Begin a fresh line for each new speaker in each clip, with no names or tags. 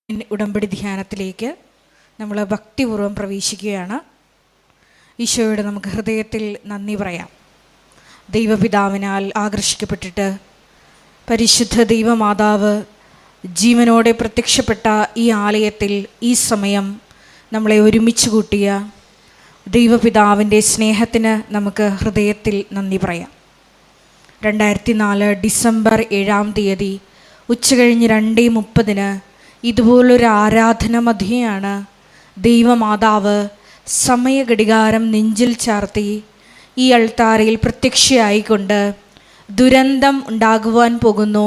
ഉടമ്പടി ധ്യാനത്തിലേക്ക് നമ്മൾ ഭക്തിപൂർവ്വം പ്രവേശിക്കുകയാണ്. ഈശോയോട് നമുക്ക് ഹൃദയത്തിൽ നന്ദി പറയാം. ദൈവപിതാവിനാൽ ആകർഷിക്കപ്പെട്ടിട്ട് പരിശുദ്ധ ദൈവമാതാവ് ജീവനോടെ പ്രത്യക്ഷപ്പെട്ട ഈ ആലയത്തിൽ ഈ സമയം നമ്മളെ ഒരുമിച്ച് കൂട്ടിയ ദൈവപിതാവിൻ്റെ സ്നേഹത്തിന് നമുക്ക് ഹൃദയത്തിൽ നന്ദി പറയാം. 2004 ഡിസംബർ 7-ാം തീയതി ഉച്ചകഴിഞ്ഞ് 2:30 ഇതുപോലൊരു ആരാധന മധ്യയാണ് ദൈവമാതാവ് സമയഘടികാരം നെഞ്ചിൽ ചാർത്തി ഈ അൾത്താരയിൽ പ്രത്യക്ഷയായിക്കൊണ്ട് ദുരന്തം ഉണ്ടാകുവാൻ പോകുന്നു,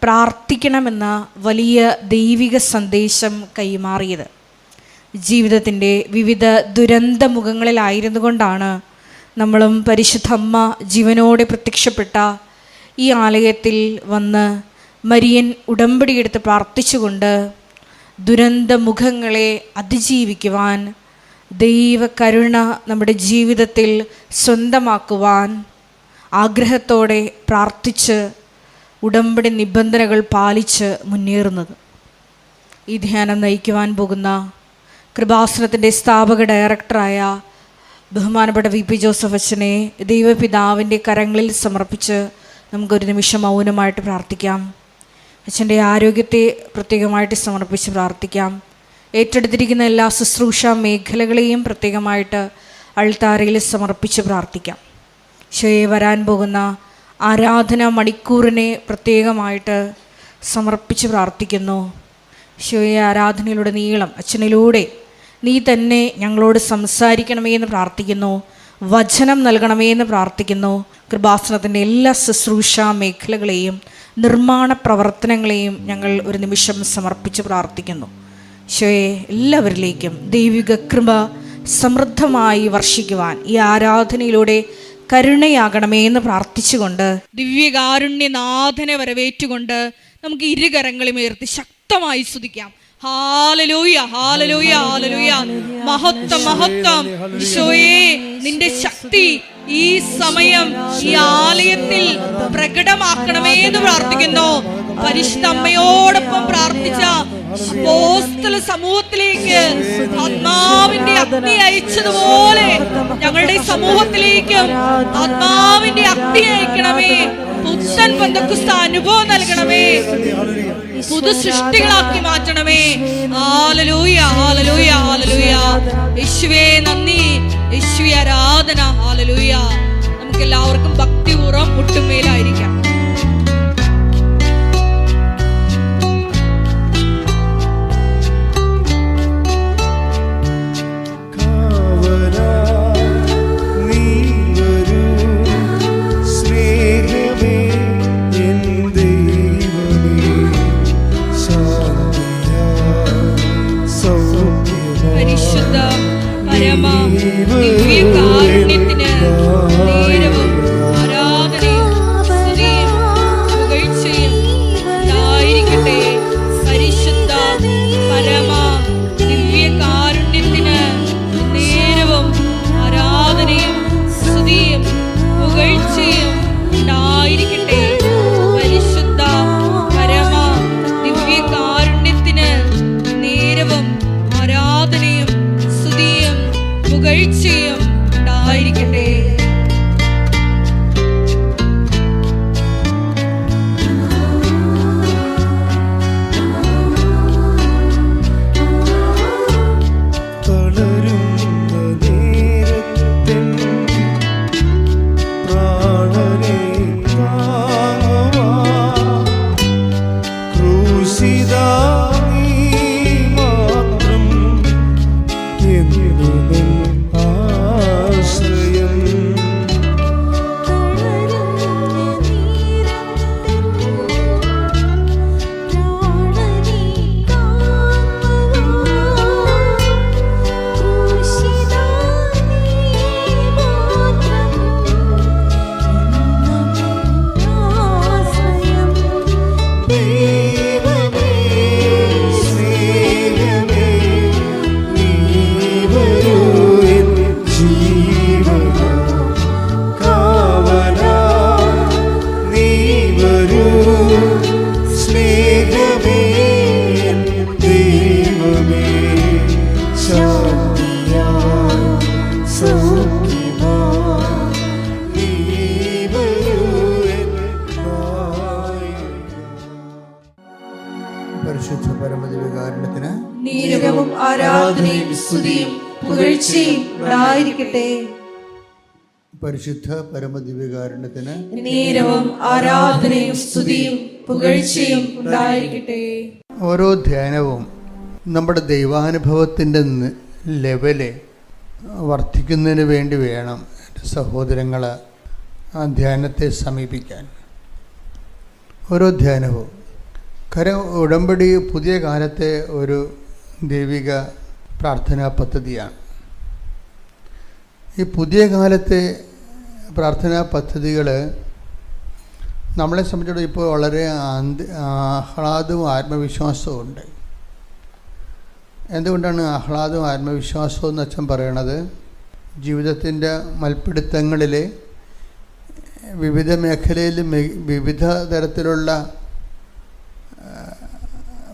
പ്രാർത്ഥിക്കണമെന്ന വലിയ ദൈവിക സന്ദേശം കൈമാറിയത്. ജീവിതത്തിൻ്റെ വിവിധ ദുരന്ത മുഖങ്ങളിലായിരുന്നു കൊണ്ടാണ് നമ്മളും പരിശുദ്ധ അമ്മ ജീവനോടെ പ്രത്യക്ഷപ്പെട്ട ഈ ആലയത്തിൽ വന്ന് മരിയൻ ഉടമ്പടിയെടുത്ത് പ്രാർത്ഥിച്ചുകൊണ്ട് ദുരന്ത മുഖങ്ങളെ അതിജീവിക്കുവാൻ, ദൈവകരുണ നമ്മുടെ ജീവിതത്തിൽ സ്വന്തമാക്കുവാൻ ആഗ്രഹത്തോടെ പ്രാർത്ഥിച്ച് ഉടമ്പടി നിബന്ധനകൾ പാലിച്ച് മുന്നേറുന്നത്. ഈ ധ്യാനം നയിക്കുവാൻ പോകുന്ന കൃപാസനത്തിൻ്റെ സ്ഥാപക ഡയറക്ടറായ ബഹുമാനപ്പെട്ട VP ജോസഫ് അച്ഛനെ ദൈവപിതാവിൻ്റെ കരങ്ങളിൽ സമർപ്പിച്ച് നമുക്കൊരു നിമിഷം മൗനമായിട്ട് പ്രാർത്ഥിക്കാം. അച്ഛൻ്റെ ആരോഗ്യത്തെ പ്രത്യേകമായിട്ട് സമർപ്പിച്ച് പ്രാർത്ഥിക്കാം. ഏറ്റെടുത്തിരിക്കുന്ന എല്ലാ ശുശ്രൂഷ മേഖലകളെയും പ്രത്യേകമായിട്ട് അൾത്താരയിൽ സമർപ്പിച്ച് പ്രാർത്ഥിക്കാം. ഈശോയെ വരാൻ പോകുന്ന ആരാധന മണിക്കൂറിനെ പ്രത്യേകമായിട്ട് സമർപ്പിച്ച് പ്രാർത്ഥിക്കുന്നു. ഈശോയെ ആരാധനയിലൂടെ നീളം അച്ഛനിലൂടെ നീ തന്നെ ഞങ്ങളോട് സംസാരിക്കണമേ എന്ന് പ്രാർത്ഥിക്കുന്നു. വചനം നൽകണമേ എന്ന് പ്രാർത്ഥിക്കുന്നു. കൃപാസനത്തിൻ്റെ എല്ലാ ശുശ്രൂഷ മേഖലകളെയും നിർമ്മാണ പ്രവർത്തനങ്ങളെയും ഞങ്ങൾ ഒരു നിമിഷം സമർപ്പിച്ച് പ്രാർത്ഥിക്കുന്നു. ഈശോയെ എല്ലാവരിലേക്കും ദൈവിക കൃപ സമൃദ്ധമായി വർഷിക്കുവാൻ ഈ ആരാധനയിലൂടെ കരുണയാകണമേ എന്ന് പ്രാർത്ഥിച്ചുകൊണ്ട് ദിവ്യകാരുണ്യനാഥനെ വരവേറ്റുകൊണ്ട് നമുക്ക് ഇരുകരങ്ങളും ഉയർത്തി ശക്തമായി സ്തുതിക്കാം. Hallelujah hallelujah hallelujah. മഹത്വം മഹത്വം. ഈശോയേ, നിന്റെ ശക്തി ഈ സമയം ഈ ആലയത്തിൽ പ്രകടമാക്കണമേ എന്ന് പ്രാർത്ഥിക്കുന്നു. പരിശുദ്ധ അമ്മയോടൊപ്പം പ്രാർത്ഥിച്ച അപ്പോസ്തല സമൂഹത്തിലേക്ക് ആത്മാവിന്റെ അഗ്നി അയച്ചതുപോലെ ഞങ്ങളുടെ സമൂഹത്തിലേക്കും ആത്മാവിന്റെ അഗ്നി അയക്കണമേ. പുത്തൻ പെന്തക്കോസ്ത അനുഭവം നൽകണമേ. പുതു സൃഷ്ടികളാക്കി മാറ്റണമേ. Hallelujah hallelujah hallelujah. യേശുവേ നന്ദി, യേശുവേ ആരാധന. ഹല്ലേലൂയ. നമുക്ക് എല്ലാവർക്കും ഭക്തിപൂർവ്വം മുട്ടുമേലായിരിക്കാം. ദിവ്യകാരുണ്യത്തിന് നേരവും ആരാധനയും സ്തുതിയും
പരിശുദ്ധ പരമദിവ്യകാരുണ്യത്തിന്
നീരവും ആരാധനയും സ്തുതിയും പുകഴ്ചയും ഉണ്ടായിരിക്കട്ടെ.
പരിശുദ്ധ പരമദിവ്യകാരുണ്യത്തിന്
നീരവും ആരാധനയും സ്തുതിയും പുകഴ്ചയും ഉണ്ടായിരിക്കട്ടെ.
ഓരോ ധ്യാനവും നമ്മുടെ ദൈവാനുഭവത്തിൻ്റെ ലെവല് വർദ്ധിക്കുന്നതിന് വേണ്ടി വേണം എൻ്റെ സഹോദരങ്ങൾ ആ ധ്യാനത്തെ സമീപിക്കാൻ. ഓരോ ധ്യാനവും ഉടമ്പടി പുതിയ കാലത്തെ ഒരു ദൈവിക പ്രാർത്ഥനാ പദ്ധതിയാണ്. ഈ പുതിയ കാലത്തെ പ്രാർത്ഥനാ പദ്ധതികൾ നമ്മളെ സംബന്ധിച്ചിടത്തോളം ഇപ്പോൾ വളരെ ആഹ്ലാദവും ആത്മവിശ്വാസവും ഉണ്ട്. എന്തുകൊണ്ടാണ് ആഹ്ലാദവും ആത്മവിശ്വാസവും എന്ന് അച്ഛൻ പറയണത്? ജീവിതത്തിൻ്റെ മൽപ്പിടുത്തങ്ങളിൽ വിവിധ മേഖലയിൽ വിവിധ തരത്തിലുള്ള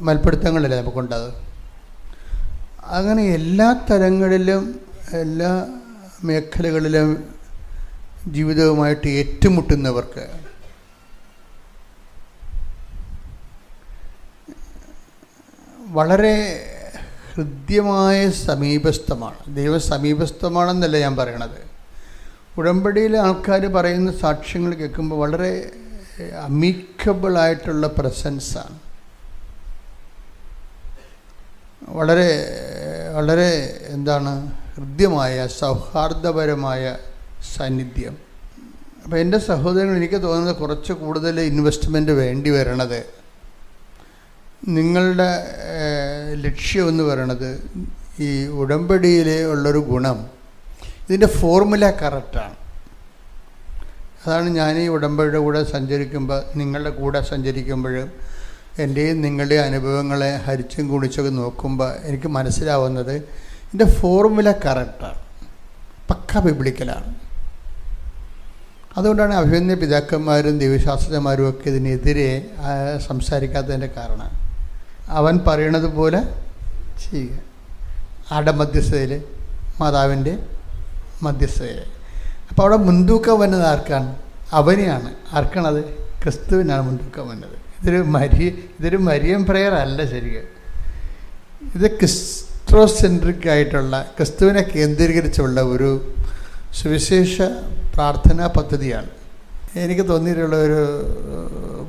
മൽപ്പിടുത്തങ്ങളല്ലേ നമുക്കുണ്ടാകും. അങ്ങനെ എല്ലാ തരങ്ങളിലും എല്ലാ മേഖലകളിലും ജീവിതവുമായിട്ട് ഏറ്റുമുട്ടുന്നവർക്ക് വളരെ ഹൃദ്യമായ സമീപസ്ഥമാണ്. ദൈവം സമീപസ്ഥമാണെന്നല്ല ഞാൻ പറയണത്. ഉടമ്പടിയിലെ ആൾക്കാർ പറയുന്ന സാക്ഷ്യങ്ങൾ കേൾക്കുമ്പോൾ വളരെ അമീക്കബിളായിട്ടുള്ള പ്രസൻസാണ്. വളരെ വളരെ എന്താണ് ഹൃദ്യമായ സൗഹാർദ്ദപരമായ സാന്നിധ്യം. അപ്പോൾ എൻ്റെ സഹോദരങ്ങൾ, എനിക്ക് തോന്നുന്നത് കുറച്ച് കൂടുതൽ ഇൻവെസ്റ്റ്മെൻറ്റ് വേണ്ടി വരണത്, നിങ്ങളുടെ ലക്ഷ്യമെന്ന് പറയണത് ഈ ഉടമ്പടിയിൽ ഉള്ളൊരു ഗുണം, ഇതിൻ്റെ ഫോർമുല കറക്റ്റാണ്. അതാണ് ഞാൻ ഈ ഉടമ്പടിയുടെ കൂടെ സഞ്ചരിക്കുമ്പോൾ, നിങ്ങളുടെ കൂടെ സഞ്ചരിക്കുമ്പോഴും എൻ്റെയും നിങ്ങളുടെയും അനുഭവങ്ങളെ ഹരിച്ചും കുടിച്ചൊക്കെ നോക്കുമ്പോൾ എനിക്ക് മനസ്സിലാവുന്നത് ഇതിൻ്റെ ഫോർമുല കറക്റ്റാണ്, പക്ക ബിബ്ലിക്കലാണ്. അതുകൊണ്ടാണ് അഭിമന്യ പിതാക്കന്മാരും ദൈവശാസ്ത്രജ്ഞന്മാരും ഒക്കെ ഇതിനെതിരെ സംസാരിക്കാത്തതിൻ്റെ കാരണം. അവൻ പറയണത് പോലെ ചെയ്യുക. ആടെ മധ്യസ്ഥതയിൽ, മാതാവിൻ്റെ മധ്യസ്ഥതയിൽ. അപ്പോൾ അവിടെ മുൻതൂക്കം വന്നത് ആർക്കാണ്? അവനെയാണ്. ആർക്കാണത്? ക്രിസ്തുവിനാണ് മുൻതൂക്കം വന്നത്. ഇതൊരു മരിയം പ്രെയർ അല്ല ശരിക്കും. ഇത് ക്രിസ്ത്രോസെൻട്രിക് ആയിട്ടുള്ള, ക്രിസ്തുവിനെ കേന്ദ്രീകരിച്ചുള്ള ഒരു സുവിശേഷ പ്രാർത്ഥനാ പദ്ധതിയാണ്. എനിക്ക് തോന്നിയിട്ടുള്ള ഒരു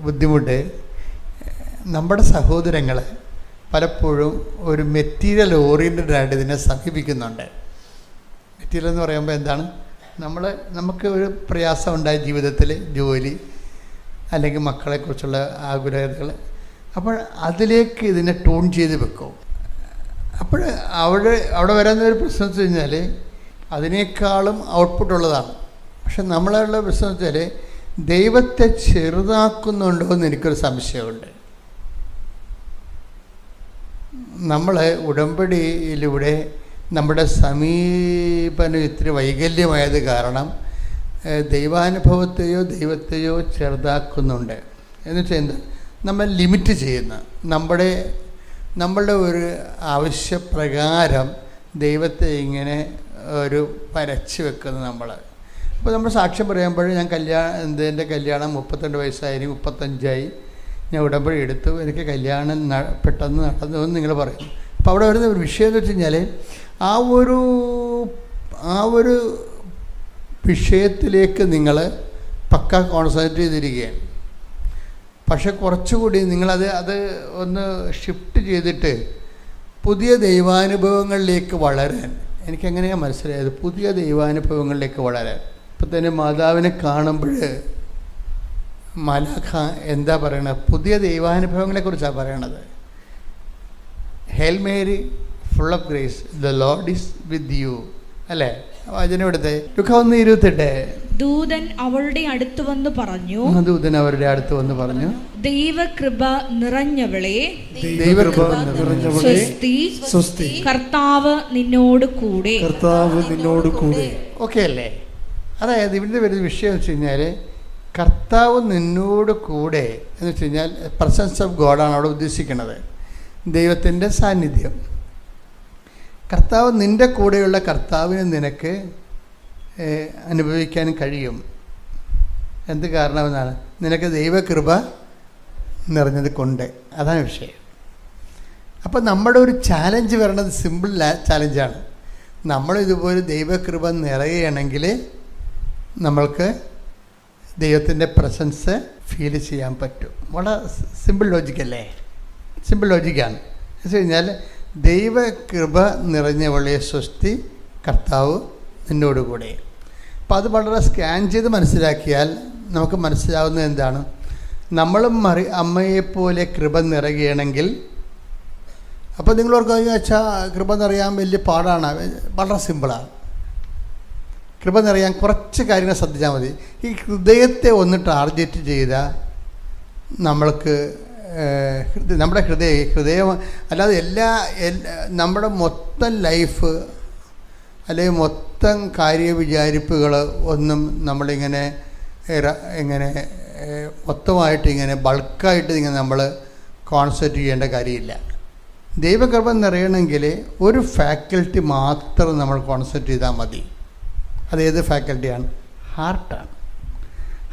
ബുദ്ധിമുട്ട്, നമ്മുടെ സഹോദരങ്ങളെ പലപ്പോഴും ഒരു മെറ്റീരിയൽ ഓറിയൻറ്റഡ് ആയിട്ട് ഇതിനെ സമീപിക്കുന്നുണ്ട്. മെറ്റീരിയൽ എന്ന് പറയുമ്പോൾ എന്താണ്? നമുക്ക് ഒരു പ്രയാസം ഉണ്ടായ ജീവിതത്തിൽ, ജോലി അല്ലെങ്കിൽ മക്കളെക്കുറിച്ചുള്ള ആകുലതകൾ, അപ്പോൾ അതിലേക്ക് ഇതിനെ ട്യൂൺ ചെയ്ത് വെക്കും. അപ്പോൾ അവിടെ വരുന്നൊരു പ്രശ്നം വെച്ച് കഴിഞ്ഞാൽ അതിനേക്കാളും ഔട്ട്പുട്ട് ഉള്ളതാണ്. പക്ഷെ നമ്മളുള്ള പ്രശ്നം വെച്ചാൽ ദൈവത്തെ ചെറുതാക്കുന്നുണ്ടോ എന്ന് എനിക്കൊരു സംശയമുണ്ട്. നമ്മൾ ഉടമ്പടിയിലൂടെ നമ്മുടെ സമീപനം ഇത്തിരി വൈകല്യമായത് കാരണം ദൈവത്തെയോ ചെറുതാക്കുന്നുണ്ട്. എന്നുവെച്ചാൽ എന്താ? നമ്മൾ ലിമിറ്റ് ചെയ്യുന്ന, നമ്മളുടെ ഒരു ആവശ്യപ്രകാരം ദൈവത്തെ ഇങ്ങനെ ഒരു വരച്ച് വെക്കുന്നത് നമ്മൾ. അപ്പോൾ നമ്മൾ സാക്ഷ്യം പറയുമ്പോൾ എൻ്റെ കല്യാണം 32 വയസ്സായി, 35ആയി, ഞാൻ ഉടമ്പടി എടുത്തു, എനിക്ക് കല്യാണം പെട്ടെന്ന് നടന്നു എന്ന് നിങ്ങൾ പറയും. അപ്പോൾ അവിടെ വരുന്ന ഒരു വിഷയം എന്ന് വെച്ച് കഴിഞ്ഞാൽ ആ ഒരു വിഷയത്തിലേക്ക് നിങ്ങൾ പക്ക കോൺസെൻട്രേറ്റ് ചെയ്തിരിക്കുകയാണ്. പക്ഷെ കുറച്ചുകൂടി അത് ഒന്ന് ഷിഫ്റ്റ് ചെയ്തിട്ട് പുതിയ ദൈവാനുഭവങ്ങളിലേക്ക് വളരാൻ, എനിക്കെങ്ങനെയാണ് മനസ്സിലായത്? പുതിയ ദൈവാനുഭവങ്ങളിലേക്ക് വളരാൻ. ഇപ്പം തന്നെ മാതാവിനെ കാണുമ്പോൾ മലാഖ എന്താ പറയണത്? പുതിയ ദൈവാനുഭവങ്ങളെക്കുറിച്ചാണ് പറയണത്. Hail Mary full of grace, the Lord is with you, അല്ലേ? വചനമെടുത്തേ, ലുക്ക 1:28.
ദൂതൻ അവളുടെ അടുത്ത് വന്ന് പറഞ്ഞു, ദൈവകൃപ നിറഞ്ഞവളെ, സ്വസ്തി, കർത്താവ് നിന്നോട് കൂടെ.
ഓക്കെ അല്ലേ? അതായത് ഇവിടെ വരുന്ന വിഷയം വെച്ച് കഴിഞ്ഞാൽ കർത്താവ് നിന്നോട് കൂടെ എന്ന് വെച്ച് കഴിഞ്ഞാൽ പ്രസൻസ് ഓഫ് ഗോഡാണ് അവിടെ ഉദ്ദേശിക്കുന്നത്, ദൈവത്തിൻ്റെ സാന്നിധ്യം. കർത്താവ് നിൻ്റെ കൂടെയുള്ള കർത്താവിനെ നിനക്ക് അനുഭവിക്കാൻ കഴിയും. എന്ത് കാരണമെന്നാണ്? നിനക്ക് ദൈവകൃപ നിറഞ്ഞത് കൊണ്ട്. അതാണ് വിഷയം. അപ്പോൾ നമ്മുടെ ഒരു ചാലഞ്ച് വരണത് സിമ്പിൾ ചാലഞ്ചാണ്. നമ്മളിതുപോലെ ദൈവകൃപ നിറയുകയാണെങ്കിൽ നമ്മൾക്ക് ദൈവത്തിൻ്റെ പ്രസൻസ് ഫീൽ ചെയ്യാൻ പറ്റും. വളരെ സിമ്പിൾ ലോജിക്കല്ലേ? സിമ്പിൾ ലോജിക്കാണ്. എന്ന് വെച്ച് കഴിഞ്ഞാൽ ദൈവകൃപ നിറഞ്ഞവളെ സ്വസ്തി, കർത്താവ് നിന്നോട് കൂടെ. അപ്പം അത് വളരെ സ്കാൻ ചെയ്ത് മനസ്സിലാക്കിയാൽ നമുക്ക് മനസ്സിലാവുന്നത് എന്താണ്? നമ്മളും അമ്മയെപ്പോലെ കൃപ നിറയുകയാണെങ്കിൽ, അപ്പോൾ നിങ്ങളോർക്ക് വെച്ചാൽ കൃപ നിറയാൻ വലിയ പാടാണ്. വളരെ സിമ്പിളാണ്. കൃപ നിറയാൻ കുറച്ച് കാര്യങ്ങൾ ശ്രദ്ധിച്ചാൽ മതി. ഈ ഹൃദയത്തെ ഒന്ന് ടാർഗറ്റ് ചെയ്താൽ നമ്മൾക്ക് നമ്മുടെ ഹൃദയം അല്ലാതെ നമ്മുടെ മൊത്തം ലൈഫ് അല്ലെങ്കിൽ മൊത്തം കാര്യവിചാരിപ്പുകൾ ഒന്നും നമ്മളിങ്ങനെ മൊത്തമായിട്ട് ഇങ്ങനെ ബൾക്കായിട്ട് ഇങ്ങനെ നമ്മൾ കോൺസെൻട്രേറ്റ് ചെയ്യേണ്ട കാര്യമില്ല. ദൈവകൃപ നിറയണമെങ്കിൽ ഒരു ഫാക്കൽറ്റി മാത്രം നമ്മൾ കോൺസെൻട്രേറ്റ് ചെയ്താൽ മതി. അതേത് ഫാക്കൽറ്റിയാണ്? ഹാർട്ടാണ്.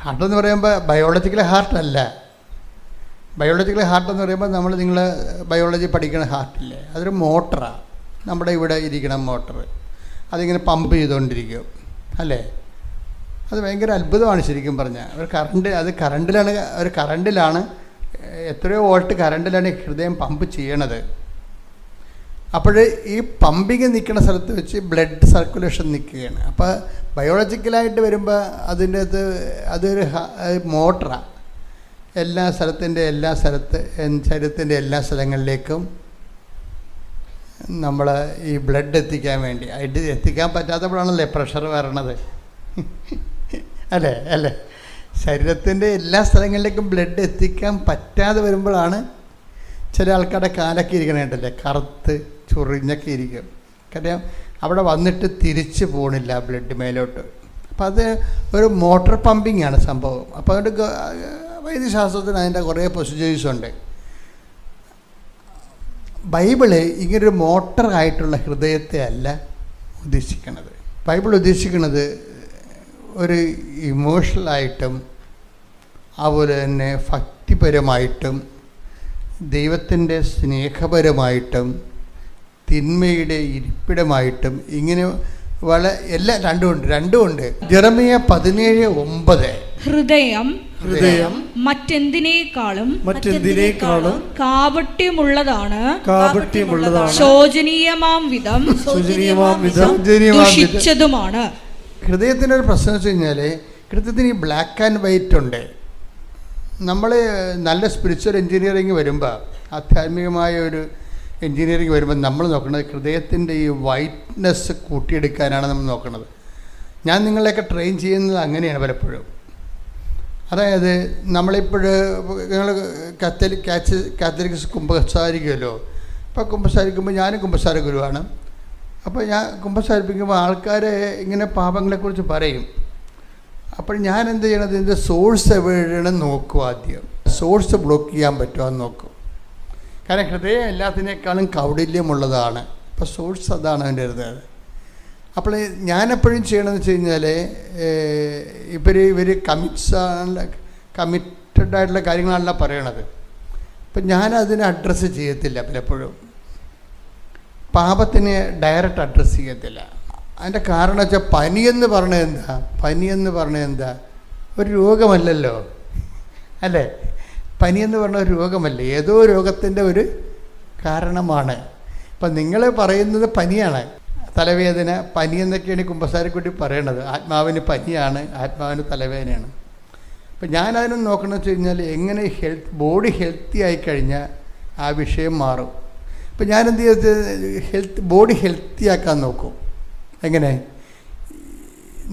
ഹാർട്ടെന്ന് പറയുമ്പോൾ ബയോളജിക്കൽ ഹാർട്ടല്ല. ബയോളജിക്കൽ ഹാർട്ടെന്ന് പറയുമ്പോൾ നിങ്ങൾ ബയോളജി പഠിക്കുന്ന ഹാർട്ടില്ലേ, അതൊരു മോട്ടറാണ്. നമ്മുടെ ഇവിടെ ഇരിക്കണം മോട്ടർ, അതിങ്ങനെ പമ്പ് ചെയ്തുകൊണ്ടിരിക്കും അല്ലേ? അത് ഭയങ്കര അത്ഭുതമാണ് ശരിക്കും പറഞ്ഞാൽ. അത് കറണ്ടിലാണ് എത്രയോ വോൾട്ട് കറണ്ടിലാണ് ഹൃദയം പമ്പ് ചെയ്യണത്. അപ്പോൾ ഈ പമ്പിങ് നിൽക്കുന്ന സ്ഥലത്ത് വെച്ച് ബ്ലഡ് സർക്കുലേഷൻ നിൽക്കുകയാണ്. അപ്പോൾ ബയോളജിക്കലായിട്ട് വരുമ്പോൾ അതൊരു മോട്ടറാണ്. ശരീരത്തിൻ്റെ എല്ലാ സ്ഥലങ്ങളിലേക്കും നമ്മൾ ഈ ബ്ലഡ് എത്തിക്കാൻ വേണ്ടി എത്തിക്കാൻ പറ്റാത്തപ്പോഴാണല്ലേ പ്രഷർ വരണത് അല്ലേ? ശരീരത്തിൻ്റെ എല്ലാ സ്ഥലങ്ങളിലേക്കും ബ്ലഡ് എത്തിക്കാൻ പറ്റാതെ വരുമ്പോഴാണ് ചില ആൾക്കാരുടെ കാലൊക്കെ ഇരിക്കണേണ്ടല്ലേ, കറുത്ത് ചൊറിഞ്ഞൊക്കെ ഇരിക്കും. കാര്യം അവിടെ വന്നിട്ട് തിരിച്ച് പോകണില്ല ബ്ലഡ് മേലോട്ട്. അപ്പം അത് ഒരു മോട്ടോർ പമ്പിങ് ആണ് സംഭവം. അപ്പോൾ അതുകൊണ്ട് വൈദ്യശാസ്ത്രത്തിന് അതിൻ്റെ കുറേ പ്രൊസീജിയേഴ്സ് ഉണ്ട്. ബൈബിള് ഇങ്ങനൊരു മോട്ടറായിട്ടുള്ള ഹൃദയത്തെ അല്ല ഉദ്ദേശിക്കുന്നത്. ബൈബിൾ ഉദ്ദേശിക്കുന്നത് ഒരു ഇമോഷണലായിട്ടും അതുപോലെ തന്നെ ഭക്തിപരമായിട്ടും ദൈവത്തിൻ്റെ സ്നേഹപരമായിട്ടും തിന്മയുടെ ഇരിപ്പിടമായിട്ടും ഇങ്ങനെ രണ്ടുമുണ്ട്. ജെറമിയ 17:9
ഹൃദയം മറ്റെന്തിനേക്കാളും കാപട്യമുള്ളതാണ്, ശോചനീയമാം വിധം ദുഷിച്ചതുമാണ്.
ഹൃദയത്തിൻ്റെ ഒരു പ്രശ്നം വെച്ച് കഴിഞ്ഞാൽ ഹൃദയത്തിന് ഈ ബ്ലാക്ക് ആൻഡ് വൈറ്റ് ഉണ്ട്. നമ്മൾ നല്ല സ്പിരിച്വൽ എൻജിനീയറിങ് വരുമ്പോൾ, ആധ്യാത്മികമായ ഒരു എൻജിനീയറിങ് വരുമ്പോൾ നമ്മൾ നോക്കുന്നത് ഹൃദയത്തിൻ്റെ ഈ വൈറ്റ്നെസ് കൂട്ടിയെടുക്കാനാണ് നമ്മൾ നോക്കുന്നത്. ഞാൻ നിങ്ങളെയൊക്കെ ട്രെയിൻ ചെയ്യുന്നത് അങ്ങനെയാണ് പലപ്പോഴും. അതായത് നിങ്ങൾ കാത്തലിക്സ് കുമ്പസാരിക്കുമല്ലോ. അപ്പോൾ കുമ്പസാരിക്കുമ്പോൾ ഞാനും കുമ്പസാര ഗുരുവാണ്. അപ്പോൾ ഞാൻ കുമ്പസാരിപ്പിക്കുമ്പോൾ ആൾക്കാരെ ഇങ്ങനെ പാപങ്ങളെക്കുറിച്ച് പറയും. അപ്പോൾ ഞാൻ എന്ത് ചെയ്യണത്, ഇതിൻ്റെ സോഴ്സ് എവിടെയാണ് നോക്കും. ആദ്യം സോഴ്സ് ബ്ലോക്ക് ചെയ്യാൻ പറ്റുമോ എന്ന് നോക്കും. കാരണം ഹൃദയം എല്ലാത്തിനേക്കാളും കൗടില്യമുള്ളതാണ്. അപ്പോൾ സോഴ്സ് അതാണ് അതിൻ്റെ ഇരുന്നത്. അപ്പോൾ ഞാനെപ്പോഴും ചെയ്യണമെന്ന് വെച്ച് കഴിഞ്ഞാൽ ഇവർ കമ്മിറ്റഡ് ആയിട്ടുള്ള കാര്യങ്ങളല്ല പറയണത്. അപ്പം ഞാനതിനെ അഡ്രസ്സ് ചെയ്യത്തില്ല. പലപ്പോഴും പാപത്തിനെ ഡയറക്റ്റ് അഡ്രസ്സ് ചെയ്യത്തില്ല. അതിൻ്റെ കാരണം വെച്ചാൽ പനിയെന്ന് പറഞ്ഞത് എന്താ ഒരു രോഗമല്ലല്ലോ അല്ലേ? പനിയെന്ന് പറഞ്ഞ ഒരു രോഗമല്ലേ, ഏതോ രോഗത്തിൻ്റെ ഒരു കാരണമാണ്. ഇപ്പം നിങ്ങൾ പറയുന്നത് പനിയാണ്, തലവേദന, പനി എന്നൊക്കെയാണ് കുമ്പസാരക്കുട്ടി പറയണത്. ആത്മാവിന് പനിയാണ്, ആത്മാവിന് തലവേദനയാണ്. അപ്പം ഞാനതിനെ നോക്കണമെന്ന് വെച്ച് കഴിഞ്ഞാൽ എങ്ങനെ ബോഡി ഹെൽത്തി ആയിക്കഴിഞ്ഞാൽ ആ വിഷയം മാറും. ഇപ്പം ഞാനെന്ത് ചെയ്ത് ബോഡി ഹെൽത്തി ആക്കാൻ നോക്കും. എങ്ങനെ?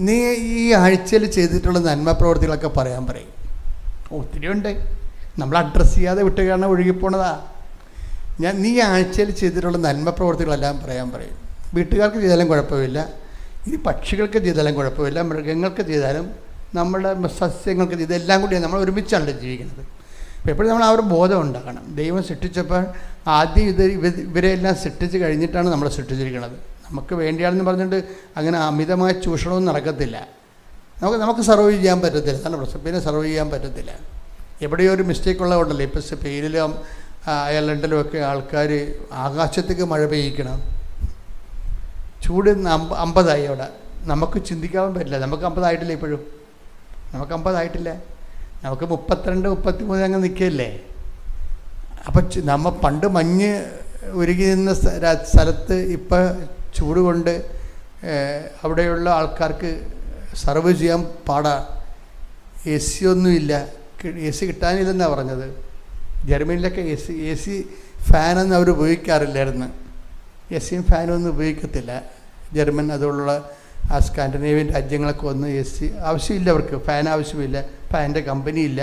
നീ ഈ ആഴ്ചയിൽ ചെയ്തിട്ടുള്ള നന്മ പ്രവർത്തികളൊക്കെ പറയും. ഒത്തിരി ഉണ്ട്, നമ്മൾ അഡ്രസ്സ് ചെയ്യാതെ വിട്ടുകാരണം ഒഴുകിപ്പോണതാ. നീ ആഴ്ചയിൽ ചെയ്തിട്ടുള്ള നന്മ പ്രവർത്തികളെല്ലാം പറയും. വീട്ടുകാർക്ക് ചെയ്താലും കുഴപ്പമില്ല, ഇനി പക്ഷികൾക്ക് ചെയ്താലും കുഴപ്പമില്ല, മൃഗങ്ങൾക്ക് ചെയ്താലും നമ്മുടെ സസ്യങ്ങൾക്ക് ഇതെല്ലാം കൂടി നമ്മൾ ഒരുമിച്ചാണല്ലോ ജീവിക്കുന്നത്. അപ്പോൾ എപ്പോഴും നമ്മൾ ആ ഒരു ബോധം ഉണ്ടാക്കണം. ദൈവം സൃഷ്ടിച്ചപ്പോൾ ആദ്യം ഇവരെല്ലാം സൃഷ്ടിച്ച് കഴിഞ്ഞിട്ടാണ് നമ്മളെ സൃഷ്ടിച്ചിരിക്കുന്നത്. നമുക്ക് വേണ്ടിയാണെന്ന് പറഞ്ഞിട്ട് അങ്ങനെ അമിതമായ ചൂഷണമൊന്നും നടക്കത്തില്ല. നമുക്ക് സർവ് ചെയ്യാൻ പറ്റത്തില്ല, കാരണം പിന്നെ സർവ് ചെയ്യാൻ പറ്റത്തില്ല. എവിടെയോ ഒരു മിസ്റ്റേക്ക് ഉള്ളതുകൊണ്ടല്ലേ ഇപ്പോൾ സ്പെയിനിലും അയർലൻഡിലുമൊക്കെ ആൾക്കാർ ആകാശത്തേക്ക് മഴ പെയ്യിക്കണം. ചൂട് 50 അവിടെ. നമുക്ക് ചിന്തിക്കാൻ പറ്റില്ല. നമുക്ക് 50 ആയിട്ടില്ല. ഇപ്പോഴും നമുക്ക് 50 ആയിട്ടില്ല. നമുക്ക് 32, 33 അങ്ങ് നിൽക്കുകയല്ലേ. അപ്പം നമ്മൾ പണ്ട് മഞ്ഞ് ഉരുകി നിന്ന സ്ഥലത്ത് ഇപ്പം ചൂട് കൊണ്ട് അവിടെയുള്ള ആൾക്കാർക്ക് സർവ് ചെയ്യാൻ പാടാ. എ സി ഒന്നുമില്ല. എ സി കിട്ടാനില്ലെന്നാണ് പറഞ്ഞത്. ജർമ്മനിയിലൊക്കെ എ സി ഫാനൊന്നും അവർ ഉപയോഗിക്കാറില്ലായിരുന്നു. എ സിയും ഫാനും ഒന്നും ഉപയോഗിക്കത്തില്ല ജർമ്മൻ. അതുള്ള ആ സ്കാൻഡിനേവിയൻ രാജ്യങ്ങളൊക്കെ ഒന്നും എ സി ആവശ്യമില്ല. അവർക്ക് ഫാൻ ആവശ്യമില്ല, ഫാനിൻ്റെ കമ്പനിയില്ല,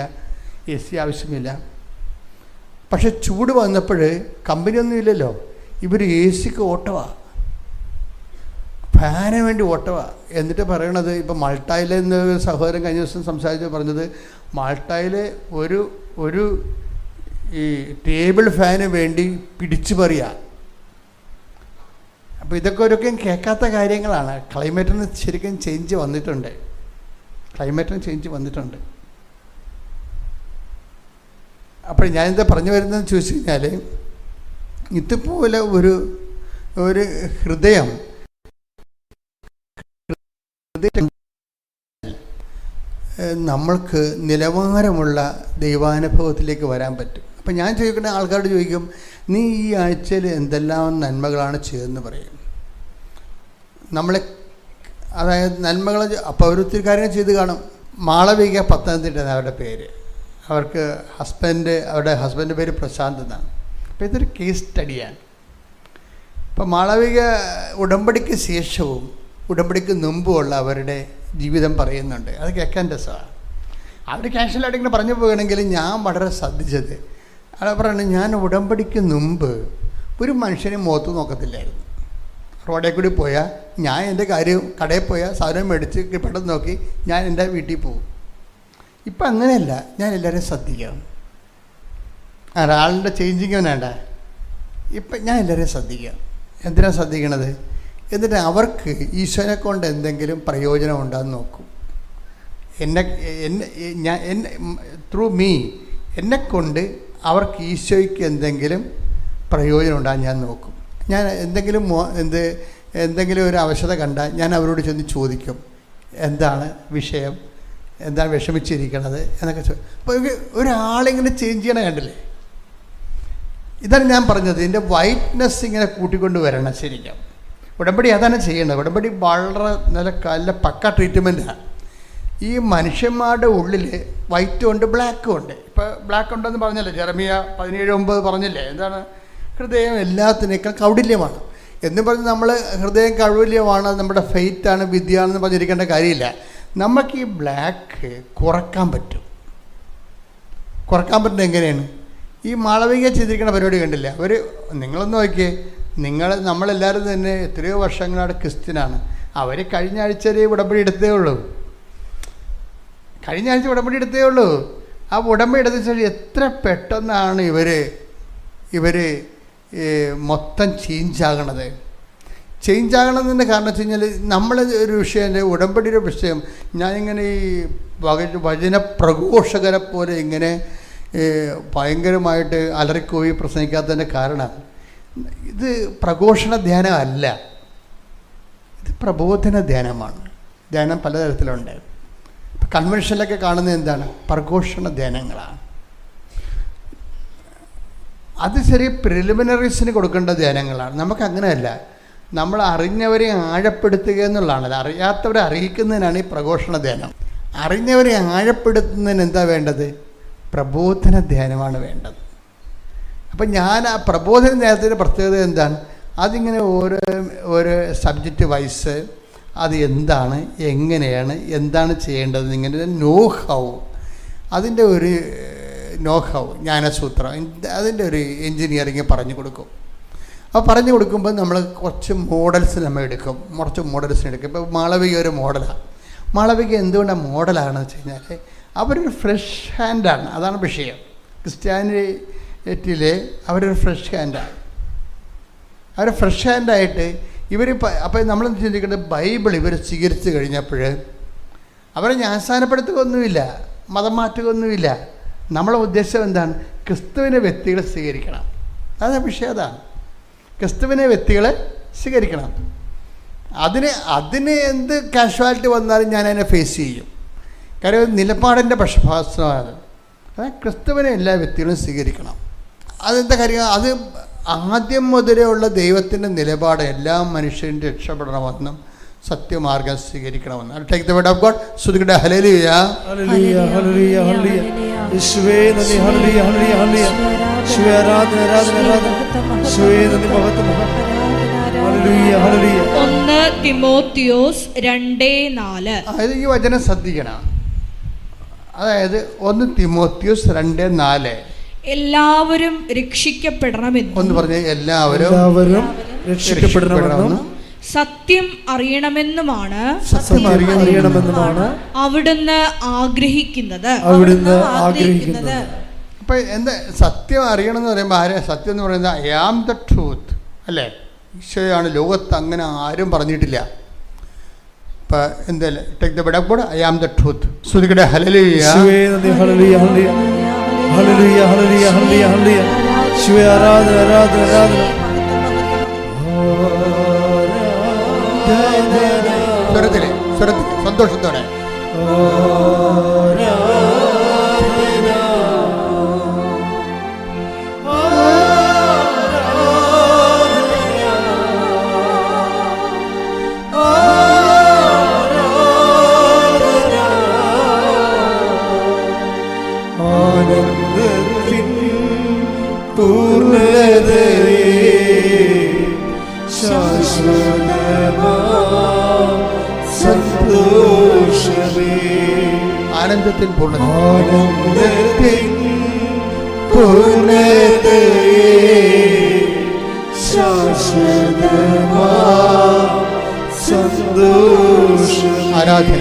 എ സി ആവശ്യമില്ല. പക്ഷെ ചൂട് വന്നപ്പോൾ കമ്പനിയൊന്നും ഇല്ലല്ലോ. ഇവർ എ സിക്ക് ഓട്ടമാണ്, ഫാന് വേണ്ടി ഓട്ടമാണ്. എന്നിട്ട് പറയണത് ഇപ്പം മാൾട്ടയിലെ സഹോദരൻ കഴിഞ്ഞ ദിവസം സംസാരിച്ച് പറഞ്ഞത് മാൾട്ടയിൽ ഒരു ഈ ടേബിൾ ഫാന് വേണ്ടി പിടിച്ചു പറയുക. അപ്പോൾ ഇതൊക്കെ ഒരിക്കലും കേൾക്കാത്ത കാര്യങ്ങളാണ്. ക്ലൈമറ്റിന് ശരിക്കും ചേഞ്ച് വന്നിട്ടുണ്ട്. അപ്പോൾ ഞാനിത് പറഞ്ഞു വരുന്നതെന്ന് ചോദിച്ചു കഴിഞ്ഞാൽ, ഇതുപോലെ ഒരു ഹൃദയം നമ്മൾക്ക് നിലവാരമുള്ള ദൈവാനുഭവത്തിലേക്ക് വരാൻ പറ്റും. അപ്പം ഞാൻ ചോദിക്കുന്ന ആൾക്കാരോട് ചോദിക്കും, നീ ഈ ആഴ്ചയിൽ എന്തെല്ലാം നന്മകളാണ് ചെയ്തതെന്ന് പറയും. നമ്മളെ അതായത് നന്മകൾ അപ്പോൾ അവർ ഒത്തിരി കാര്യങ്ങൾ ചെയ്ത് കാണും. മാളവിക പത്തനംതിട്ട അവരുടെ പേര്. അവരുടെ ഹസ്ബൻഡ് പേര് പ്രശാന്ത് എന്നാണ്. അപ്പോൾ ഇതൊരു കേസ് സ്റ്റഡിയാണ്. അപ്പോൾ മാളവിക ഉടമ്പടിക്ക് ശേഷവും ഉടമ്പടിക്ക് മുമ്പുമുള്ള അവരുടെ ജീവിതം പറയുന്നുണ്ട്. അത് കേൾക്കാൻ രസമാണ്. അവർ ക്യാഷ്വലായിട്ട് ഇങ്ങനെ പറഞ്ഞു പോവുകയാണെങ്കിൽ ഞാൻ വളരെ ശ്രദ്ധിച്ചത് അവിടെ പറയുന്നത്, ഞാൻ ഉടമ്പടിക്ക് മുമ്പ് ഒരു മനുഷ്യനെ മുഖത്ത് നോക്കത്തില്ലായിരുന്നു. റോഡിൽ കൂടി പോയാൽ ഞാൻ എൻ്റെ കടയിൽ പോയാൽ സാധനം മേടിച്ച് പെട്ടെന്ന് നോക്കി ഞാൻ എൻ്റെ വീട്ടിൽ പോകും. ഇപ്പം അങ്ങനെയല്ല, ഞാൻ എല്ലാവരെയും ശ്രദ്ധിക്കാം. ഒരാളുടെ ചേഞ്ചിങ് വേണ്ട. ഇപ്പം ഞാൻ എല്ലാവരെയും ശ്രദ്ധിക്കാം. എന്തിനാണ് ശ്രദ്ധിക്കണത്? എന്നിട്ട് അവർക്ക് ഈശോനെ കൊണ്ട് എന്തെങ്കിലും പ്രയോജനം ഉണ്ടാകുന്ന നോക്കും. ത്രൂ മീ എന്നെക്കൊണ്ട് അവർക്ക് ഈശോയ്ക്ക് എന്തെങ്കിലും പ്രയോജനം ഉണ്ടാകാൻ ഞാൻ നോക്കും. ഞാൻ എന്തെങ്കിലും ഒരു അവശത കണ്ടാൽ ഞാൻ അവരോട് ചെന്ന് ചോദിക്കും, എന്താണ് വിഷയം, എന്താണ് വിഷമിച്ചിരിക്കണത് എന്നൊക്കെ അപ്പോൾ ഒരാളിങ്ങനെ ചേഞ്ച് ചെയ്യണ കണ്ടില്ലേ? ഇതാണ് ഞാൻ പറഞ്ഞത്. ഇതിൻ്റെ വൈറ്റ്നെസ് ഇങ്ങനെ കൂട്ടിക്കൊണ്ട് വരണം. ശരിക്കും ഉടമ്പടി അതാണ് ചെയ്യേണ്ടത്. ഉടമ്പടി വളരെ നല്ല പക്ക ട്രീറ്റ്മെൻറ്റാണ്. ഈ മനുഷ്യന്മാരുടെ ഉള്ളിൽ വൈറ്റും ഉണ്ട് ബ്ലാക്കും ഉണ്ട്. ഇപ്പോൾ ബ്ലാക്ക് ഉണ്ടെന്ന് പറഞ്ഞല്ലേ, ജെറമിയ 17:9 പറഞ്ഞില്ലേ, എന്താണ്? ഹൃദയം എല്ലാത്തിനേക്കാൾ കൗടില്യമാണ് എന്ന് പറഞ്ഞ് നമ്മൾ ഹൃദയം കൗടില്യമാണ്, നമ്മുടെ ഫെയ്റ്റാണ്, വിദ്യയാണെന്ന് പറഞ്ഞിരിക്കേണ്ട കാര്യമില്ല. നമുക്ക് ഈ ബ്ലാക്ക് കുറക്കാൻ പറ്റും. കുറക്കാൻ പറ്റുന്നത് എങ്ങനെയാണ്? ഈ മാളവിക ചെയ്തിരിക്കുന്ന പരിപാടി കണ്ടില്ല? നിങ്ങളൊന്ന് നോക്കിയേ. നമ്മളെല്ലാവരും തന്നെ എത്രയോ വർഷങ്ങളാണ് ക്രിസ്ത്യനാണ്. അവർ കഴിഞ്ഞ ആഴ്ച ഉടമ്പടി എടുത്തേ ഉള്ളൂ. ആ ഉടമ്പടി എടുത്ത ശേഷം എത്ര പെട്ടെന്നാണ് ഇവർ മൊത്തം ചേഞ്ചാകണത്. ചേഞ്ചാകണമെന്നതിൻ്റെ കാരണം വെച്ച് കഴിഞ്ഞാൽ നമ്മൾ ഒരു വിഷയം, ഉടമ്പടിയുടെ വിഷയം, ഞാനിങ്ങനെ ഈ വചന പ്രഘോഷകരെ പോലെ ഇങ്ങനെ ഭയങ്കരമായിട്ട് അലറിക്കോയി പ്രസംഗിക്കാത്തതിൻ്റെ കാരണം ഇത് പ്രഘോഷണ ധ്യാനമല്ല, ഇത് പ്രബോധന ധ്യാനമാണ്. ധ്യാനം പലതരത്തിലുണ്ട്. കൺവെൻഷനിലൊക്കെ കാണുന്നത് എന്താണ്? പ്രഘോഷണ ധ്യാനങ്ങളാണ്. അത് ചെറിയ പ്രിലിമിനറീസിന് കൊടുക്കേണ്ട ധ്യാനങ്ങളാണ്. നമുക്കങ്ങനെയല്ല. നമ്മൾ അറിഞ്ഞവരെ ആഴപ്പെടുത്തുക എന്നുള്ളതാണ്. അറിയാത്തവരെ അറിയിക്കുന്നതിനാണ് ഈ പ്രഘോഷണ ധ്യാനം. അറിഞ്ഞവരെ ആഴപ്പെടുത്തുന്നതിന് എന്താ വേണ്ടത്? പ്രബോധന ധ്യാനമാണ് വേണ്ടത്. അപ്പം ഞാൻ ആ പ്രബോധന ധ്യാനത്തിൻ്റെ പ്രത്യേകത എന്താണ്? അതിങ്ങനെ ഓരോ സബ്ജക്റ്റ് വൈസ് അത് എന്താണ്, എങ്ങനെയാണ്, എന്താണ് ചെയ്യേണ്ടത്, ഇങ്ങനെ അതിൻ്റെ ഒരു നോഹൗ ജ്ഞാനസൂത്രം, അതിൻ്റെ ഒരു എൻജിനീയറിങ് പറഞ്ഞു കൊടുക്കും. അപ്പോൾ പറഞ്ഞു കൊടുക്കുമ്പോൾ നമ്മൾ കുറച്ച് മോഡൽസിന് എടുക്കും. ഇപ്പോൾ മാളവിക ഒരു മോഡലാണ്. മാളവിക എന്തുകൊണ്ടാണ് മോഡലാണെന്ന് വെച്ച് കഴിഞ്ഞാൽ അവരൊരു ഫ്രഷ് ഹാൻഡാണ്. അതാണ് വിഷയം. ക്രിസ്ത്യാനിറ്റിയിലെ അവരൊരു ഫ്രഷ് ഹാൻഡാണ്. അവർ ഫ്രഷ് ഹാൻഡായിട്ട് അപ്പോൾ നമ്മൾ ചിന്തിക്കേണ്ടത്, ബൈബിൾ ഇവർ സ്വീകരിച്ച് കഴിഞ്ഞപ്പോൾ അവരെ ജ്ഞാനസ്ഥാനപ്പെടുത്തുകയൊന്നുമില്ല, മതം മാറ്റുകയൊന്നുമില്ല. നമ്മളെ ഉദ്ദേശം എന്താണ്? ക്രിസ്തുവിനെ വ്യക്തികളെ സ്വീകരിക്കണം. അതാണ് വിഷയം. അതാണ് ക്രിസ്തുവിനെ വ്യക്തികളെ സ്വീകരിക്കണം. അതിന് എന്ത് കാഷ്വാലിറ്റി വന്നാലും ഞാൻ അതിനെ ഫേസ് ചെയ്യും. കാര്യം നിലപാടിൻ്റെ പക്ഷപാതമാണ്. അതായത് ക്രിസ്തുവിനെ എല്ലാ വ്യക്തികളും സ്വീകരിക്കണം. അതെന്താ കാര്യം? അത് ആദ്യം മുതലേ ഉള്ള ദൈവത്തിൻ്റെ നിലപാട് എല്ലാ മനുഷ്യരും രക്ഷപ്പെടണമെന്നും സത്യമാർഗം സ്വീകരിക്കണമെന്ന്. Take the word of God. സ്തുതിക്കട്ടെ. Hallelujah,
hallelujah, hallelujah, hallelujah. യേശുവേ നന്ദി. Hallelujah, hallelujah, hallelujah. യേശുവേ ആരാധന, ആരാധന, ആരാധന. യേശുവേ നന്ദി, മഹത്വം. Hallelujah, hallelujah.
1 തിമോത്തിയോസ് 2:4.
അതായത് ഈ വചനം ശ്രദ്ധിക്കണം. അതായത് 1 തിമോത്തിയോസ് 2:4.
എല്ലാവരും രക്ഷിക്കപ്പെടണമെന്നും
ഒന്ന് പറഞ്ഞ് എല്ലാവരും
രക്ഷിക്കപ്പെടണമെന്നും
സത്യം അറിയണമെന്നുമാണ് അവിടുന്ന് ആഗ്രഹിക്കുന്നത്.
അപ്പൊ എന്താ സത്യം അറിയണം എന്ന് പറയുമ്പോൾ ആരെ? സത്യം എന്ന് പറയുന്നത് ഐ ആം ദ ട്രൂത്ത് അല്ലേ? ഈശോയാണ്. ലോകത്ത് അങ്ങനെ ആരും പറഞ്ഞിട്ടില്ല. ഇപ്പൊ എന്താ? Take the word of God. I am the truth. സ്തുതിക്കട്ടെ. Hallelujah,
hallelujah, hallelujah, hallelujah, hallelujah, hallelujah, hallelujah. യേശുവേ ആരാധന, ആരാധന, ആരാധന.
സ്വരത്തിൽ സന്തോഷത്തോടെ ആനന്ദത്തിൻ ആരാധന.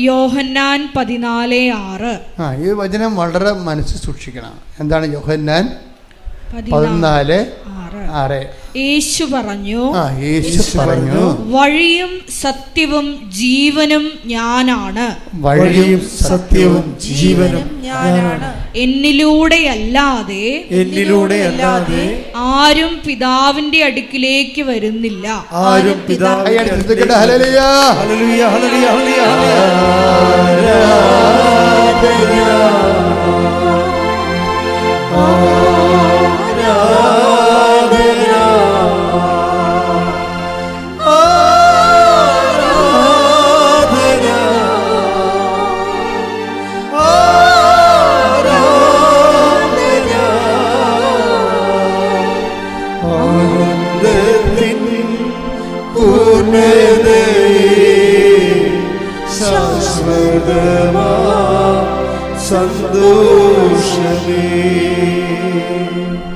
യോഹന്നാൻ 14:6.
ഈ വചനം വളരെ മനസ്സിൽ സൂക്ഷിക്കണം. എന്താണ് യോഹന്നാൻ 14:6?
യേശു പറഞ്ഞു,
വഴിയും സത്യവും ജീവനും ഞാനാണ്.
വഴിയും സത്യവും ജീവനും ഞാനാണ്.
എന്നിലൂടെയല്ലാതെ ആരും പിതാവിന്റെ അടുക്കിലേക്ക് വരുന്നില്ല.
ആരും പിതാവിന്റെ
ഹല്ലേലൂയ,
ഹല്ലേലൂയ, ഹല്ലേലൂയ, ഹല്ലേലൂയ.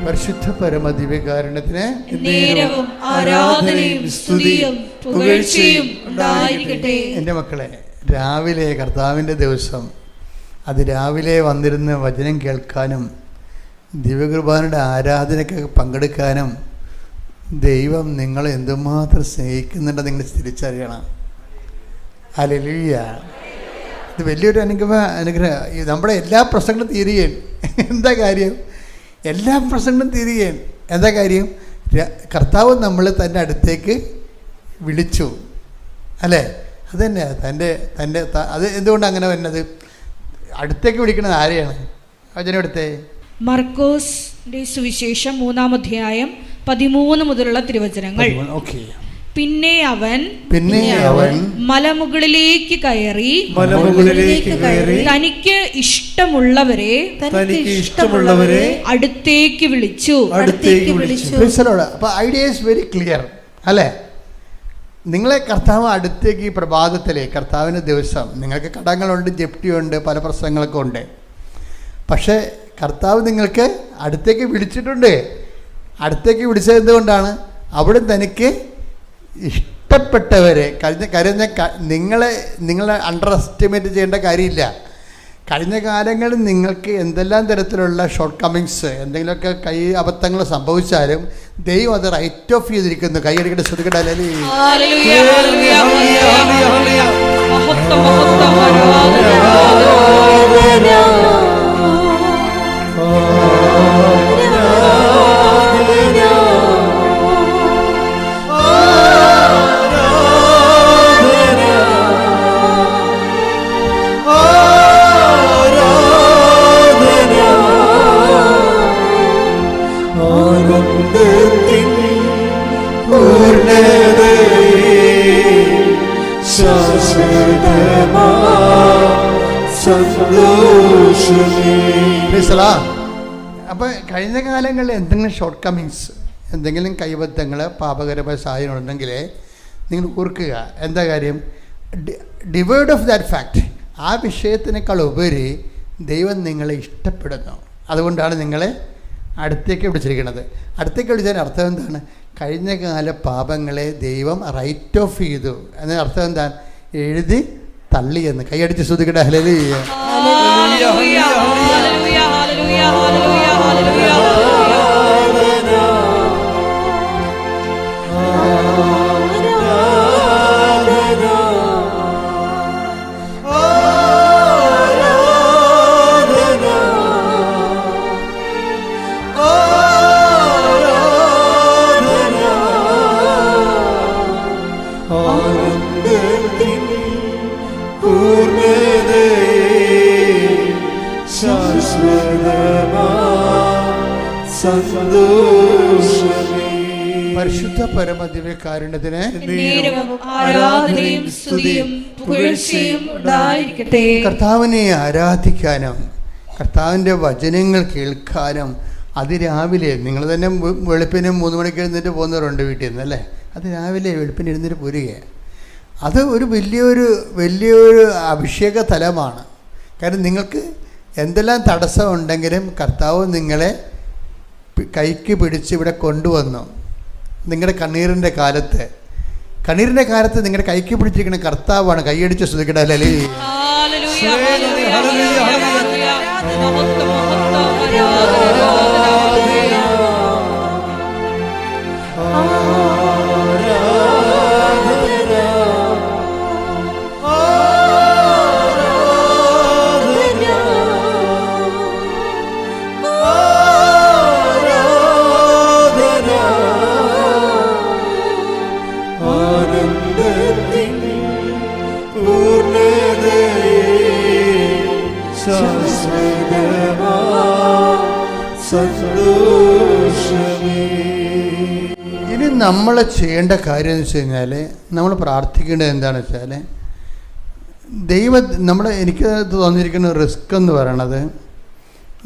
പരിശുദ്ധ പരമദിവ്യകാരുണ്യത്തിന്
നേരവും ആരാധനയും സ്തുതിയും പുകഴ്ചയും ഉണ്ടായിരിക്കട്ടെ.
എൻ്റെ മക്കളെ, രാവിലെ കർത്താവിൻ്റെ ദിവസം അതിരാവിലെ വന്നിരുന്ന് വചനം കേൾക്കാനും ദിവ്യകുർബാനയുടെ ആരാധനയ്ക്കൊക്കെ പങ്കെടുക്കാനും ദൈവം നിങ്ങളെ എന്തുമാത്രം സ്നേഹിക്കുന്നുണ്ടെന്ന് നിങ്ങൾ തിരിച്ചറിയണം. ഹല്ലേലൂയ. ഇത് വലിയൊരു അനുഗ്രഹം. നമ്മുടെ എല്ലാ പ്രശ്നങ്ങളും തീരുകയാണ്. എന്താ കാര്യം? എല്ലാ പ്രശ്നങ്ങളും തീരുകയാണ്. എന്താ കാര്യം? കർത്താവ് നമ്മളെ തൻ്റെ അടുത്തേക്ക് വിളിച്ചു അല്ലേ? അതുതന്നെ തൻ്റെ അത് എന്തുകൊണ്ട് അങ്ങനെ വരുന്നത്? അടുത്തേക്ക് വിളിക്കുന്നത് ആരെയാണ്? വചനമെടുത്തേ.
മർക്കോസിന്റെ സുവിശേഷം 3-ാം അധ്യായം 13 മുതലുള്ള തിരുവചനങ്ങൾ. പിന്നെ അവൻ മലമുകളിലേക്ക് കയറി തനിക്ക് ഇഷ്ടമുള്ളവരെ അടുത്തേക്ക് വിളിച്ചു.
അപ്പോൾ ഐഡിയ ഈസ് വെരി ക്ലിയർ അല്ലേ? നിങ്ങളെ കർത്താവ് അടുത്തേക്ക് ഈ പ്രഭാതത്തിലെ കർത്താവിൻ്റെ ദിവസം, നിങ്ങൾക്ക് കടങ്ങളുണ്ട്, ജപ്തിയുണ്ട്, പല പ്രശ്നങ്ങളൊക്കെ ഉണ്ട്. പക്ഷേ കർത്താവ് നിങ്ങൾക്ക് അടുത്തേക്ക് വിളിച്ചിട്ടുണ്ട്. അടുത്തേക്ക് വിളിച്ചത് എന്തുകൊണ്ടാണ്? അവിടെ തനിക്ക് ഇഷ്ടപ്പെട്ടവരെ നിങ്ങളെ അണ്ടർ എസ്റ്റിമേറ്റ് ചെയ്യേണ്ട കാര്യമില്ല. കഴിഞ്ഞ കാലങ്ങളിൽ നിങ്ങൾക്ക് എന്തെല്ലാം തരത്തിലുള്ള ഷോർട്ട് കമ്മിങ്സ്, എന്തെങ്കിലുമൊക്കെ അബദ്ധങ്ങൾ സംഭവിച്ചാലും ദൈവം അത് റൈറ്റ് ഓഫ് ചെയ്തിരിക്കുന്നു. കൈയടിക്കട്ടെ, ശ്രദ്ധിക്കട്ടെ. അപ്പം കഴിഞ്ഞ കാലങ്ങളിൽ എന്തെങ്കിലും ഷോർട്ട് കമ്മിങ്സ്, എന്തെങ്കിലും കൈബദ്ധങ്ങൾ, പാപകരമായ സാഹചര്യം ഉണ്ടെങ്കിൽ നിങ്ങൾ ഓർക്കുക. എന്താ കാര്യം? ഡിവേർഡ് ഓഫ് ദാറ്റ് ഫാക്ട്, ആ വിഷയത്തിനേക്കാൾ ഉപരി ദൈവം നിങ്ങളെ ഇഷ്ടപ്പെടുന്നു. അതുകൊണ്ടാണ് നിങ്ങളെ അടുത്തേക്ക് വിളിച്ചിരിക്കുന്നത്. അടുത്തേക്ക് വിളിച്ചതിന് അർത്ഥം എന്താണ്? കഴിഞ്ഞ കാല പാപങ്ങളെ ദൈവം റൈറ്റ് ഓഫ് ചെയ്തു എന്നതിന് അർത്ഥം എന്താണ്? എഴുതി തള്ളിയെന്ന്. കൈയടിച്ച് ശ്രദ്ധിക്കട്ടെ. ഹല്ലേലൂയ. പരിശുദ്ധ പരമദിവ്യകാരുണ്യത്തിന് കർത്താവിനെ ആരാധിക്കാനും കർത്താവിൻ്റെ വചനങ്ങൾ കേൾക്കാനും അതിരാവിലെ, നിങ്ങൾ തന്നെ വെളുപ്പിന് 3 മണിക്ക് എഴുന്നേറ്റ് പോകുന്നവരുണ്ട് വീട്ടിൽ നിന്ന്, അല്ലേ? അതിരാവിലെ വെളുപ്പിന് എഴുന്നേറ്റ് പോരുക, അത് ഒരു വലിയൊരു അഭിഷേക തലമാണ്. കാരണം നിങ്ങൾക്ക് എന്തെല്ലാം തടസ്സമുണ്ടെങ്കിലും കർത്താവ് നിങ്ങളെ കൈക്ക് പിടിച്ച് ഇവിടെ കൊണ്ടുവന്നു. നിങ്ങളുടെ കണ്ണീരിൻ്റെ കാലത്ത് നിങ്ങളുടെ കൈക്ക് പിടിച്ചിരിക്കുന്ന കർത്താവാണ്. കൈയടിച്ച് ശ്രദ്ധിക്കട്ടെ. ഹല്ലേലൂയ. ഇനി നമ്മൾ ചെയ്യേണ്ട കാര്യം എന്ന് വെച്ച് കഴിഞ്ഞാൽ, നമ്മൾ പ്രാർത്ഥിക്കേണ്ടത് എന്താണെന്ന് വെച്ചാൽ, എനിക്ക് തോന്നിയിരിക്കുന്ന റിസ്ക് എന്ന് പറയണത്,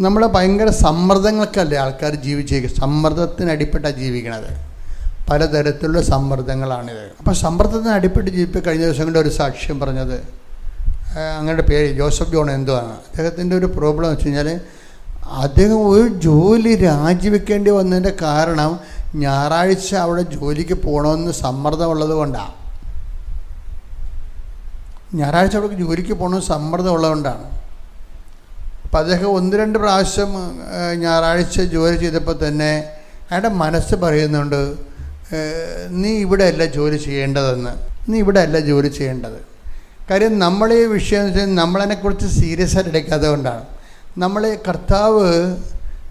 നമ്മൾ ഭയങ്കര സമ്മർദ്ദങ്ങൾക്കല്ലേ ആൾക്കാർ ജീവിച്ചേക്കുക. സമ്മർദ്ദത്തിനടിപ്പെട്ടാണ് ജീവിക്കണത്. പലതരത്തിലുള്ള സമ്മർദ്ദങ്ങളാണിത്. അപ്പോൾ സമ്മർദ്ദത്തിന് അടിപ്പെട്ട് ജീവിപ്പോൾ കഴിഞ്ഞ ദിവസം കൊണ്ട് ഒരു സാക്ഷ്യം പറഞ്ഞത്, അങ്ങയുടെ പേര് ജോസഫ് ജോൺ എന്തുവാണ്. അദ്ദേഹത്തിൻ്റെ ഒരു പ്രോബ്ലം എന്ന് വെച്ച് കഴിഞ്ഞാൽ, അദ്ദേഹം ഒരു ജോലി രാജിവെക്കേണ്ടി വന്നതിൻ്റെ കാരണം ഞായറാഴ്ച അവിടെ ജോലിക്ക് പോകണമെന്ന് സമ്മർദ്ദമുള്ളത് കൊണ്ടാണ്. ഞായറാഴ്ച അവിടെ ജോലിക്ക് പോകണമെന്ന് സമ്മർദ്ദമുള്ളതുകൊണ്ടാണ്. അപ്പം അദ്ദേഹം 1-2 പ്രാവശ്യം ഞായറാഴ്ച ജോലി ചെയ്തപ്പോൾ തന്നെ അയാളുടെ മനസ്സ് പറയുന്നുണ്ട്, നീ ഇവിടെ അല്ല ജോലി ചെയ്യേണ്ടത്. കാര്യം നമ്മളീ വിഷയം എന്ന് വെച്ചാൽ നമ്മളതിനെക്കുറിച്ച് സീരിയസ് ആയിട്ട് എടുക്കാത്തത് കൊണ്ടാണ്. കർത്താവ്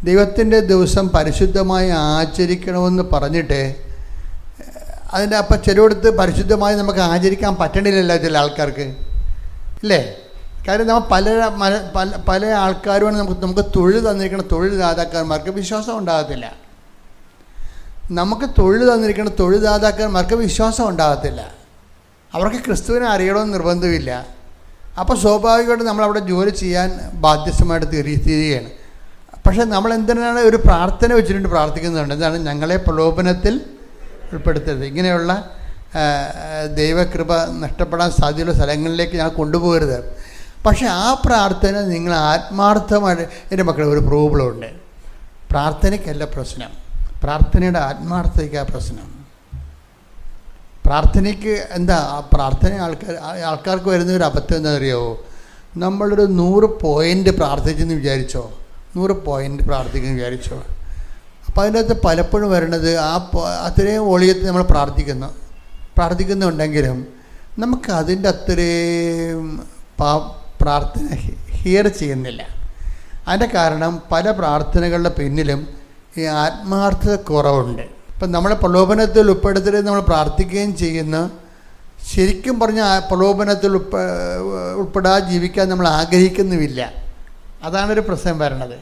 ദൈവത്തിൻ്റെ ദിവസം പരിശുദ്ധമായി ആചരിക്കണമെന്ന് പറഞ്ഞിട്ട് അതിൻ്റെ അപ്പം ചിലയിടത്ത് പരിശുദ്ധമായി നമുക്ക് ആചരിക്കാൻ പറ്റണില്ലല്ലോ ചില ആൾക്കാർക്ക്, ഇല്ലേ? കാര്യം നമ്മൾ പല ആൾക്കാരുമാണ് നമുക്ക് തൊഴിൽ തന്നിരിക്കുന്ന തൊഴിൽദാതാക്കന്മാർക്ക് വിശ്വാസം ഉണ്ടാകത്തില്ല. നമുക്ക് തൊഴിൽ തന്നിരിക്കുന്ന തൊഴിൽദാതാക്കന്മാർക്ക് വിശ്വാസം ഉണ്ടാകത്തില്ല. അവർക്ക് ക്രിസ്തുവിനെ അറിയണമെന്ന് നിർബന്ധമില്ല. അപ്പോൾ സ്വാഭാവികമായിട്ട് നമ്മളവിടെ ജോലി ചെയ്യാൻ ബാധ്യസ്ഥമായിട്ട് തീരുകയാണ്. പക്ഷേ നമ്മൾ എന്തിനാണ് ഒരു പ്രാർത്ഥന വെച്ചിട്ട് പ്രാർത്ഥിക്കുന്നുണ്ട്, എന്താണ്? ഞങ്ങളെ പ്രലോഭനത്തിൽ ഉൾപ്പെടുത്തരുത്. ഇങ്ങനെയുള്ള ദൈവകൃപ നഷ്ടപ്പെടാൻ സാധ്യതയുള്ള സ്ഥലങ്ങളിലേക്ക് ഞാൻ കൊണ്ടുപോകരുത്. പക്ഷേ ആ പ്രാർത്ഥന നിങ്ങൾ ആത്മാർത്ഥമായിട്ട്, എൻ്റെ മക്കളെ ഒരു പ്രോബ്ലമുണ്ട്, പ്രാർത്ഥനയ്ക്കല്ല പ്രശ്നം, പ്രാർത്ഥനയുടെ ആത്മാർത്ഥതയ്ക്കാണ് പ്രശ്നം. പ്രാർത്ഥനയ്ക്ക് എന്താ പ്രാർത്ഥന ആൾക്കാർക്ക് വരുന്ന ഒരു അബദ്ധം എന്താണെന്ന് അറിയാമോ? നമ്മളൊരു 100 പോയിൻ്റ് പ്രാർത്ഥിച്ചെന്ന് വിചാരിച്ചോ, 100 പോയിൻ്റ് പ്രാർത്ഥിക്കുന്നു വിചാരിച്ചോ. അപ്പോൾ അതിൻ്റെ അകത്ത് പലപ്പോഴും വരണത് അത്രയും വോളിയത്തിൽ നമ്മൾ പ്രാർത്ഥിക്കുന്നുണ്ടെങ്കിലും നമുക്ക് അതിൻ്റെ അത്രയും പ്രാർത്ഥന ഹിയർ ചെയ്യുന്നില്ല. അതിൻ്റെ കാരണം പല പ്രാർത്ഥനകളുടെ പിന്നിലും ഈ ആത്മാർത്ഥത കുറവുണ്ട്. ഇപ്പം നമ്മളെ പ്രലോഭനത്തിൽ ഉൾപ്പെടുത്തരുത് നമ്മൾ പ്രാർത്ഥിക്കുകയും ചെയ്യുന്ന, ശരിക്കും പറഞ്ഞാൽ പ്രലോഭനത്തിൽ ഉൾപ്പെടാതെ ജീവിക്കാൻ നമ്മൾ ആഗ്രഹിക്കുന്നുമില്ല. അതാണൊരു പ്രശ്നം വരണത്.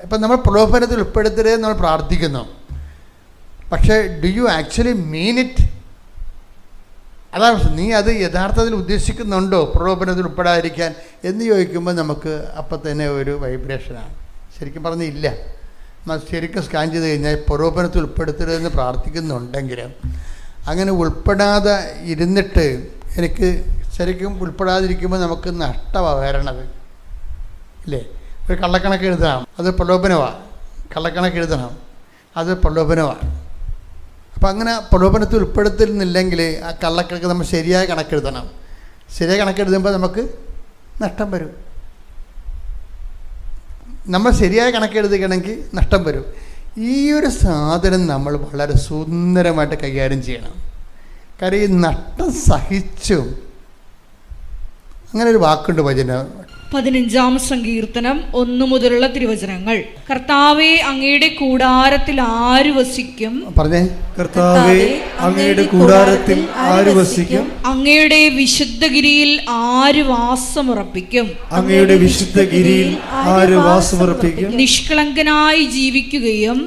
ഇപ്പം നമ്മൾ പ്രലോഭനത്തിൽ ഉൾപ്പെടുത്തരുത് നമ്മൾ പ്രാർത്ഥിക്കുന്നു, പക്ഷേ do you actually mean it? അതാണ് പ്രശ്നം. നീ അത് യഥാർത്ഥത്തിൽ ഉദ്ദേശിക്കുന്നുണ്ടോ പ്രലോഭനത്തിൽ ഉൾപ്പെടാതിരിക്കാൻ എന്ന് ചോദിക്കുമ്പോൾ നമുക്ക് അപ്പം തന്നെ ഒരു വൈബ്രേഷനാണ്. ശരിക്കും പറഞ്ഞില്ല, ശരിക്കും സ്കാൻ ചെയ്ത് കഴിഞ്ഞാൽ പ്രലോഭനത്തിൽ ഉൾപ്പെടുത്തരുതെന്ന് പ്രാർത്ഥിക്കുന്നുണ്ടെങ്കിലും അങ്ങനെ ഉൾപ്പെടാതെ ഇരുന്നിട്ട് എനിക്ക് ശരിക്കും ഉൾപ്പെടാതിരിക്കുമ്പോൾ നമുക്ക് നഷ്ടമാണ് വരണത് ഇല്ലേ? ഒരു കള്ളക്കണക്ക് എഴുതണം, അത് പ്രലോഭനമാണ്. കള്ളക്കണക്ക് എഴുതണം, അത് പ്രലോഭനമാണ്. അപ്പം അങ്ങനെ പ്രലോഭനത്തിൽ ഉൾപ്പെടുത്തുന്നില്ലെങ്കിൽ ആ കള്ളക്കണക്ക് നമ്മൾ ശരിയായ കണക്കെഴുതണം. ശരിയായ കണക്കെഴുതുമ്പോൾ നമുക്ക് നഷ്ടം വരും. നമ്മൾ ശരിയായ കണക്കെഴുതുകയാണെങ്കിൽ നഷ്ടം വരും. ഈ ഒരു സാധനം നമ്മൾ വളരെ സുന്ദരമായിട്ട് കൈകാര്യം ചെയ്യണം. കാര്യം ഈ നഷ്ടം സഹിച്ചും, അങ്ങനെ ഒരു വാക്കുണ്ട് വചനം
15-ാം സങ്കീർത്തനം 1 മുതലുള്ള തിരുവചനങ്ങൾ. കർത്താവേ, അങ്ങയുടെ കൂടാരത്തിൽ ആര് വസിക്കും?
പറഞ്ഞേ.
കർത്താവേ, അങ്ങയുടെ കൂടാരത്തിൽ ആര് വസിക്കും?
അങ്ങയുടെ വിശുദ്ധഗിരിയിൽ ആര് വാസമുറപ്പിക്കും?
അങ്ങയുടെ വിശുദ്ധഗിരിയിൽ ആര് വാസമുറപ്പിക്കും?
നിഷ്കളങ്കനായി ജീവിക്കുകയും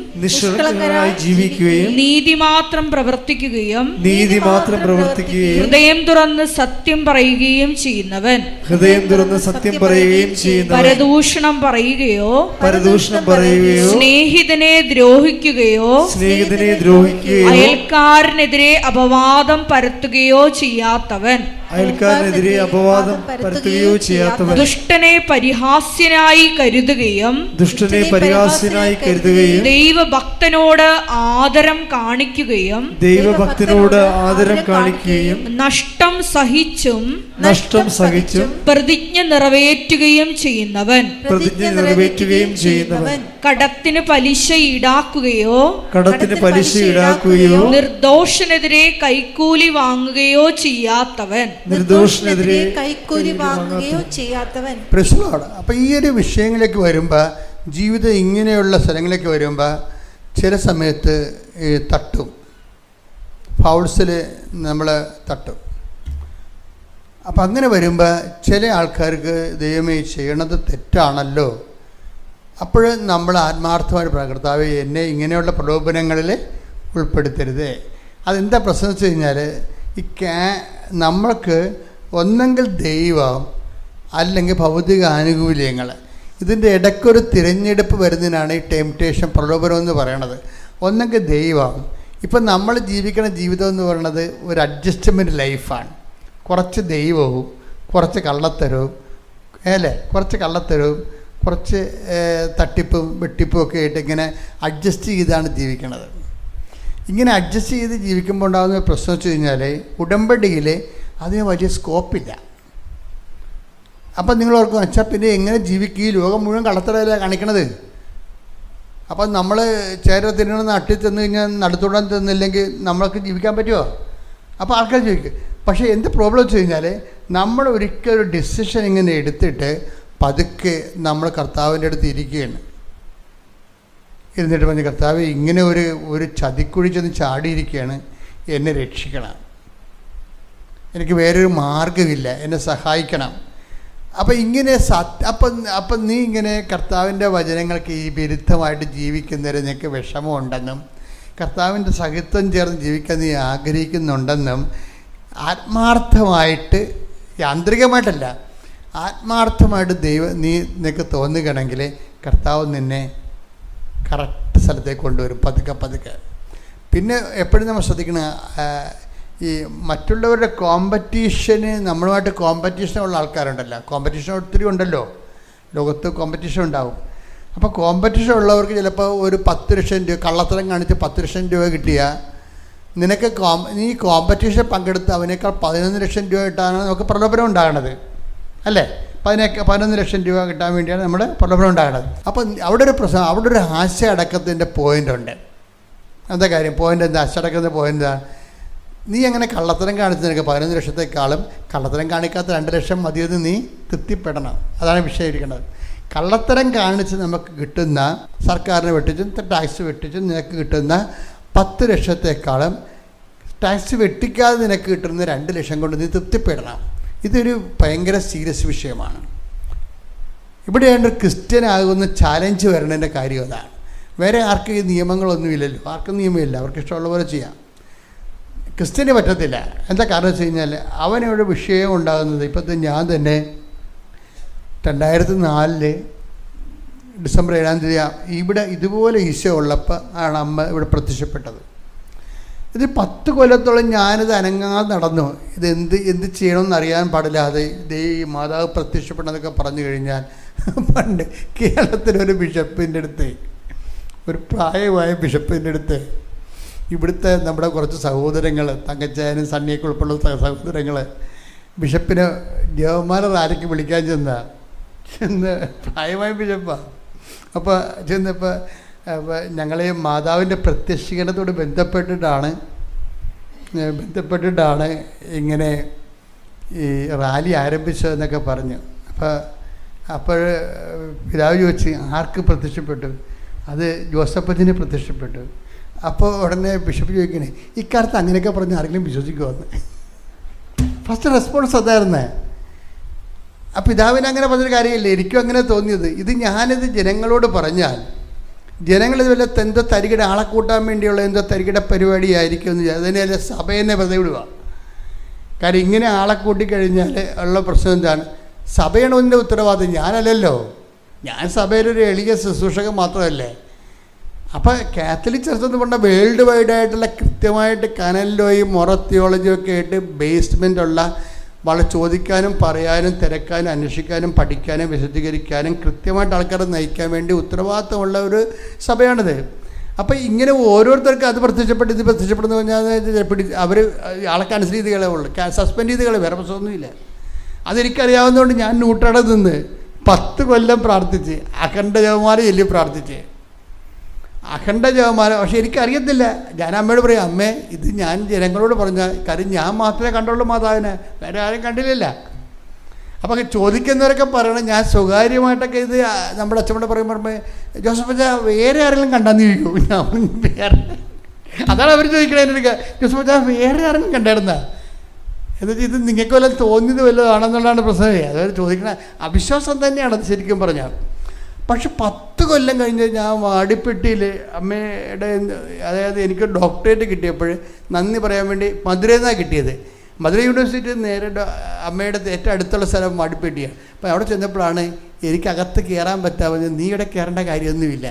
നീതി മാത്രം പ്രവർത്തിക്കുകയും ഹൃദയം തുറന്ന് സത്യം പറയുകയും ചെയ്യുന്നവൻ. പരദൂഷണം പറയുകയോ സ്നേഹിതനെ ദ്രോഹിക്കുകയോ അയൽക്കാരനെതിരെ അപവാദം പരത്തുകയോ ചെയ്യാത്തവൻ. ദുഷ്ടനെ പരിഹാസ്യനായി കരുതുകയും ദൈവഭക്തനോട് ആദരം കാണിക്കുകയും നഷ്ടം സഹിച്ചും പ്രതിജ്ഞ നിറവേറ്റുകയും ചെയ്യുന്നവൻ. കടത്തിന് പലിശ ഈടാക്കുകയോ നിർദോഷനെതിരെ കൈക്കൂലി വാങ്ങുകയോ ചെയ്യാത്തവൻ.
അപ്പം ഈ ഒരു വിഷയങ്ങളിലേക്ക് വരുമ്പോൾ, ജീവിതം ഇങ്ങനെയുള്ള സ്ഥലങ്ങളിലേക്ക് വരുമ്പോൾ ചില സമയത്ത് തട്ടും, ഫൗൾസിൽ നമ്മൾ തട്ടും. അപ്പം അങ്ങനെ വരുമ്പോൾ ചില ആൾക്കാർക്ക് ദൈവമേ ചെയ്യണത് തെറ്റാണല്ലോ. അപ്പോൾ നമ്മൾ ആത്മാർത്ഥമായിട്ട് കർത്താവേ, എന്നെ ഇങ്ങനെയുള്ള പ്രലോഭനങ്ങളിൽ ഉൾപ്പെടുത്തരുത്. അതെന്താ പ്രശ്നം വെച്ച് കഴിഞ്ഞാൽ, നമ്മൾക്ക് ഒന്നെങ്കിൽ ദൈവം അല്ലെങ്കിൽ ഭൗതിക ആനുകൂല്യങ്ങൾ, ഇതിൻ്റെ ഇടയ്ക്കൊരു തിരഞ്ഞെടുപ്പ് വരുന്നതിനാണ് ഈ ടെംപ്റ്റേഷൻ, പ്രലോഭനം എന്ന് പറയണത്. ഒന്നെങ്കിൽ ദൈവം. ഇപ്പം നമ്മൾ ജീവിക്കുന്ന ജീവിതം എന്ന് പറയുന്നത് ഒരു അഡ്ജസ്റ്റ്മെൻറ്റ് ലൈഫാണ്. കുറച്ച് ദൈവവും കുറച്ച് കള്ളത്തരവും, കുറച്ച് കള്ളത്തരവും കുറച്ച് തട്ടിപ്പും വെട്ടിപ്പും ഒക്കെ ആയിട്ട് ഇങ്ങനെ അഡ്ജസ്റ്റ് ചെയ്താണ് ജീവിക്കുന്നത്. ഇങ്ങനെ അഡ്ജസ്റ്റ് ചെയ്ത് ജീവിക്കുമ്പോൾ ഉണ്ടാകുന്ന പ്രശ്നം വെച്ച് കഴിഞ്ഞാൽ, ഉടമ്പടിയിൽ അതിന് വലിയ സ്കോപ്പില്ല. അപ്പം നിങ്ങൾ ഓർക്കും, വെച്ചാൽ പിന്നെ എങ്ങനെ ജീവിക്കും? ഈ ലോകം മുഴുവൻ കള്ളത്തരമല്ല കാണിക്കണത്. അപ്പം നമ്മൾ ചേര തിന്നണമെന്ന് അട്ടി തിന്നു കഴിഞ്ഞാൽ നടുത്തോടാൻ തിന്നില്ലെങ്കിൽ നമ്മൾക്ക് ജീവിക്കാൻ പറ്റുമോ? അപ്പോൾ ആൾക്കാർ ചോദിക്കും. പക്ഷേ എന്ത് പ്രോബ്ലം വെച്ച് കഴിഞ്ഞാൽ, നമ്മൾ ഒരിക്കലും ഒരു ഡിസിഷൻ ഇങ്ങനെ എടുത്തിട്ട് പതുക്കെ നമ്മൾ കർത്താവിൻ്റെ അടുത്ത് ഇരിക്കുകയാണ്. ഇരുന്നിട്ട് പറഞ്ഞ്, കർത്താവ് ഇങ്ങനെ ഒരു ചതിക്കുഴി ചെന്ന് ചാടിയിരിക്കുകയാണ്, എന്നെ രക്ഷിക്കണം, എനിക്ക് വേറൊരു മാർഗമില്ല, എന്നെ സഹായിക്കണം. അപ്പം ഇങ്ങനെ അപ്പം നീ ഇങ്ങനെ കർത്താവിൻ്റെ വചനങ്ങൾക്ക് ഈ വിരുദ്ധമായിട്ട് ജീവിക്കുന്നവരെ നിനക്ക് വിഷമമുണ്ടെന്നും കർത്താവിൻ്റെ സഹിത്വം ചേർന്ന് ജീവിക്കാൻ നീ ആഗ്രഹിക്കുന്നുണ്ടെന്നും ആത്മാർത്ഥമായിട്ട്, യാന്ത്രികമായിട്ടല്ല, ആത്മാർത്ഥമായിട്ട് നിനക്ക് തോന്നുകയാണെങ്കിൽ കർത്താവ് നിന്നെ കറക്റ്റ് സ്ഥലത്തേക്ക് കൊണ്ടുവരും, പതുക്കെ. പിന്നെ എപ്പോഴും നമ്മൾ ശ്രദ്ധിക്കണം, ഈ മറ്റുള്ളവരുടെ കോമ്പറ്റീഷന്, നമ്മളുമായിട്ട് കോമ്പറ്റീഷനുള്ള ആൾക്കാരുണ്ടല്ലോ, കോമ്പറ്റീഷൻ ഒത്തിരി ഉണ്ടല്ലോ, ലോകത്ത് കോമ്പറ്റീഷൻ ഉണ്ടാവും. അപ്പോൾ കോമ്പറ്റീഷൻ ഉള്ളവർക്ക് ചിലപ്പോൾ ഒരു 10 ലക്ഷം രൂപ കള്ളത്തരം കാണിച്ച് 10 ലക്ഷം രൂപ കിട്ടിയാൽ നിനക്ക് നീ കോമ്പറ്റീഷൻ പങ്കെടുത്ത് അവനേക്കാൾ 11 ലക്ഷം രൂപ കിട്ടാനാണ് നമുക്ക് പ്രലോഭനം ഉണ്ടാകണത്, അല്ലേ? 11 ലക്ഷം രൂപ കിട്ടാൻ വേണ്ടിയാണ് നമ്മുടെ പ്രലോഭനം ഉണ്ടാകണത്. അപ്പം അവിടെ ഒരു പ്രശ്നം, അവിടെ ഒരു ആശയ അടക്കത്തിൻ്റെ പോയിൻ്റുണ്ട്. എന്താ കാര്യം? പോയിൻ്റ് എന്താ? ആശയടക്കത്തിൻ്റെ പോയിൻ്റ് എന്താ? നീ അങ്ങനെ കള്ളത്തരം കാണിച്ച് നിനക്ക് 11 ലക്ഷത്തെക്കാളും കള്ളത്തരം കാണിക്കാത്ത 2 ലക്ഷം മതിയെന്ന് നീ തൃപ്തിപ്പെടണം. അതാണ് വിഷയം ഇരിക്കുന്നത്. കള്ളത്തരം കാണിച്ച് നമുക്ക് കിട്ടുന്ന, സർക്കാരിനെ വെട്ടിച്ചും ടാക്സ് വെട്ടിച്ചും നിനക്ക് കിട്ടുന്ന 10 ലക്ഷത്തെക്കാളും ടാക്സ് വെട്ടിക്കാതെ നിനക്ക് കിട്ടുന്ന 2 ലക്ഷം കൊണ്ട് നീ തൃപ്തിപ്പെടണം. ഇതൊരു ഭയങ്കര സീരിയസ് വിഷയമാണ്. ഇവിടെയാണ് ക്രിസ്ത്യൻ ആകുന്ന ചാലഞ്ച് വരണതിൻ്റെ കാര്യം അതാണ്. വേറെ ആർക്കും ഈ നിയമങ്ങളൊന്നുമില്ലല്ലോ, ആർക്കും നിയമമില്ല, അവർക്ക് ഇഷ്ടമുള്ള പോലെ ചെയ്യാം. ക്രിസ്ത്യന് പറ്റത്തില്ല. എന്താ കാരണം വെച്ച് കഴിഞ്ഞാൽ അവനൊരു വിഷയം ഉണ്ടാകുന്നത്, ഇപ്പോഴത്തെ ഞാൻ തന്നെ 2004 ഡിസംബർ 7-ാം തീയതി ഇവിടെ ഇതുപോലെ ഈശോ ഉള്ളപ്പോൾ ആണ് അമ്മ ഇവിടെ പ്രത്യക്ഷപ്പെട്ടത്. ഇത് 10 കൊല്ലത്തോളം ഞാനിത് അനങ്ങാതെ നടന്നു. എന്ത് ചെയ്യണമെന്ന് അറിയാൻ പാടില്ലാതെ ഈ മാതാവ് പ്രത്യക്ഷപ്പെട്ടെന്നൊക്കെ പറഞ്ഞു കഴിഞ്ഞാൽ, പണ്ട് കേരളത്തിലൊരു ബിഷപ്പിൻ്റെ അടുത്ത്, ഒരു പ്രായമായ ബിഷപ്പിൻ്റെ അടുത്ത് ഇവിടുത്തെ നമ്മുടെ കുറച്ച് സഹോദരങ്ങൾ, തങ്കച്ചായനും സണ്ണിയൊക്കെ ഉൾപ്പെടെ സഹോദരങ്ങൾ ബിഷപ്പിനെ ജവമാല റാലിക്ക് വിളിക്കാൻ ചെന്ന് പ്രായമായ ബിഷപ്പാണ്. അപ്പോൾ ചെന്നപ്പോൾ ഞങ്ങളെ മാതാവിൻ്റെ പ്രത്യക്ഷീകരണത്തോട് ബന്ധപ്പെട്ടിട്ടാണ് ഇങ്ങനെ ഈ റാലി ആരംഭിച്ചതെന്നൊക്കെ പറഞ്ഞു. അപ്പോൾ പിതാവ് ചോദിച്ച് ആർക്ക് പ്രത്യക്ഷപ്പെട്ടു? അത് ജോസഫച്ചന് പ്രത്യക്ഷപ്പെട്ടു. അപ്പോൾ ഉടനെ ബിഷപ്പ് ചോദിക്കണേ, ഇക്കാലത്ത് അങ്ങനെയൊക്കെ പറഞ്ഞ് ആരെങ്കിലും വിശ്വസിക്കുമെന്ന്. First response അതായിരുന്നേ. ആ പിതാവിന് അങ്ങനെ പറഞ്ഞൊരു കാര്യമില്ല, എനിക്കും അങ്ങനെ തോന്നിയത്. ഞാനിത് ജനങ്ങളോട് പറഞ്ഞാൽ ജനങ്ങളിത് വല്ല എന്തോ തരികിട ആളെ കൂട്ടാൻ വേണ്ടിയുള്ള എന്തോ തരികിട പരിപാടിയായിരിക്കും എന്ന് അതിനെ സഭയെന്നെ വെറുതെ വിടുക. കാര്യം ഇങ്ങനെ ആളെ കൂട്ടിക്കഴിഞ്ഞാൽ ഉള്ള പ്രശ്നം എന്താണ്? സഭയാണ് ഒന്നിൻ്റെ ഉത്തരവാദിത്വം, ഞാനല്ലല്ലോ. ഞാൻ സഭയിലൊരു എളിയ ശുശ്രൂഷകൻ മാത്രമല്ലേ. അപ്പോൾ കാത്തലിക് ചർച്ച് എന്ന് പറഞ്ഞാൽ വേൾഡ് വൈഡായിട്ടുള്ള കൃത്യമായിട്ട് കനലോയും മൊറ തിയോളജിയും ഒക്കെ ആയിട്ട് ബേസ്മെൻ്റുള്ള, വളരെ ചോദിക്കാനും പറയാനും തിരക്കാനും അന്വേഷിക്കാനും പഠിക്കാനും വിശദീകരിക്കാനും കൃത്യമായിട്ട് ആൾക്കാരെ നയിക്കാൻ വേണ്ടി ഉത്തരവാദിത്തമുള്ള ഒരു സഭയാണിത്. അപ്പോൾ ഇങ്ങനെ ഓരോരുത്തർക്കും അത് പ്രത്യക്ഷപ്പെട്ട് ഇത് പ്രത്യക്ഷപ്പെടുന്നു പറഞ്ഞാൽ അവർ ആൾക്കനുസരിച്ച് ചെയ്തുകളേ ഉള്ളൂ, സസ്പെൻഡ് ചെയ്തുകളെ, വേറെ പ്രശ്നമൊന്നുമില്ല. അതെനിക്കറിയാവുന്നതുകൊണ്ട് ഞാൻ നൂറ്റട നിന്ന് 10 കൊല്ലം പ്രാർത്ഥിച്ച്, അഖണ്ഡ ജപമാല ചൊല്ലി പ്രാർത്ഥിച്ച്, അഖണ്ഡ ജപമാല. പക്ഷെ എനിക്കറിയത്തില്ല. ഞാൻ അമ്മയോട് പറയും, അമ്മേ ഇത് ഞാൻ ജനങ്ങളോട് പറഞ്ഞ കാര്യം, ഞാൻ മാത്രമേ കണ്ടുള്ളൂ മാതാവിനെ, വേറെ ആരും കണ്ടില്ല. അപ്പോൾ ചോദിക്കുന്നവരൊക്കെ പറയണം, ഞാൻ സ്വകാര്യമായിട്ടൊക്കെ ഇത് നമ്മുടെ അച്ഛനോട് പറയുമ്പോൾ ജോസഫ് അച്ഛാ വേറെ ആരെങ്കിലും കണ്ടാന്ന് ചോദിക്കും. ഞാൻ വേറെ, അതാണ് അവർ ചോദിക്കണേ എനിക്ക്, ജോസഫ് അച്ഛാ വേറെ ആരെങ്കിലും കണ്ടായിരുന്ന എന്നുവെച്ചാൽ ഇത് നിങ്ങൾക്ക് വല്ലതും തോന്നിയത് വല്ലതാണെന്നുള്ളതാണ് പ്രശ്നമേ. അതായത് ചോദിക്കണ അവിശ്വാസം തന്നെയാണ് അത് ശരിക്കും പറഞ്ഞാൽ. പക്ഷെ 10 കൊല്ലം കഴിഞ്ഞ് ഞാൻ വാടിപ്പെട്ടിയിൽ അമ്മയുടെ, അതായത് എനിക്ക് ഡോക്ടറേറ്റ് കിട്ടിയപ്പോൾ നന്ദി പറയാൻ വേണ്ടി മധുരയിൽ നിന്നാണ് കിട്ടിയത്. മധുര യൂണിവേഴ്സിറ്റി നേരെ അമ്മയുടെ ഏറ്റവും അടുത്തുള്ള സ്ഥലം വാടിപ്പെട്ടിയാണ്. അപ്പോൾ അവിടെ ചെന്നപ്പോഴാണ് എനിക്കകത്ത് കയറാൻ പറ്റാവുന്നത്. നീ ഇവിടെ കയറേണ്ട കാര്യമൊന്നുമില്ല,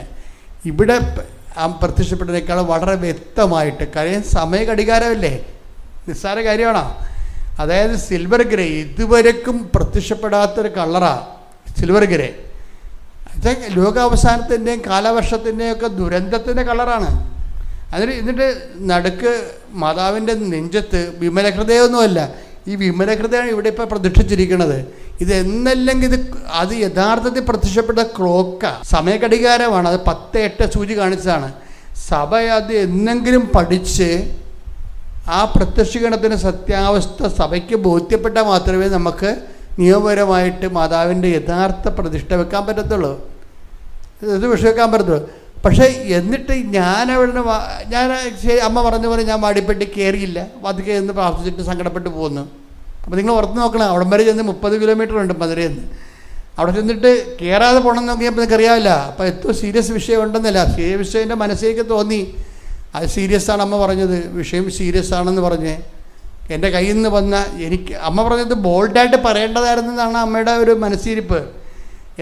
ഇവിടെ പ്രത്യക്ഷപ്പെട്ടതിനേക്കാളും വളരെ വ്യക്തമായിട്ട്, കാര്യം സമയ ഘടികാരമല്ലേ, നിസ്സാര കാര്യമാണോ? അതായത് സിൽവർ ഗ്രേ, ഇതുവരെക്കും പ്രത്യക്ഷപ്പെടാത്തൊരു കളറാണ് സിൽവർ ഗ്രേ. ലോകാവസാനത്തിൻ്റെയും കാലവർഷത്തിൻ്റെയും ഒക്കെ ദുരന്തത്തിൻ്റെ കളറാണ്. എന്നിട്ട് നടുക്ക് മാതാവിൻ്റെ നെഞ്ചത്ത് വിമലഹൃദയമൊന്നുമല്ല, ഈ വിമലഹൃദയമാണ് ഇവിടെ ഇപ്പോൾ പ്രതീക്ഷിച്ചിരിക്കുന്നത്. ഇത് എന്നല്ലെങ്കിൽ അത് യഥാർത്ഥത്തിൽ പ്രത്യക്ഷപ്പെട്ട ക്ലോക്ക, സമയഘടികാരമാണ്. അത് 10:08 സൂചി കാണിച്ചതാണ്. സഭ അത് എന്നെങ്കിലും പഠിച്ച് ആ പ്രത്യക്ഷീകരണത്തിൻ്റെ സത്യാവസ്ഥ സഭയ്ക്ക് ബോധ്യപ്പെട്ടാൽ മാത്രമേ നമുക്ക് നിയമപരമായിട്ട് മാതാവിൻ്റെ യഥാർത്ഥ പ്രതിഷ്ഠ വെക്കാൻ പറ്റത്തുള്ളൂ, ഇത് വിഷയക്കാൻ പറ്റത്തുള്ളൂ. പക്ഷേ എന്നിട്ട് ഞാൻ അമ്മ പറഞ്ഞ പോലെ ഞാൻ വാടിപ്പെട്ടി കയറിയില്ല, പതുക്കെ എന്ന് പ്രാർത്ഥിച്ചിട്ട് സങ്കടപ്പെട്ട് പോകുന്നു. അപ്പോൾ നിങ്ങൾ ഓർത്ത് നോക്കണം, അവിടം വരെ ചെന്ന് 30 കിലോമീറ്റർ ഉണ്ട് മധുരയിൽ നിന്ന്. അവിടെ ചെന്നിട്ട് കയറാതെ പോകണം നോക്കിയപ്പോൾ നിങ്ങൾക്ക് അറിയാവില്ല. അപ്പോൾ എന്തോ സീരിയസ് വിഷയം ഉണ്ടെന്നല്ല, സീരിയസ് വിഷയം എൻ്റെ മനസ്സിലേക്ക് തോന്നി. അത് സീരിയസ് ആണ് അമ്മ പറഞ്ഞത്, വിഷയം സീരിയസ് ആണെന്ന് പറഞ്ഞ് എൻ്റെ കയ്യിൽ നിന്ന് വന്ന എനിക്ക് അമ്മ പറഞ്ഞത് ബോൾഡായിട്ട് പറയേണ്ടതായിരുന്നെന്നാണ് അമ്മയുടെ ഒരു മനസ്സിരിപ്പ്.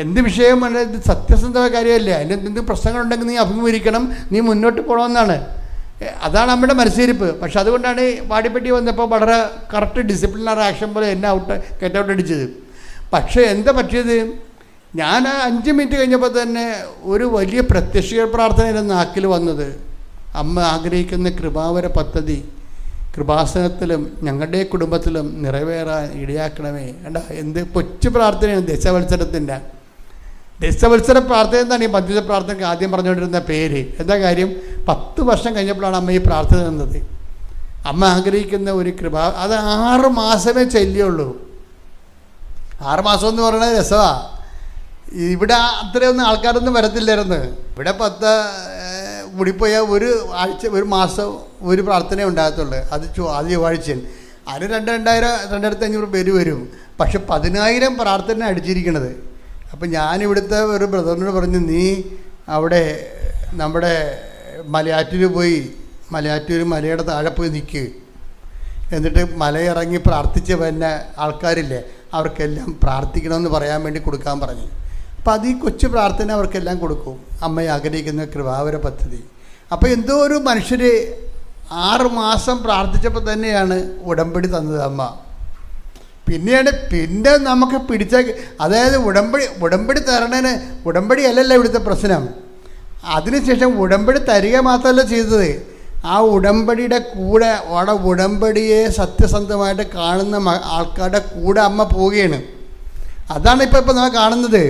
എന്ത് വിഷയം ഇത് സത്യസന്ധമായ കാര്യമല്ല, അതിൻ്റെ എന്തെങ്കിലും പ്രശ്നങ്ങളുണ്ടെങ്കിൽ നീ അഭിമുഖീകരിക്കണം, നീ മുന്നോട്ട് പോകണമെന്നാണ്. അതാണ് നമ്മുടെ മനസ്സിരിപ്പ്. പക്ഷെ അതുകൊണ്ടാണ് വാടിപ്പെട്ടി വന്നപ്പോൾ വളരെ കറക്റ്റ് ഡിസിപ്ലിനറി ആക്ഷൻ പോലെ എന്നെ ഗെറ്റ് ഔട്ട് അടിച്ചത്. പക്ഷേ എന്താ പറ്റിയത്, ഞാൻ 5 മിനിറ്റ് കഴിഞ്ഞപ്പോൾ തന്നെ ഒരു വലിയ പ്രത്യക്ഷ പ്രാർത്ഥന എൻ്റെ നാക്കിൽ വന്നത്, അമ്മ ആഗ്രഹിക്കുന്ന കൃപാവര പദ്ധതി കൃപാസനത്തിലും ഞങ്ങളുടെ കുടുംബത്തിലും നിറവേറാൻ ഇടയാക്കണമേ. കണ്ടാ എന്ത് കൊച്ചു പ്രാർത്ഥനയാണ്. ദശവത്സര പ്രാർത്ഥന എന്നാണ് ഈ പഞ്ചവത്സര പ്രാർത്ഥനയ്ക്ക് ആദ്യം പറഞ്ഞുകൊണ്ടിരുന്ന പേര്. എന്താ കാര്യം, 10 വർഷം കഴിഞ്ഞപ്പോഴാണ് അമ്മ ഈ പ്രാർത്ഥന തന്നത്. അമ്മ ആഗ്രഹിക്കുന്ന ഒരു കൃപ, അത് 6 മാസമേ ചെല്ലുള്ളൂ. 6 മാസം എന്ന് പറയുന്നത് രസമാണ്. ഇവിടെ അത്രയൊന്നും ആൾക്കാരൊന്നും വരത്തില്ലായിരുന്നു. ഇവിടെ 10 കൂടിപ്പോയാൽ ഒരു ആഴ്ച, ഒരു മാസം ഒരു പ്രാർത്ഥന ഉണ്ടാകത്തുള്ളൂ. അത് ആദ്യ ചൊവ്വാഴ്ചയാണ്. അതിന് 2,500 പേര് വരും. പക്ഷെ 10,000 പ്രാർത്ഥന അടിച്ചിരിക്കണത്. അപ്പം ഞാനിവിടുത്തെ ഒരു ബ്രദറിനോട് പറഞ്ഞു, നീ അവിടെ നമ്മുടെ മലയാറ്റൂർ മലയുടെ താഴെ പോയി നിൽക്കുക, എന്നിട്ട് മലയിറങ്ങി പ്രാർത്ഥിച്ച പിന്നെ ആൾക്കാരില്ലേ അവർക്കെല്ലാം പ്രാർത്ഥിക്കണമെന്ന് പറയാൻ വേണ്ടി കൊടുക്കാൻ പറഞ്ഞു. അപ്പോൾ അത് ഈ കൊച്ചു പ്രാർത്ഥന അവർക്കെല്ലാം കൊടുക്കും. അമ്മയെ ആഗ്രഹിക്കുന്ന കൃപാവര പദ്ധതി. അപ്പോൾ എന്തോ ഒരു മനുഷ്യർ 6 മാസം പ്രാർത്ഥിച്ചപ്പോൾ തന്നെയാണ് ഉടമ്പടി തന്നത് അമ്മ. പിന്നെ നമുക്ക് പിടിച്ച, അതായത് ഉടമ്പടി തരണേന്, ഉടമ്പടി അല്ലല്ലോ ഇവിടുത്തെ പ്രശ്നം. അതിനുശേഷം ഉടമ്പടി തരിക മാത്രമല്ല ചെയ്തത്, ആ ഉടമ്പടിയുടെ കൂടെ അവിടെ ഉടമ്പടിയെ സത്യസന്ധമായിട്ട് കാണുന്ന ആൾക്കാരുടെ കൂടെ അമ്മ പോവുകയാണ്. അതാണ് ഇപ്പോൾ നമ്മൾ കാണുന്നത്.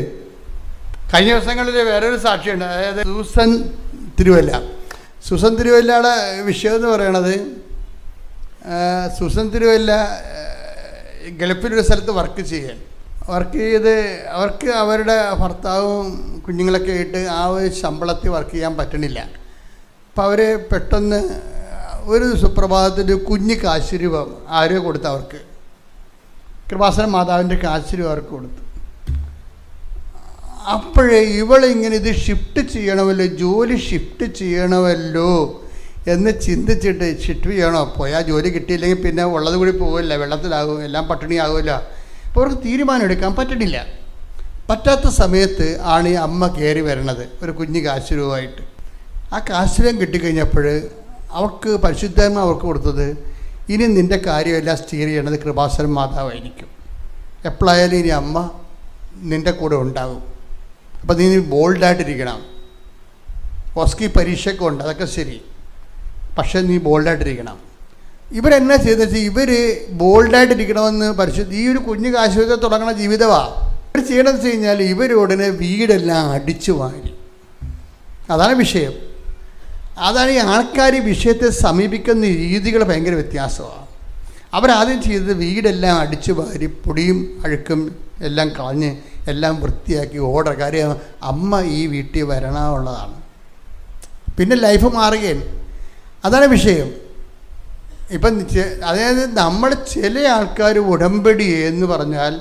കഴിഞ്ഞ ദിവസങ്ങളിൽ വേറൊരു സാക്ഷിയുണ്ട്. അതായത് സൂസൻ തിരുവല്ലയുടെ വിഷയം എന്ന് പറയണത്, സൂസൻ തിരുവല്ല ഗൾഫിലൊരു സ്ഥലത്ത് വർക്ക് ചെയ്ത് അവർക്ക് അവരുടെ ഭർത്താവും കുഞ്ഞുങ്ങളൊക്കെ ആയിട്ട് ആ ഒരു ശമ്പളത്തിൽ വർക്ക് ചെയ്യാൻ പറ്റണില്ല. അപ്പോൾ അവർ പെട്ടെന്ന് ഒരു സുപ്രഭാതത്തിൽ കുഞ്ഞ് കാശുരൂപം ആരോ കൊടുത്തു. അവർക്ക് കൃപാസന മാതാവിൻ്റെ കാശുരൂപം അവർക്ക് കൊടുത്തു. അപ്പോഴേ ഇവളിങ്ങനെ ഇത് ഷിഫ്റ്റ് ചെയ്യണമല്ലോ, ജോലി ഷിഫ്റ്റ് ചെയ്യണമല്ലോ എന്ന് ചിന്തിച്ചിട്ട്, ഷിഫ്റ്റ് ചെയ്യണോ, പോയാൽ ജോലി കിട്ടിയില്ലെങ്കിൽ പിന്നെ ഉള്ളത് കൂടി പോകില്ല, വെള്ളത്തിലാകും, എല്ലാം പട്ടിണിയാകില്ല. അപ്പോൾ അവർക്ക് തീരുമാനം എടുക്കാൻ പറ്റണില്ല. പറ്റാത്ത സമയത്ത് ആണ് ഈ അമ്മ കയറി വരണത് ഒരു കുഞ്ഞ് കാശുരൂപമായിട്ട്. ആ കാശുരൂപം കിട്ടിക്കഴിഞ്ഞപ്പോൾ അവർക്ക് പരിശുദ്ധാത്മ അവർക്ക് കൊടുത്തത്, ഇനി നിൻ്റെ കാര്യമെല്ലാം സ്റ്റീർ ചെയ്യണത് കൃപാസന മാതാവായിരിക്കും. എപ്പോഴായാലും ഇനി അമ്മ നിൻ്റെ കൂടെ ഉണ്ടാകും. അപ്പോൾ നീ ബോൾഡായിട്ടിരിക്കണം. ഓസ്കി പരീക്ഷയൊക്കെ ഉണ്ട്, അതൊക്കെ ശരി, പക്ഷേ നീ ബോൾഡായിട്ടിരിക്കണം. ഇവരെന്നാ ചെയ്തെന്ന് വെച്ചാൽ ഇവർ ബോൾഡായിട്ടിരിക്കണമെന്ന് ഈ ഒരു കുഞ്ഞു കാശുവത്തെ തുടങ്ങുന്ന ജീവിതമാണ്. ഇവർ ചെയ്യണമെന്ന് വെച്ച് കഴിഞ്ഞാൽ ഇവരുടനെ വീടെല്ലാം അടിച്ചു വാരി. അതാണ് വിഷയം. അതാണ് ഈ ആൾക്കാർ വിഷയത്തെ സമീപിക്കുന്ന രീതികൾ ഭയങ്കര വ്യത്യാസമാണ്. അവരാദ്യം ചെയ്തത് വീടെല്ലാം അടിച്ചു വാരി പൊടിയും അഴുക്കും എല്ലാം കളഞ്ഞ് എല്ലാം വൃത്തിയാക്കി ഓർഡർ. കാര്യം അമ്മ ഈ വീട്ടിൽ വരണമുള്ളതാണ്. പിന്നെ ലൈഫ് മാറുകയാണ്. അതാണ് വിഷയം. ഇപ്പം അതായത് നമ്മൾ ചില ആൾക്കാർ ഉടമ്പടി എന്ന് പറഞ്ഞാൽ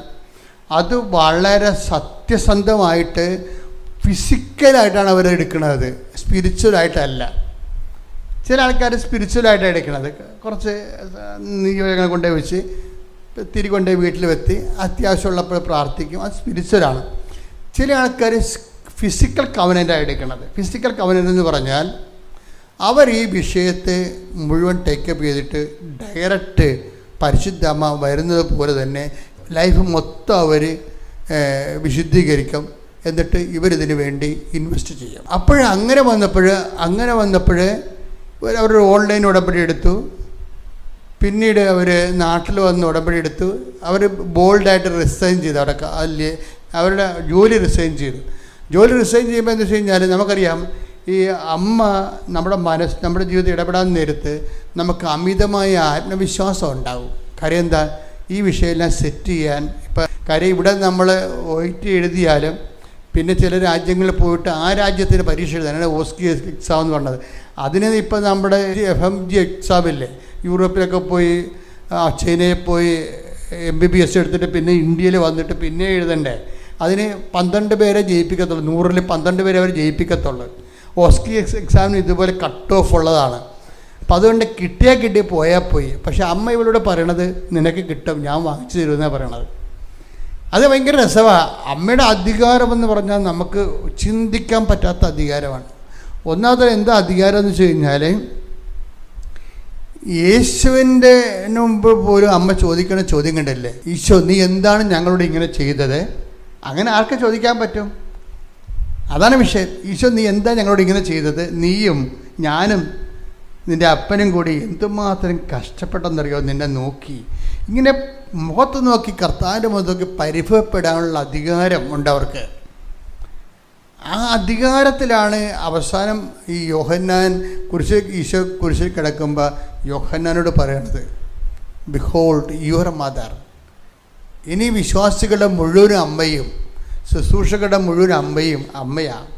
അത് വളരെ സത്യസന്ധമായിട്ട് ഫിസിക്കലായിട്ടാണ് അവരെടുക്കുന്നത്, സ്പിരിച്വലായിട്ടല്ല. ചില ആൾക്കാർ സ്പിരിച്വലായിട്ടാണ് എടുക്കുന്നത്. കുറച്ച് നിയോഗങ്ങൾ കൊണ്ടുപോയി വെച്ച് തിരി കൊണ്ടുപോയി വീട്ടിൽ വെത്തി അത്യാവശ്യമുള്ളപ്പോൾ പ്രാർത്ഥിക്കും, അത് സ്പിരിച്വലാണ്. ചില ആൾക്കാർ ഫിസിക്കൽ കവനൻ്റാണ് എടുക്കുന്നത്. ഫിസിക്കൽ കവനൻ്റ് എന്ന് പറഞ്ഞാൽ അവർ ഈ വിഷയത്തെ മുഴുവൻ ടേക്കപ്പ് ചെയ്തിട്ട് ഡയറക്റ്റ് പരിശുദ്ധമ്മ വരുന്നത് പോലെ തന്നെ ലൈഫ് മൊത്തം അവർ വിശുദ്ധീകരിക്കും. എന്നിട്ട് ഇവരിതിനു വേണ്ടി ഇൻവെസ്റ്റ് ചെയ്യും. അങ്ങനെ വന്നപ്പോൾ അവരൊരു ഓൺലൈൻ ഉടമ്പടി എടുത്തു. പിന്നീട് അവർ നാട്ടിൽ വന്ന് ഉടമ്പടി എടുത്തു. അവർ ബോൾഡായിട്ട് റിസൈൻ ചെയ്തു. അവരുടെ ജോലി റിസൈൻ ചെയ്തു. ജോലി റിസൈൻ ചെയ്യുമ്പോൾ എന്താ വെച്ച് കഴിഞ്ഞാൽ നമുക്കറിയാം, ഈ അമ്മ നമ്മുടെ ജീവിതത്തിൽ ഇടപെടാൻ നേരത്ത് നമുക്ക് അമിതമായ ആത്മവിശ്വാസം ഉണ്ടാവും. കാര്യം എന്താ, ഈ വിഷയമെല്ലാം സെറ്റ് ചെയ്യാൻ. ഇപ്പം കാര്യം ഇവിടെ നമ്മൾ OIT എഴുതിയാലും പിന്നെ ചില രാജ്യങ്ങളിൽ പോയിട്ട് ആ രാജ്യത്തിന് പരീക്ഷ എഴുതാനാണ് ഓസ്കി എക്സാം എന്ന് പറഞ്ഞത്. അതിന് ഇപ്പം നമ്മുടെ FMG എക്സാമില്ലേ, യൂറോപ്പിലൊക്കെ പോയി ചൈനയിൽ പോയി MBBS എടുത്തിട്ട് പിന്നെ ഇന്ത്യയിൽ വന്നിട്ട് പിന്നെ എഴുതണ്ടേ. അതിന് 12 പേരെ ജയിപ്പിക്കത്തുള്ളൂ. 100-ൽ 12 പേരെ അവർ ജയിപ്പിക്കത്തുള്ളൂ. ഓസ്കി എക്സാമിന് ഇതുപോലെ കട്ട് ഓഫ് ഉള്ളതാണ്. അപ്പം അതുകൊണ്ട് കിട്ടി പോയാൽ പോയി. പക്ഷെ അമ്മ ഇവളോട് പറയണത് നിനക്ക് കിട്ടും, ഞാൻ വാങ്ങിച്ചു തരുമെന്നാണ് പറയണത്. അത് ഭയങ്കര രസമാണ്. അമ്മയുടെ അധികാരമെന്ന് പറഞ്ഞാൽ നമുക്ക് ചിന്തിക്കാൻ പറ്റാത്ത അധികാരമാണ്. ഒന്നാമത് എന്താ അധികാരം എന്ന് വെച്ച് കഴിഞ്ഞാൽ, യേശുവിൻ്റെ മുമ്പ് പോലും അമ്മ ചോദിക്കുന്ന ചോദ്യം കണ്ടല്ലേ, ഈശോ നീ എന്താണ് ഞങ്ങളോട് ഇങ്ങനെ ചെയ്തത്? അങ്ങനെ ആർക്ക് ചോദിക്കാൻ പറ്റും? അതാണ് വിഷയം. ഈശോ നീ എന്താ ഞങ്ങളോട് ഇങ്ങനെ ചെയ്തത്? നീയും ഞാനും നിൻ്റെ അപ്പനും കൂടി എന്തുമാത്രം കഷ്ടപ്പെട്ടെന്നറിയോ നിന്നെ നോക്കി. ഇങ്ങനെ മുഖത്ത് നോക്കി കർത്താവിൻ്റെ മുഖത്ത് നോക്കി പരിഭവപ്പെടാനുള്ള അധികാരം ഉണ്ട് അവർക്ക്. ആ അധികാരത്തിലാണ് അവസാനം ഈ യോഹന്നാൻ ഈശോ കുരിശിൽ കിടക്കുമ്പോൾ യോഹന്നാനോട് പറയണത്, ബിഹോൾഡ് യുവർ മദർ. ഇനി വിശ്വാസികളുടെ മുഴുവൻ അമ്മയും ശുശ്രൂഷകളുടെ മുഴുവൻ അമ്മയും അമ്മയാണ്.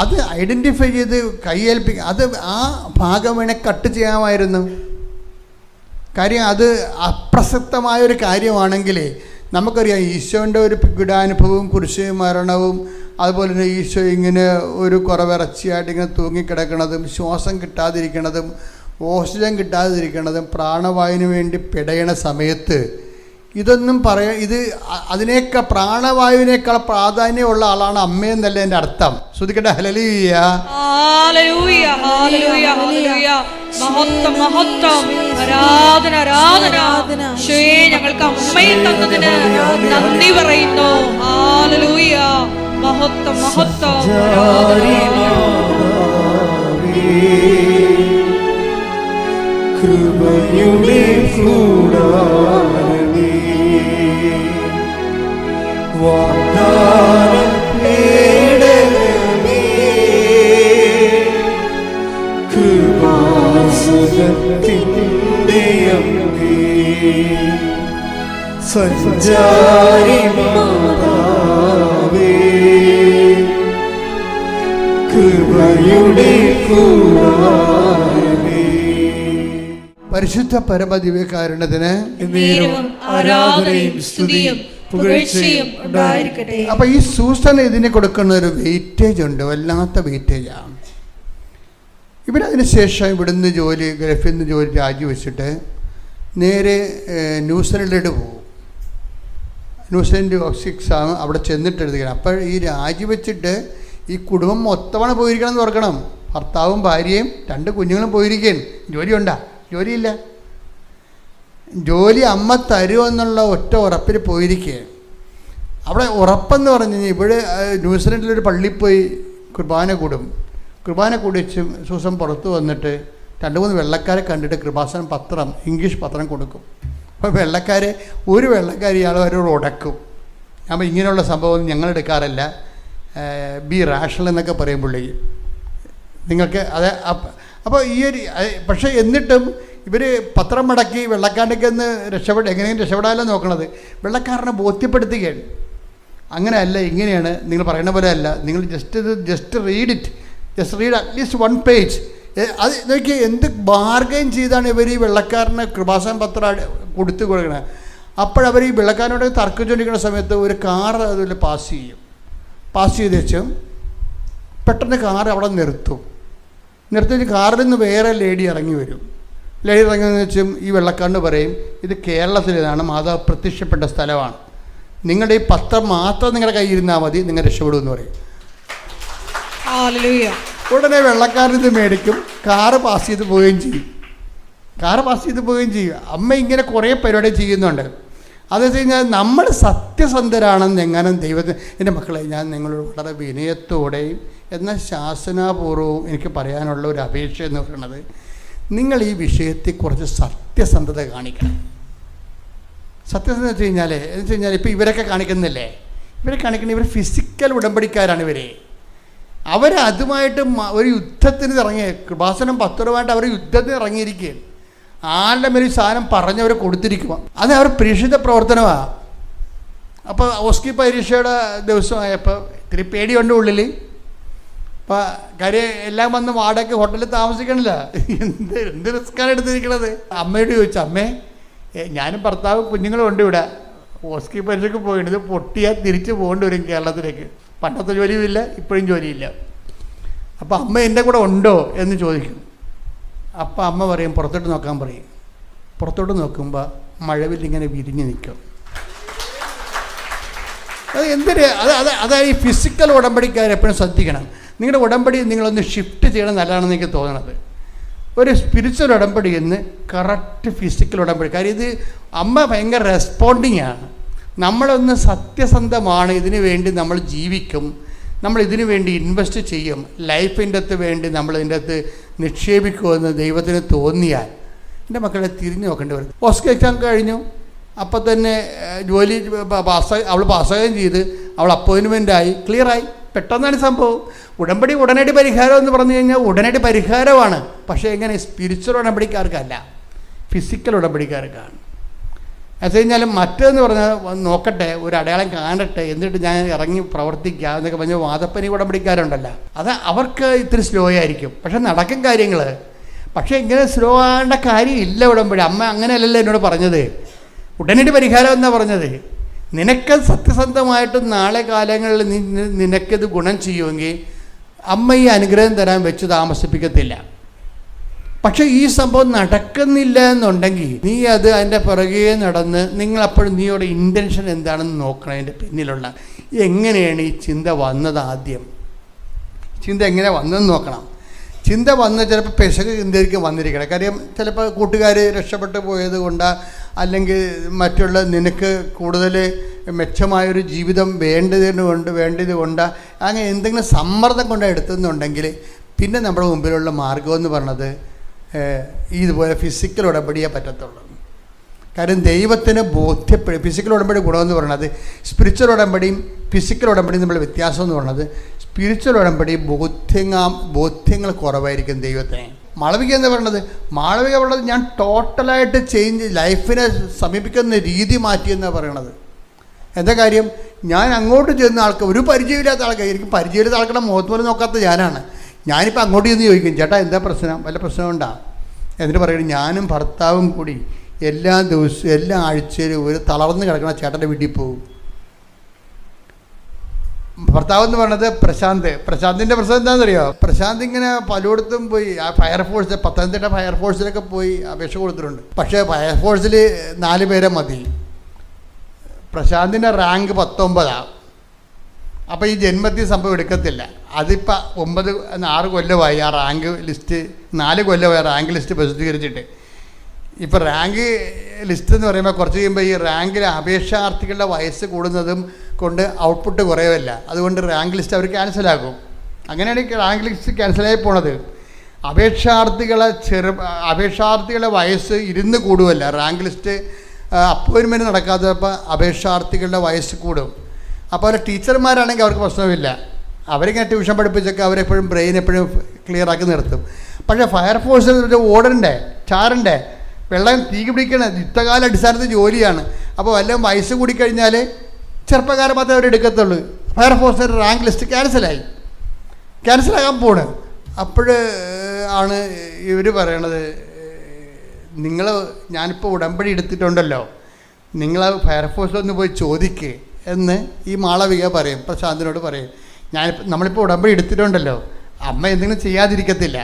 അത് ഐഡൻറ്റിഫൈ ചെയ്ത് കൈയേൽപ്പിക്കുക. അത് ആ ഭാഗം വേണേൽ കട്ട് ചെയ്യാമായിരുന്നു. കാര്യം അത് അപ്രസക്തമായൊരു കാര്യമാണെങ്കിൽ നമുക്കറിയാം ഈശോൻ്റെ ഒരു പീഡാനുഭവവും കുരിശ് മരണവും അതുപോലെ തന്നെ ഈശോ ഇങ്ങനെ ഒരു കുറവിറച്ചിയായിട്ട് ഇങ്ങനെ തൂങ്ങിക്കിടക്കുന്നതും ശ്വാസം കിട്ടാതിരിക്കണതും ഓക്സിജൻ കിട്ടാതിരിക്കണതും പ്രാണവായുവിന് വേണ്ടി പിടയണ സമയത്ത് ഇതൊന്നും ഇത് അതിനേക്കാൾ പ്രാണവായുവിനേക്കാൾ പ്രാധാന്യമുള്ള ആളാണ് അമ്മയെന്നല്ല എൻ്റെ അർത്ഥം. ശ്രദ്ധിക്കട്ടെ. Hallelujah,
hallelujah, hallelujah, hallelujah. മഹത്വം, മഹത്വം, ആരാധന, ആരാധന. യേശുവേ, ഞങ്ങൾക്ക് അമ്മയെ തന്നതിന് നന്ദി പറയുന്നു. ഹല്ലേലൂയ, മഹത്വം, മഹത്വം.
കൃപയുടെ കൂടാരമേ, വാഗ്ദാനം പേടകമേ, കൃപാസനത്തിൻ്റെ അമ്മേ, സഞ്ചാരി മാതാവേ, കൃപയുടെ കൂടാരമേ.
പരിശുദ്ധ പരമദിവ്യകാരുണ്യത്തിന്
ആരാധനയും സ്തുതിയും പുകഴ്ചയും ഉണ്ടായിരിക്കട്ടെ.
അപ്പം ഈ സൂസൻ ഇതിന് കൊടുക്കുന്ന ഒരു വെയിറ്റേജ് ഉണ്ട്, വല്ലാത്ത വെയിറ്റേജാണ്. ഇവരതിന് ശേഷം ഇവിടുന്ന് ഗൾഫിൽ നിന്ന് ജോലി രാജിവെച്ചിട്ട് നേരെ ന്യൂസിലൻഡിലോട്ട് പോകും. ന്യൂസിലൻഡ് എക്സാം അവിടെ ചെന്നിട്ട് എഴുതുകയാണ്. അപ്പോൾ ഈ രാജിവെച്ചിട്ട് ഈ കുടുംബം മൊത്തമാണ് പോയിരിക്കണം എന്ന് ഓർക്കണം. ഭർത്താവും ഭാര്യയും 2 കുഞ്ഞുങ്ങളും പോയിരിക്കുകയാണ്. ജോലിയുണ്ടാ? ജോലിയില്ല. ജോലി അമ്മ തരുമെന്നുള്ള ഒറ്റ ഉറപ്പിൽ പോയിരിക്കുകയാണ്. അവിടെ ഉറപ്പെന്ന് പറഞ്ഞു കഴിഞ്ഞാൽ ഇവിടെ ന്യൂസിലൻഡിലൊരു പള്ളിയിൽ പോയി കുർബാന കൂടും. കുർബാന കൂടിച്ച് സൂസം പുറത്ത് വന്നിട്ട് 2-3 വെള്ളക്കാരെ കണ്ടിട്ട് കൃപാസനം പത്രം, ഇംഗ്ലീഷ് പത്രം കൊടുക്കും. അപ്പോൾ ഒരു വെള്ളക്കാർ ഇയാൾ അവരോട് ഉടക്കും. അപ്പോൾ ഇങ്ങനെയുള്ള സംഭവം ഞങ്ങൾ എടുക്കാറില്ല, ബി റാഷണൽ എന്നൊക്കെ പറയുമ്പോഴേക്ക് നിങ്ങൾക്ക് അത്. അപ്പോൾ ഈ ഒരു പക്ഷേ എന്നിട്ടും ഇവർ പത്രം മടക്കി വെള്ളക്കാരനൊക്കെ ഒന്ന് എങ്ങനെയും രക്ഷപ്പെടാനല്ലോ നോക്കണത്. വെള്ളക്കാരനെ ബോധ്യപ്പെടുത്തുകയാണ്. അങ്ങനെയല്ല, ഇങ്ങനെയാണ്, നിങ്ങൾ പറയുന്ന പോലെ അല്ല, നിങ്ങൾ just read it, just read at least 1 page. അത് നോക്കി എന്ത് ബാർഗൈൻ ചെയ്താണ് ഇവർ ഈ വെള്ളക്കാരന് കൃപാസന പത്രം കൊടുത്തു കൊടുക്കണത്. അപ്പോഴവർ ഈ വെള്ളക്കാരനോട് തർക്കിച്ചുകൊണ്ടിരിക്കുന്ന സമയത്ത് ഒരു കാർ അതിൽ പാസ് ചെയ്ത് വെച്ചും പെട്ടെന്ന് കാർ അവിടെ നിർത്തി കാറിൽ നിന്ന് വേറെ ലേഡി ഇറങ്ങി വരും. ലേഡി ഇറങ്ങിയെന്ന് വെച്ചും ഈ വെള്ളക്കാരന് പറയും, ഇത് കേരളത്തിലേതാണ്, മാതാവ് പ്രത്യക്ഷപ്പെട്ട സ്ഥലമാണ്, നിങ്ങളുടെ ഈ പത്രം മാത്രം നിങ്ങളുടെ കയ്യിരുന്നാൽ മതി, നിങ്ങൾ രക്ഷപ്പെടുമെന്ന് പറയും. ഉടനെ വെള്ളക്കാരൻ ഇത് മേടിക്കും, കാറ് പാസ് ചെയ്ത് പോവുകയും ചെയ്യും. അമ്മ ഇങ്ങനെ കുറേ പരിപാടി ചെയ്യുന്നുണ്ട്. അതെന്ന് വെച്ച് കഴിഞ്ഞാൽ നമ്മൾ സത്യസന്ധരാണെന്ന് എങ്ങനെ എൻ്റെ മക്കളെ, ഞാൻ നിങ്ങളോട് വളരെ വിനയത്തോടെയും എന്നാൽ ശാസനാപൂർവവും എനിക്ക് പറയാനുള്ള ഒരു അപേക്ഷ എന്ന് പറയുന്നത്, നിങ്ങൾ ഈ വിഷയത്തിൽ കുറച്ച് സത്യസന്ധത കാണിക്കണം. സത്യസന്ധത വെച്ച് കഴിഞ്ഞാൽ ഇപ്പോൾ ഇവരൊക്കെ കാണിക്കുന്നില്ലേ, ഇവർ ഫിസിക്കൽ ഉടമ്പടിക്കാരാണ്. അവരതുമായിട്ട് ഒരു യുദ്ധത്തിന് ഇറങ്ങിയ കൃപാസനം പത്രമായിട്ട് അവർ യുദ്ധത്തിന് ഇറങ്ങിയിരിക്കുകയാണ്. ആരുടെ മേലും സാധനം പറഞ്ഞവർ കൊടുത്തിരിക്കുക, അത് അവർ പ്രേക്ഷിത പ്രവർത്തനമാണ്. അപ്പോൾ ഓസ്കി പരീക്ഷയുടെ ദിവസമായപ്പോൾ ഇത്തിരി പേടിയുണ്ട് ഉള്ളിൽ. അപ്പോൾ കാര്യം എല്ലാം വന്ന് വാടകയ്ക്ക് ഹോട്ടലിൽ താമസിക്കണില്ല, എന്ത് റിസ്ക്കാണ് എടുത്തിരിക്കണത്. അമ്മയോട് ചോദിച്ചു, അമ്മേ ഞാനും ഭർത്താവ് കുഞ്ഞുങ്ങളും ഉണ്ട് ഇവിടെ, ഓസ്കി പരീക്ഷയ്ക്ക് പോയിട്ട് ഇത് പൊട്ടിയാൽ തിരിച്ച് പോകേണ്ടി വരും കേരളത്തിലേക്ക്. പണ്ടത്തെ ജോലിയുമില്ല, ഇപ്പോഴും ജോലിയില്ല. അപ്പോൾ അമ്മ എൻ്റെ കൂടെ ഉണ്ടോ എന്ന് ചോദിക്കും. അപ്പം അമ്മ പറയും പുറത്തോട്ട് നോക്കാൻ പറയും. പുറത്തോട്ട് നോക്കുമ്പോൾ മഴവില്ലിങ്ങനെ വിരിഞ്ഞ് നിൽക്കും. അത് എന്തൊരു അതായത് ഈ ഫിസിക്കൽ ഉടമ്പടിക്കാർ എപ്പോഴും ശ്രദ്ധിക്കണം. നിങ്ങളുടെ ഉടമ്പടി നിങ്ങളൊന്ന് ഷിഫ്റ്റ് ചെയ്യണം, നല്ലതാണെന്ന് എനിക്ക് തോന്നണത്. ഒരു സ്പിരിച്വൽ ഉടമ്പടി എന്ന് കറക്റ്റ് ഫിസിക്കൽ ഉടമ്പടി. കാര്യം ഇത് അമ്മ ഭയങ്കര റെസ്പോണ്ടിങ് ആണ്. നമ്മളൊന്ന് സത്യസന്ധമാണ്, ഇതിനു വേണ്ടി നമ്മൾ ജീവിക്കും, നമ്മൾ ഇതിനു വേണ്ടി ഇൻവെസ്റ്റ് ചെയ്യും, ലൈഫിൻ്റെ അകത്ത് വേണ്ടി നമ്മൾ ഇതിൻ്റെ അകത്ത് നിക്ഷേപിക്കുമെന്ന് ദൈവത്തിന് തോന്നിയാൽ എൻ്റെ മക്കളെ തിരിഞ്ഞു നോക്കേണ്ടി വരും. ഓസ്കർ എക്സാം കഴിഞ്ഞു, അപ്പം തന്നെ ജോലി അവൾ പാസ്സാകുകയും ചെയ്ത്, അവൾ അപ്പോയിൻമെൻ്റായി, ക്ലിയറായി. പെട്ടെന്നാണ് സംഭവം. ഉടമ്പടി ഉടനടി പരിഹാരം എന്ന് പറഞ്ഞു കഴിഞ്ഞാൽ ഉടനടി പരിഹാരമാണ്. പക്ഷേ എങ്ങനെ? സ്പിരിച്വൽ ഉടമ്പടിക്കാർക്കല്ല, ഫിസിക്കൽ ഉടമ്പടിക്കാർക്കാണ്. അത് കഴിഞ്ഞാലും മറ്റേന്ന് പറഞ്ഞാൽ നോക്കട്ടെ, ഒരു അടയാളം കാണട്ടെ, എന്നിട്ട് ഞാൻ ഇറങ്ങി പ്രവർത്തിക്കുക എന്നൊക്കെ പറഞ്ഞാൽ വാദപ്പനി ഉടമ്പടിക്കാരുണ്ടല്ലോ, അത് അവർക്ക് ഇത്തിരി സ്ലോ ആയിരിക്കും, പക്ഷെ നടക്കും കാര്യങ്ങൾ. പക്ഷേ ഇങ്ങനെ സ്ലോ ആകേണ്ട കാര്യമില്ല ഉടമ്പടി. അമ്മ അങ്ങനെയല്ലല്ലോ എന്നോട് പറഞ്ഞത്, ഉടനടി പരിഹാരം എന്നാണ് പറഞ്ഞത്. നിനക്കത് സത്യസന്ധമായിട്ട് നാളെ കാലങ്ങളിൽ നിനക്കത് ഗുണം ചെയ്യുമെങ്കിൽ അമ്മ ഈ അനുഗ്രഹം തരാൻ വെച്ച് താമസിപ്പിക്കത്തില്ല. പക്ഷെ ഈ സംഭവം നടക്കുന്നില്ല എന്നുണ്ടെങ്കിൽ നീ അത് അതിൻ്റെ പുറകെ നടന്ന് നിങ്ങളപ്പോഴും നീയുടെ ഇൻറ്റൻഷൻ എന്താണെന്ന് നോക്കണം. അതിൻ്റെ പിന്നിലുള്ള എങ്ങനെയാണ് ഈ ചിന്ത വന്നത്, ആദ്യം ചിന്ത എങ്ങനെ വന്നതെന്ന് നോക്കണം. ചിന്ത വന്ന് ചിലപ്പോൾ പെശക് ചിന്തയായിരിക്കും വന്നിരിക്കണം. കാര്യം ചിലപ്പോൾ കൂട്ടുകാർ രക്ഷപ്പെട്ടു പോയത് കൊണ്ടാ, അല്ലെങ്കിൽ മറ്റുള്ള നിനക്ക് കൂടുതൽ മെച്ചമായൊരു ജീവിതം വേണ്ടത് കൊണ്ടാ, അങ്ങനെ എന്തെങ്കിലും സമ്മർദ്ദം കൊണ്ട് എടുത്തെന്നുണ്ടെങ്കിൽ പിന്നെ നമ്മുടെ മുമ്പിലുള്ള മാർഗമെന്ന് പറഞ്ഞത് ഇതുപോലെ ഫിസിക്കൽ ഉടമ്പടിയേ പറ്റത്തുള്ളൂ. കാര്യം ദൈവത്തിന് ഫിസിക്കൽ ഉടമ്പടി ഗുണമെന്ന് പറയുന്നത്, സ്പിരിച്വൽ ഉടമ്പടിയും ഫിസിക്കൽ ഉടമ്പടിയും തമ്മിലുള്ള വ്യത്യാസം എന്ന് പറയുന്നത്, സ്പിരിച്വൽ ഉടമ്പടി ബോധ്യങ്ങൾ കുറവായിരിക്കും ദൈവത്തിന്. മാളവിക എന്ന് പറയുന്നത്, മാളവിക പറയുന്നത് ഞാൻ ടോട്ടലായിട്ട് ലൈഫിനെ സമീപിക്കുന്ന രീതി മാറ്റിയെന്നാണ് പറയണത്. എന്താ കാര്യം? ഞാൻ അങ്ങോട്ട് ചെന്ന ആൾക്ക്, ഒരു പരിചയമില്ലാത്ത ആൾക്കാർ, എനിക്ക് പരിചയമില്ലാത്ത ആൾക്കാരുടെ മുഖത്ത് പോലും നോക്കാത്ത ഞാനിപ്പോൾ അങ്ങോട്ട് ചെന്ന് ചോദിക്കും, ചേട്ടാ എന്താ പ്രശ്നം, വല്ല പ്രശ്നമുണ്ടാ? എന്നിട്ട് പറയുന്നത്, ഞാനും ഭർത്താവും കൂടി എല്ലാ ദിവസവും എല്ലാ ആഴ്ചയിലും ഒരു തളർന്ന് കിടക്കുന്ന ചേട്ടൻ്റെ വീട്ടിൽ പോകും. ഭർത്താവ് എന്ന് പറയുന്നത് പ്രശാന്തിൻ്റെ പ്രശ്നം എന്താണെന്നറിയോ? പ്രശാന്ത് ഇങ്ങനെ പലയിടത്തും പോയി, ആ ഫയർഫോഴ്സ്, പത്തനംതിട്ട ഫയർഫോഴ്സിലൊക്കെ പോയി അപേക്ഷ കൊടുത്തിട്ടുണ്ട്. പക്ഷേ ഫയർഫോഴ്സിൽ 4 പേരെ മതി. പ്രശാന്തിൻ്റെ റാങ്ക് 19. അപ്പോൾ ഈ ജന്മത്തിൽ സംഭവം എടുക്കത്തില്ല. അതിപ്പോൾ 6 കൊല്ലമായി ആ റാങ്ക് ലിസ്റ്റ്, 4 കൊല്ലമായി റാങ്ക് ലിസ്റ്റ് പ്രസിദ്ധീകരിച്ചിട്ട്. ഇപ്പോൾ റാങ്ക് ലിസ്റ്റ് എന്ന് പറയുമ്പോൾ കുറച്ച് കഴിയുമ്പോൾ ഈ റാങ്കിൽ അപേക്ഷാർത്ഥികളുടെ വയസ്സ് കൂടുന്നതും കൊണ്ട് ഔട്ട്പുട്ട് കുറയുമല്ല, അതുകൊണ്ട് റാങ്ക് ലിസ്റ്റ് അവർ ക്യാൻസലാക്കും. അങ്ങനെയാണ് റാങ്ക് ലിസ്റ്റ് ക്യാൻസലായി പോണത്. അപേക്ഷാർത്ഥികളുടെ വയസ്സ് ഇരുന്ന് കൂടുമല്ല, റാങ്ക് ലിസ്റ്റ് അപ്പോയിൻമെൻറ്റ് നടക്കാത്തപ്പോൾ അപേക്ഷാർത്ഥികളുടെ വയസ്സ് കൂടും. അപ്പോൾ ടീച്ചർമാരാണെങ്കിൽ അവർക്ക് പ്രശ്നമില്ല, അവരിങ്ങനെ ട്യൂഷൻ പഠിപ്പിച്ചൊക്കെ അവരെപ്പോഴും ബ്രെയിൻ എപ്പോഴും ക്ലിയർ ആക്കി നിർത്തും. പക്ഷേ ഫയർഫോഴ്സിൽ ഓടണ്ടേ, ചാറണ്ടേ, വെള്ളം തീ പിടിക്കണ യുദ്ധകാല അടിസ്ഥാനത്തിൽ ജോലിയാണ്. അപ്പോൾ വല്ലതും വയസ്സ് കൂടിക്കഴിഞ്ഞാൽ ചെറുപ്പക്കാരെ മാത്രമേ അവരെടുക്കത്തുള്ളൂ. ഫയർഫോഴ്സിൻ്റെ റാങ്ക് ലിസ്റ്റ് ക്യാൻസലാകാൻ പോണ്. അപ്പോൾ ആണ് ഇവർ പറയണത്, ഞാനിപ്പോൾ ഉടമ്പടി എടുത്തിട്ടുണ്ടല്ലോ, നിങ്ങൾ ഫയർഫോഴ്സിലൊന്ന് പോയി ചോദിക്ക് എന്ന് ഈ മാളവിക പറയും, പ്രശാന്തിനോട് പറയും. നമ്മളിപ്പോൾ ഉടമ്പടി എടുത്തിട്ടുണ്ടല്ലോ, അമ്മ എന്തെങ്കിലും ചെയ്യാതിരിക്കത്തില്ല,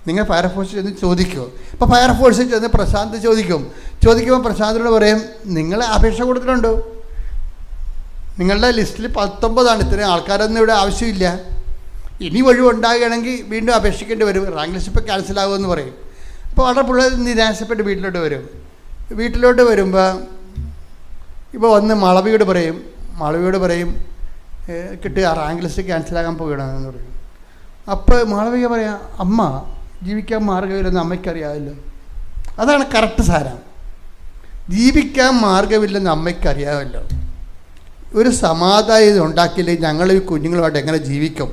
നിങ്ങൾ ഫയർഫോഴ്സിൽ ചെന്ന് ചോദിക്കുമോ? ഇപ്പോൾ ഫയർഫോഴ്സിൽ ചെന്ന് പ്രശാന്ത് ചോദിക്കുമ്പോൾ പ്രശാന്തിനോട് പറയും, നിങ്ങൾ അപേക്ഷ കൊടുത്തിട്ടുണ്ടോ? നിങ്ങളുടെ ലിസ്റ്റിൽ 19 ഇത്രയും ആൾക്കാരൊന്നും ഇവിടെ ആവശ്യമില്ല, ഇനി ഒഴിവുണ്ടാകുകയാണെങ്കിൽ വീണ്ടും അപേക്ഷിക്കേണ്ടി വരും, റാങ്ക് ലിസ്റ്റ് ഇപ്പോൾ ക്യാൻസലാകുമെന്ന് പറയും. അപ്പോൾ വളരെ പിള്ളേർ നിരാശപ്പെട്ട് വീട്ടിലോട്ട് വരുമ്പോൾ ഇപ്പോൾ വന്ന് മാളവിയോട് പറയും കിട്ടുക, റാങ്ക് ലിസ്റ്റ് ക്യാൻസലാകാൻ പോവുകയാണെന്ന് പറയും. അപ്പോൾ മാളവിക പറയാം, അമ്മ ജീവിക്കാൻ മാർഗ്ഗമില്ലെന്ന് അമ്മയ്ക്കറിയാമല്ലോ. അതാണ് കറക്റ്റ് സാരം. ജീവിക്കാൻ മാർഗ്ഗമില്ലെന്ന് അമ്മയ്ക്കറിയാമല്ലോ. ഒരു സമാധാനം ഉണ്ടാക്കിയില്ലെങ്കിൽ ഞങ്ങൾ ഈ കുഞ്ഞുങ്ങളുമായിട്ട് എങ്ങനെ ജീവിക്കും?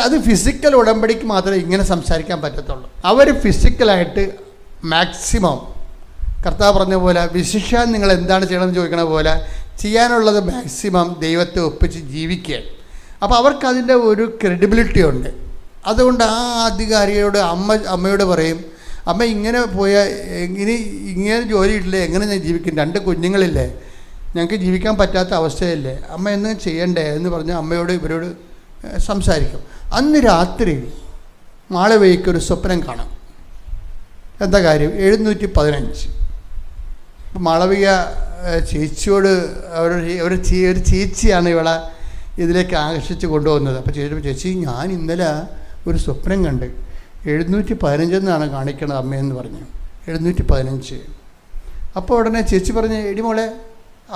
അത് ഫിസിക്കൽ ഉടമ്പടിക്ക് മാത്രമേ ഇങ്ങനെ സംസാരിക്കാൻ പറ്റത്തുള്ളൂ. അവർ ഫിസിക്കലായിട്ട് മാക്സിമം കർത്താവ് പറഞ്ഞ പോലെ, വിശിഷ്യാൻ നിങ്ങൾ എന്താണ് ചെയ്യണമെന്ന് ചോദിക്കണ പോലെ ചെയ്യാനുള്ളത് മാക്സിമം ദൈവത്തെ ഒപ്പിച്ച് ജീവിക്കുക. അപ്പോൾ അവർക്കതിൻ്റെ ഒരു ക്രെഡിബിലിറ്റി ഉണ്ട്. അതുകൊണ്ട് ആ അധികാരിയോട് അമ്മയോട് പറയും, അമ്മ ഇങ്ങനെ പോയാൽ ഇങ്ങനെ ജോലിയിട്ടില്ലേ, എങ്ങനെ ഞാൻ ജീവിക്കും? 2 കുഞ്ഞുങ്ങളില്ലേ, ഞങ്ങൾക്ക് ജീവിക്കാൻ പറ്റാത്ത അവസ്ഥയല്ലേ, അമ്മ എന്ന് ചെയ്യണ്ടേ എന്ന് പറഞ്ഞ് അമ്മയോട് ഇവരോട് സംസാരിക്കും. അന്ന് രാത്രി മാളവികയ്ക്കൊരു സ്വപ്നം കാണാം. എന്താ കാര്യം? 715. മാളവിക ചേച്ചിയോട് ഒരു ചേച്ചിയാണ് ഇവളെ ഇതിലേക്ക് ആകർഷിച്ച് കൊണ്ടുപോകുന്നത്. അപ്പോൾ ചേച്ചി ഞാൻ ഇന്നലെ ഒരു സ്വപ്നം കണ്ട്, 715 കാണിക്കണത് അമ്മയെന്ന് പറഞ്ഞു. 715. അപ്പോൾ ഉടനെ ചേച്ചി പറഞ്ഞ്, എടി മോളെ,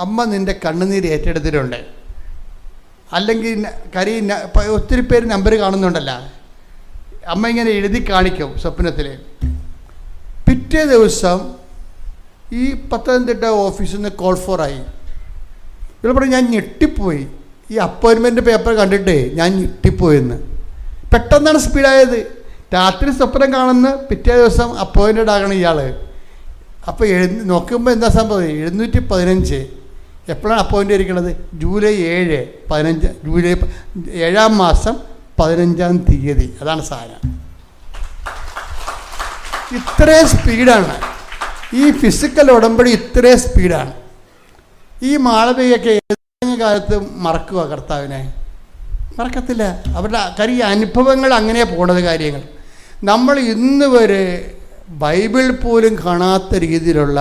അമ്മ നിൻ്റെ കണ്ണുനീര് ഏറ്റെടുത്തിട്ടുണ്ട്, അല്ലെങ്കിൽ ഒത്തിരി പേര് നമ്പർ കാണുന്നുണ്ടല്ലോ, അമ്മ ഇങ്ങനെ എഴുതി കാണിക്കും സ്വപ്നത്തിൽ. പിറ്റേ ദിവസം ഈ പത്തനംതിട്ട ഓഫീസിൽ നിന്ന് കോൾ ഫോറായി. ഇവിടെ പറഞ്ഞു, ഞാൻ ഞെട്ടിപ്പോയി, ഈ അപ്പോയിൻമെൻറ്റ് പേപ്പർ കണ്ടിട്ടേ ഞാൻ ഞെട്ടിപ്പോയെന്ന്. പെട്ടെന്നാണ് സ്പീഡായത്. രാത്രി സ്വപ്നം കാണുന്ന പിറ്റേ ദിവസം അപ്പോയിൻറ്റഡ് ആകണം ഇയാൾ. അപ്പോൾ നോക്കുമ്പോൾ എന്താ സംഭവം? 715. എപ്പോഴാണ് അപ്പോയിൻ്റ് ഇരിക്കുന്നത്? ജൂലൈ 7 ജൂലൈ 7 മാസം 15 തീയതി. അതാണ് സാധനം. ഇത്രയും സ്പീഡാണ് ഈ ഫിസിക്കൽ ഉടമ്പടി, ഇത്രയും സ്പീഡാണ്. ഈ മാളവികയൊക്കെ ഏതെങ്കിലും കാലത്ത് മറക്കുക കർത്താവിനെ? മറക്കത്തില്ല. അവരുടെ കാര്യം അനുഭവങ്ങൾ അങ്ങനെ പോണത്. കാര്യങ്ങൾ നമ്മൾ ഇന്ന് വരെ ബൈബിൾ പോലും കാണാത്ത രീതിയിലുള്ള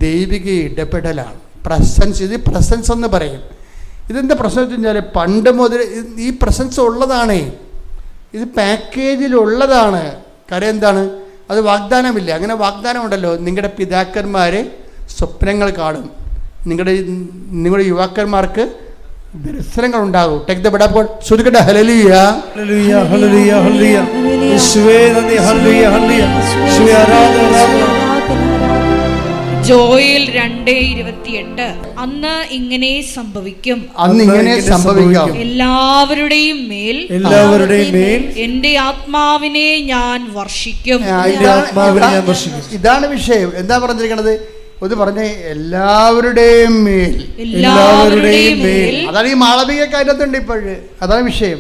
ദൈവിക ഇടപെടലാണ്. പ്രസൻസ്. ഇത് പ്രസൻസ് എന്ന് പറയും. ഇതെന്താ പ്രശ്നം വെച്ച് കഴിഞ്ഞാൽ, പണ്ട് മുതൽ ഈ പ്രസൻസ് ഉള്ളതാണേ. ഇത് പാക്കേജിലുള്ളതാണ്. കാര്യം എന്താണ്? അത് വാഗ്ദാനമില്ല. അങ്ങനെ വാഗ്ദാനം ഉണ്ടല്ലോ, നിങ്ങളുടെ പിതാക്കന്മാർ സ്വപ്നങ്ങൾ കാണും, നിങ്ങളുടെ യുവാക്കന്മാർക്ക് ദർശനങ്ങൾ ഉണ്ടാകും. ടേക്ക് ദ ബെഡ് അപ്പോൾ ശ്രുതികട്ടെ. Hallelujah
hallelujah hallelujah hallelujah. യേശുവേ നന്ദി. Hallelujah hallelujah. യേശുവേ ആരാധന.
ജോയേൽ 2:28. അന്ന് ഇങ്ങനെ സംഭവിക്കും, എല്ലാവരുടെയും മേൽ എന്റെ ആത്മാവിനെ ഞാൻ വർഷിക്കും.
ഇതാണ് വിഷയം. എന്താ പറഞ്ഞിരിക്കണത്? ഒന്ന് പറഞ്ഞേ, എല്ലാവരുടെയും മേൽ. അതാണ് ഈ മാളവികയൊക്കെ അതിനകത്തുണ്ട് ഇപ്പോഴ്. അതാണ് വിഷയം.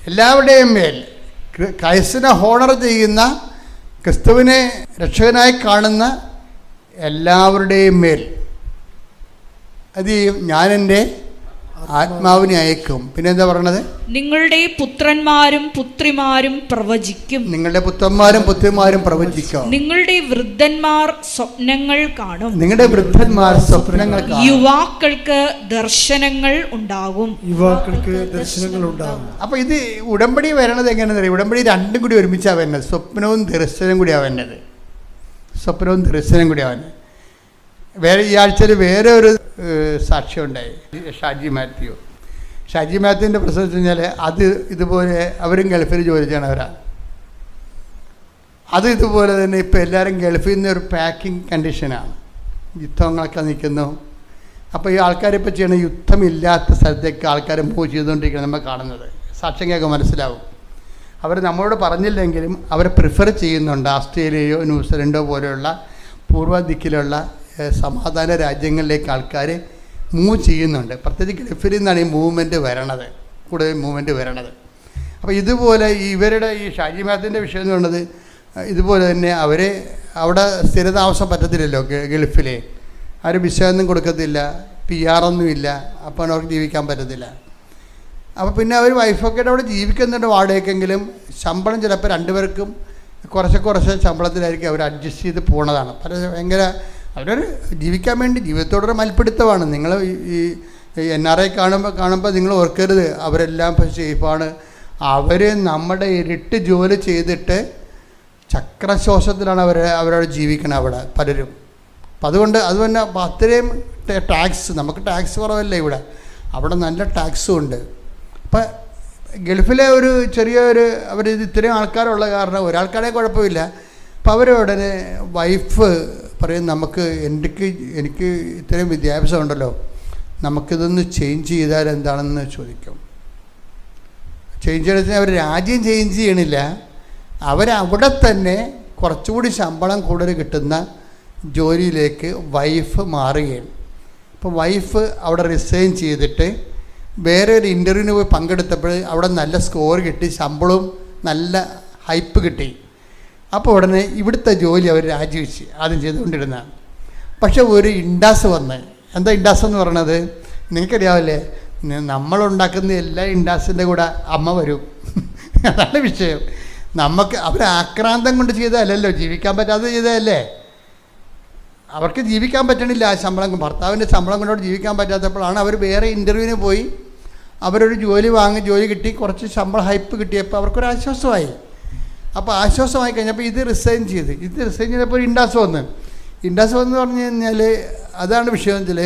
എല്ലാവരുടെയും മേൽ. ക്രൈസ്തവനെ ഹോണർ ചെയ്യുന്ന, ക്രിസ്തുവിനെ രക്ഷകനായി കാണുന്ന എല്ലാവരുടെയും മേൽ അത് ഞാൻ എൻ്റെ ആത്മാവിനെ അയക്കും. പിന്നെ എന്താ പറയണത്?
നിങ്ങളുടെ പുത്രന്മാരും പുത്രിമാരും പ്രവചിക്കും.
നിങ്ങളുടെ പുത്രന്മാരും പുത്രിമാരും പ്രവചിക്കും.
നിങ്ങളുടെ വൃദ്ധന്മാർ സ്വപ്നങ്ങൾ കാണും.
നിങ്ങളുടെ വൃദ്ധന്മാർ സ്വപ്നങ്ങൾ കാണും.
യുവാക്കൾക്ക് ദർശനങ്ങൾ ഉണ്ടാകും.
അപ്പൊ ഇത് ഉടമ്പടി വരണത് എങ്ങനെയാണെന്ന് അറിയാം. ഉടമ്പടി രണ്ടും കൂടി ഒരുമിച്ചാണ് വരുന്നത്. സ്വപ്നവും ദർശനവും കൂടിയാണ് വരുന്നത്. സ്വപ്നവും ദർശനം കൂടി അവന്. ഈ ആഴ്ചയിൽ വേറെ ഒരു സാക്ഷ്യം ഉണ്ടായി. ഷാജി മാത്യുവിൻ്റെ പ്രശ്നം വെച്ച് കഴിഞ്ഞാൽ, അത് ഇതുപോലെ അവരും ഗൾഫിൽ ജോലി ചെയ്യണവരാ. അത് ഇതുപോലെ തന്നെ ഇപ്പോൾ എല്ലാവരും ഗൾഫിൽ നിന്ന് ഒരു പാക്കിംഗ് കണ്ടീഷനാണ്. യുദ്ധങ്ങളൊക്കെ നിൽക്കുന്നു. അപ്പോൾ ഈ ആൾക്കാരിപ്പോൾ ചെയ്യണ യുദ്ധമില്ലാത്ത സ്ഥലത്തേക്ക് ആൾക്കാർ മൂവ് ചെയ്തുകൊണ്ടിരിക്കണം. നമ്മൾ കാണുന്നത് സാക്ഷ്യം കേൾക്കാൻ മനസ്സിലാവും. അവർ നമ്മളോട് പറഞ്ഞില്ലെങ്കിലും അവരെ പ്രിഫർ ചെയ്യുന്നുണ്ട്. ഓസ്ട്രേലിയയോ ന്യൂസിലൻഡോ പോലെയുള്ള പൂർവ്വ ദിക്കിലുള്ള സമാധാന രാജ്യങ്ങളിലേക്ക് ആൾക്കാർ മൂവ് ചെയ്യുന്നുണ്ട്. പ്രത്യേകിച്ച് ഗൾഫിൽ നിന്നാണ് ഈ മൂവ്മെൻറ്റ് വരണത്, കൂടുതൽ മൂവ്മെൻറ്റ് വരണത്. അപ്പോൾ ഇതുപോലെ ഇവരുടെ ഈ ഷാജി മാത്തിൻ്റെ വിഷയം എന്ന് പറയുന്നത്, ഇതുപോലെ തന്നെ അവർ അവിടെ സ്ഥിരതാമസം പറ്റത്തില്ലല്ലോ ഗൾഫിൽ. ആരും വിസയൊന്നും കൊടുക്കത്തില്ല, PR ഒന്നും ഇല്ല. അപ്പോൾ അവർക്ക് ജീവിക്കാൻ പറ്റത്തില്ല. അപ്പോൾ പിന്നെ അവർ വൈഫൊക്കെ അവിടെ ജീവിക്കുന്നുണ്ട് വാടകയ്ക്കെങ്കിലും. ശമ്പളം ചിലപ്പോൾ രണ്ടുപേർക്കും കുറച്ച് ശമ്പളത്തിലായിരിക്കും അവർ അഡ്ജസ്റ്റ് ചെയ്ത് പോണതാണ്. ഭയങ്കര അവരൊരു ജീവിക്കാൻ വേണ്ടി ജീവിതത്തോടൊരു മൽപ്പിടുത്തമാണ്. നിങ്ങൾ ഈ NRI കാണുമ്പോൾ നിങ്ങൾ ഓർക്കരുത് അവരെല്ലാം സേഫാണ്. അവർ നമ്മുടെ ഇരുട്ട് ജോലി ചെയ്തിട്ട് ചക്രശ്വാസത്തിലാണ് അവരവിടെ ജീവിക്കണം അവിടെ പലരും. അപ്പം അതുകൊണ്ട് അതുതന്നെ അത്രയും ടാക്സ്, നമുക്ക് ടാക്സ് കുറവല്ല ഇവിടെ, അവിടെ നല്ല ടാക്സും ഉണ്ട്. അപ്പം ഗൾഫിലെ ഒരു ചെറിയൊരു അവർ ഇത്രയും ആൾക്കാരുള്ള കാരണം ഒരാൾക്കാരെ കുഴപ്പമില്ല. അപ്പം അവരുടനെ വൈഫ് പറയും, എനിക്ക് ഇത്രയും വിദ്യാഭ്യാസം ഉണ്ടല്ലോ, നമുക്കിതൊന്ന് ചേഞ്ച് ചെയ്താൽ എന്താണെന്ന് ചോദിക്കും. ചേഞ്ച് ചെയ്യണമെന്ന് അവർ രാജ്യം ചേഞ്ച് ചെയ്യണില്ല, അവരവിടെ തന്നെ കുറച്ചുകൂടി ശമ്പളം കൂടുതൽ കിട്ടുന്ന ജോലിയിലേക്ക് വൈഫ് മാറുകയാണ്. അപ്പോൾ വൈഫ് അവിടെ റിസൈൻ ചെയ്തിട്ട് വേറെ ഒരു ഇൻ്റർവ്യൂവിന് പോയി പങ്കെടുത്തപ്പോൾ അവിടെ നല്ല സ്കോർ കിട്ടി, ശമ്പളവും നല്ല ഹൈപ്പ് കിട്ടി. അപ്പോൾ ഉടനെ ഇവിടുത്തെ ജോലി അവർ രാജിവെച്ച് ആദ്യം ചെയ്തുകൊണ്ടിരുന്നതാണ്. പക്ഷെ ഒരു ഇൻഡാസ് വന്ന്, എന്താ ഇൻഡാസ് എന്ന് പറയണത് നിങ്ങൾക്കറിയാവില്ലേ? നമ്മളുണ്ടാക്കുന്ന എല്ലാ ഇൻഡാസിൻ്റെ കൂടെ അമ്മ വരും. അതാണ് വിഷയം. നമുക്ക് അവർ ആക്രാന്തം കൊണ്ട് ചെയ്തതല്ലല്ലോ, ജീവിക്കാൻ പറ്റാതെ ചെയ്തതല്ലേ. അവർക്ക് ജീവിക്കാൻ പറ്റണില്ല, ആ ശമ്പളം, ഭർത്താവിൻ്റെ ശമ്പളം കൊണ്ടോട് ജീവിക്കാൻ പറ്റാത്തപ്പോഴാണ് അവർ വേറെ ഇൻ്റർവ്യൂവിന് പോയി അവരൊരു ജോലി കിട്ടി, കുറച്ച് ശമ്പളം ഹൈപ്പ് കിട്ടിയപ്പോൾ അവർക്കൊരാശ്വാസമായി. അപ്പോൾ ആശ്വാസമായി കഴിഞ്ഞപ്പോൾ ഇത് റിസൈൻ ചെയ്തപ്പോൾ ഇൻഡാസ് വന്ന് പറഞ്ഞു കഴിഞ്ഞാൽ അതാണ് വിഷയം വെച്ചാൽ